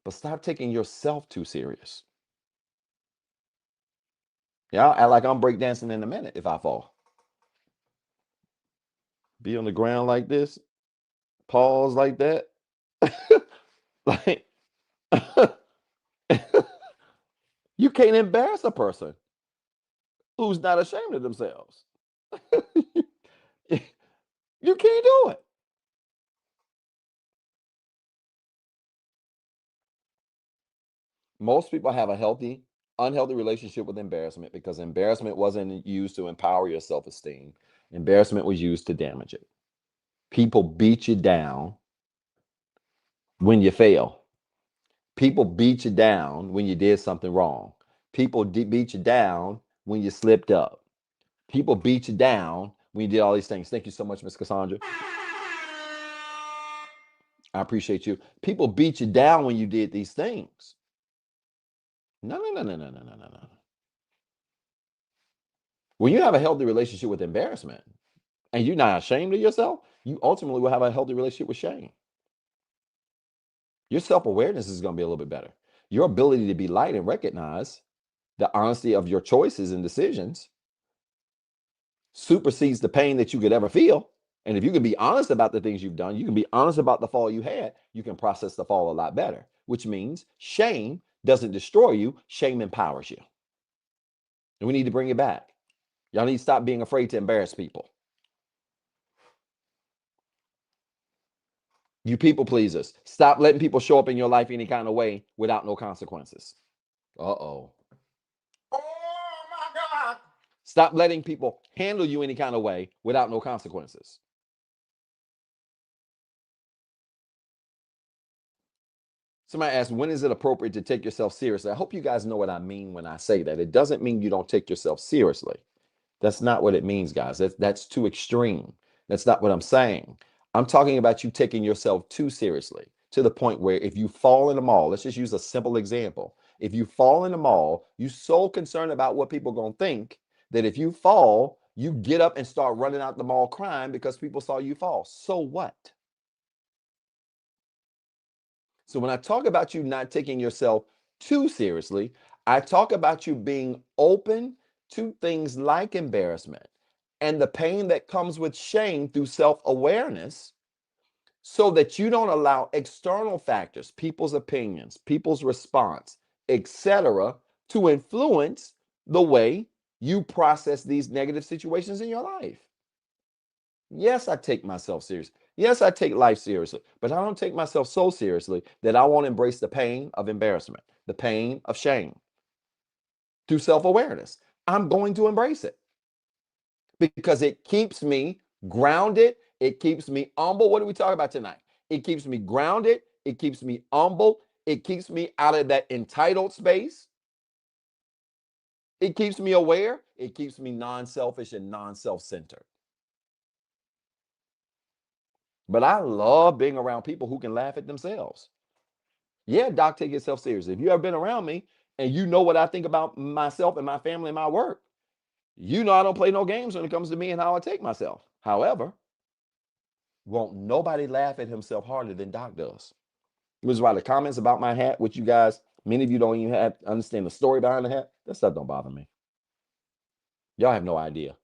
but stop taking yourself too serious. Yeah, I'll act like I'm breakdancing in a minute if I fall. Be on the ground like this, pause like that. Like you can't embarrass a person who's not ashamed of themselves. You can't do it. Most people have a unhealthy relationship with embarrassment because embarrassment wasn't used to empower your self-esteem. Embarrassment was used to damage it. People beat you down when you fail. People beat you down when you did something wrong. People beat you down when you slipped up. People beat you down when you did all these things. Thank you so much, Miss Cassandra. I appreciate you. People beat you down when you did these things. No, no, no, no, no, no, no, no, no. When you have a healthy relationship with embarrassment and you're not ashamed of yourself, you ultimately will have a healthy relationship with shame. Your self-awareness is going to be a little bit better. Your ability to be light and recognize the honesty of your choices and decisions supersedes the pain that you could ever feel. And if you can be honest about the things you've done, you can be honest about the fall you had, you can process the fall a lot better, which means shame doesn't destroy you, shame empowers you. And we need to bring it back. Y'all need to stop being afraid to embarrass people. You people pleasers, stop letting people show up in your life any kind of way without no consequences. Uh-oh. Oh my God. Stop letting people handle you any kind of way without no consequences. Somebody asked, when is it appropriate to take yourself seriously? I hope you guys know what I mean when I say that. It doesn't mean you don't take yourself seriously. That's not what it means, guys. That's too extreme. That's not what I'm saying. I'm talking about you taking yourself too seriously to the point where if you fall in the mall, let's just use a simple example. If you fall in the mall, you're so concerned about what people are going to think that if you fall, you get up and start running out the mall crying because people saw you fall. So what? So when I talk about you not taking yourself too seriously, I talk about you being open to things like embarrassment and the pain that comes with shame through self-awareness so that you don't allow external factors, people's opinions, people's response, etc., to influence the way you process these negative situations in your life. Yes, I take myself seriously. Yes, I take life seriously, but I don't take myself so seriously that I won't embrace the pain of embarrassment, the pain of shame through self-awareness. I'm going to embrace it because it keeps me grounded. It keeps me humble. What are we talking about tonight? It keeps me grounded. It keeps me humble. It keeps me out of that entitled space. It keeps me aware. It keeps me non-selfish and non-self-centered. But I love being around people who can laugh at themselves. Yeah, Doc, take yourself seriously. If you ever been around me and you know what I think about myself and my family and my work, you know I don't play no games when it comes to me and how I take myself. However, won't nobody laugh at himself harder than Doc does. Which is why the comments about my hat, which you guys, many of you don't even understand the story behind the hat, that stuff don't bother me. Y'all have no idea.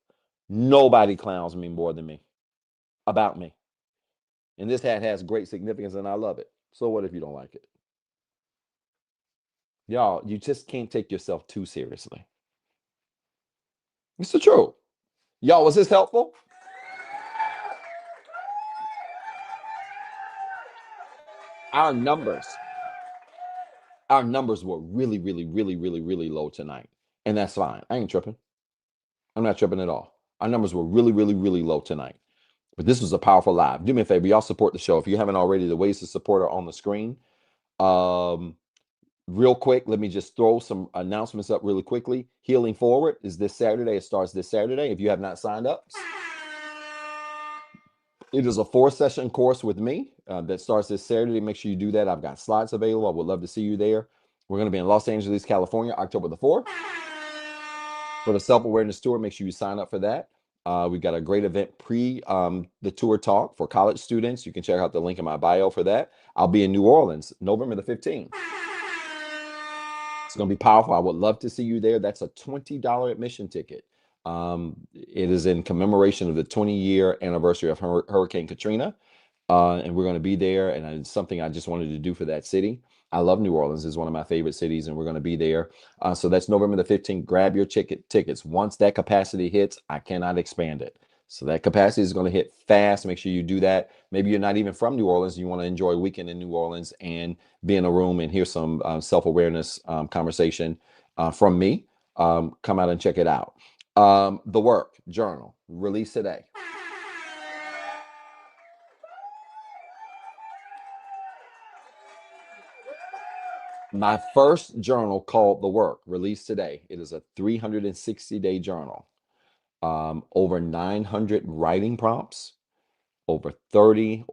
Nobody clowns me more than me about me. And this hat has great significance and I love it. So what if you don't like it? Y'all, you just can't take yourself too seriously. It's the truth. Y'all, was this helpful? Our numbers were really, really, really, really, really low tonight. And that's fine. I ain't tripping. I'm not tripping at all. Our numbers were really, really, really low tonight. But this was a powerful live. Do me a favor, y'all support the show. If you haven't already, the ways to support are on the screen. Real quick, let me just throw some announcements up really quickly. Healing Forward is this Saturday. It starts this Saturday. If you have not signed up, it is a 4-session course with me that starts this Saturday. Make sure you do that. I've got slots available. I would love to see you there. We're going to be in Los Angeles, California, October the 4th. For the self-awareness tour, make sure you sign up for that. We've got a great event pre the tour talk for college students. You can check out the link in my bio for that. I'll be in New Orleans, November the 15th. It's going to be powerful. I would love to see you there. That's a $20 admission ticket. It is in commemoration of the 20-year anniversary of Hurricane Katrina. And we're going to be there. And it's something I just wanted to do for that city. I love New Orleans. It's one of my favorite cities, and we're going to be there. So that's November the 15th. Grab your tickets. Once that capacity hits, I cannot expand it. So that capacity is going to hit fast. Make sure you do that. Maybe you're not even from New Orleans. You want to enjoy a weekend in New Orleans and be in a room and hear some self-awareness conversation from me. Come out and check it out. The Work Journal, released today. My first journal called The Work, released today. It is a 360-day journal. Over 900 writing prompts, over 30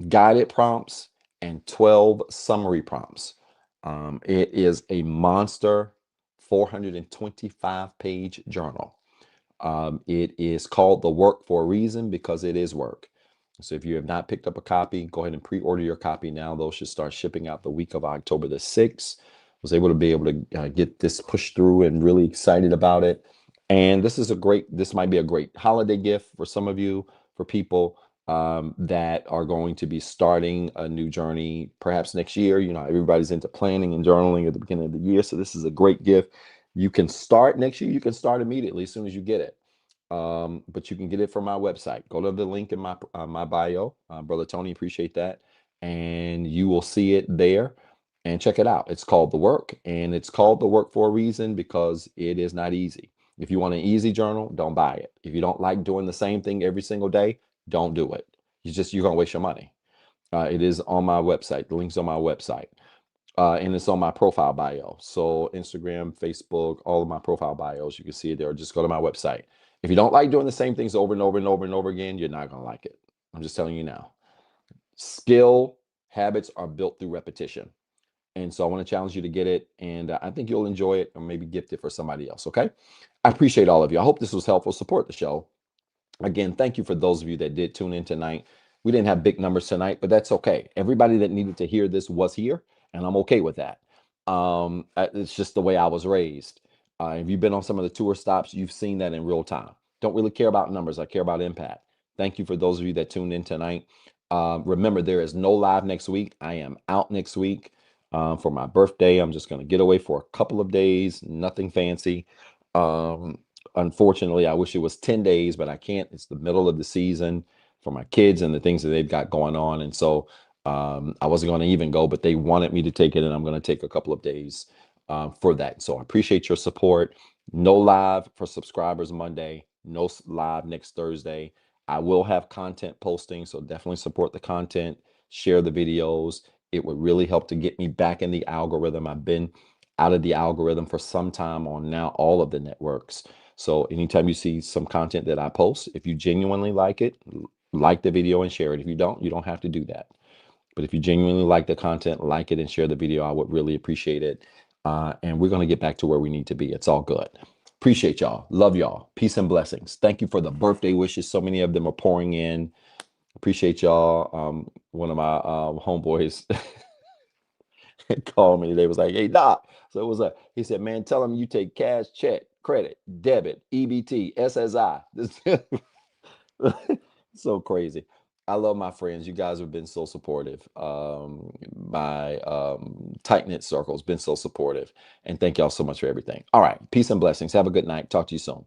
guided prompts, and 12 summary prompts. It is a monster 425-page journal. It is called The Work for a reason, because it is work. So if you have not picked up a copy, go ahead and pre-order your copy now. Those should start shipping out the week of October the 6th. Was able to get this pushed through and really excited about it. And this might be a great holiday gift for some of you, for people that are going to be starting a new journey perhaps next year. You know, everybody's into planning and journaling at the beginning of the year. So this is a great gift. You can start next year. You can start immediately as soon as you get it. But you can get it from my website. Go to the link in my bio. Brother Tony, appreciate that. And you will see it there, and check it out. It's called The Work, and it's called The Work for a reason, because it is not easy. If you want an easy journal, don't buy it. If you don't like doing the same thing every single day, don't do it. You're going to waste your money. It is on my website. The link's on my website. And it's on my profile bio. So Instagram, Facebook, all of my profile bios, you can see it there. Just go to my website. If you don't like doing the same things over and over and over and over again, you're not going to like it. I'm just telling you now. Skill habits are built through repetition. And so I want to challenge you to get it. And I think you'll enjoy it, or maybe gift it for somebody else. Okay. I appreciate all of you. I hope this was helpful. Support the show. Again, thank you for those of you that did tune in tonight. We didn't have big numbers tonight, but that's okay. Everybody that needed to hear this was here, and I'm okay with that. It's just the way I was raised. If you've been on some of the tour stops, you've seen that in real time. Don't really care about numbers. I care about impact. Thank you for those of you that tuned in tonight. Remember, there is no live next week. I am out next week for my birthday. I'm just going to get away for a couple of days, nothing fancy. Unfortunately, I wish it was 10 days, but I can't. It's the middle of the season for my kids and the things that they've got going on. And so I wasn't going to even go, but they wanted me to take it, and I'm going to take a couple of days for that. So I appreciate your support. No live for subscribers Monday, no live next Thursday. I will have content posting, so definitely support the content, share the videos. It would really help to get me back in the algorithm. I've been out of the algorithm for some time on now all of the networks. So anytime you see some content that I post, if you genuinely like it, like the video and share it. If you don't, you don't have to do that. But if you genuinely like the content, like it and share the video, I would really appreciate it. And we're going to get back to where we need to be. It's all good. Appreciate y'all. Love y'all. Peace and blessings. Thank you for the birthday wishes. So many of them are pouring in. Appreciate y'all. One of my homeboys called me today. Was like, "Hey, Doc." So it was he said, "Man, tell him you take cash, check, credit, debit, EBT, SSI." So crazy. I love my friends. You guys have been so supportive. My tight-knit circle has been so supportive. And thank y'all so much for everything. All right. Peace and blessings. Have a good night. Talk to you soon.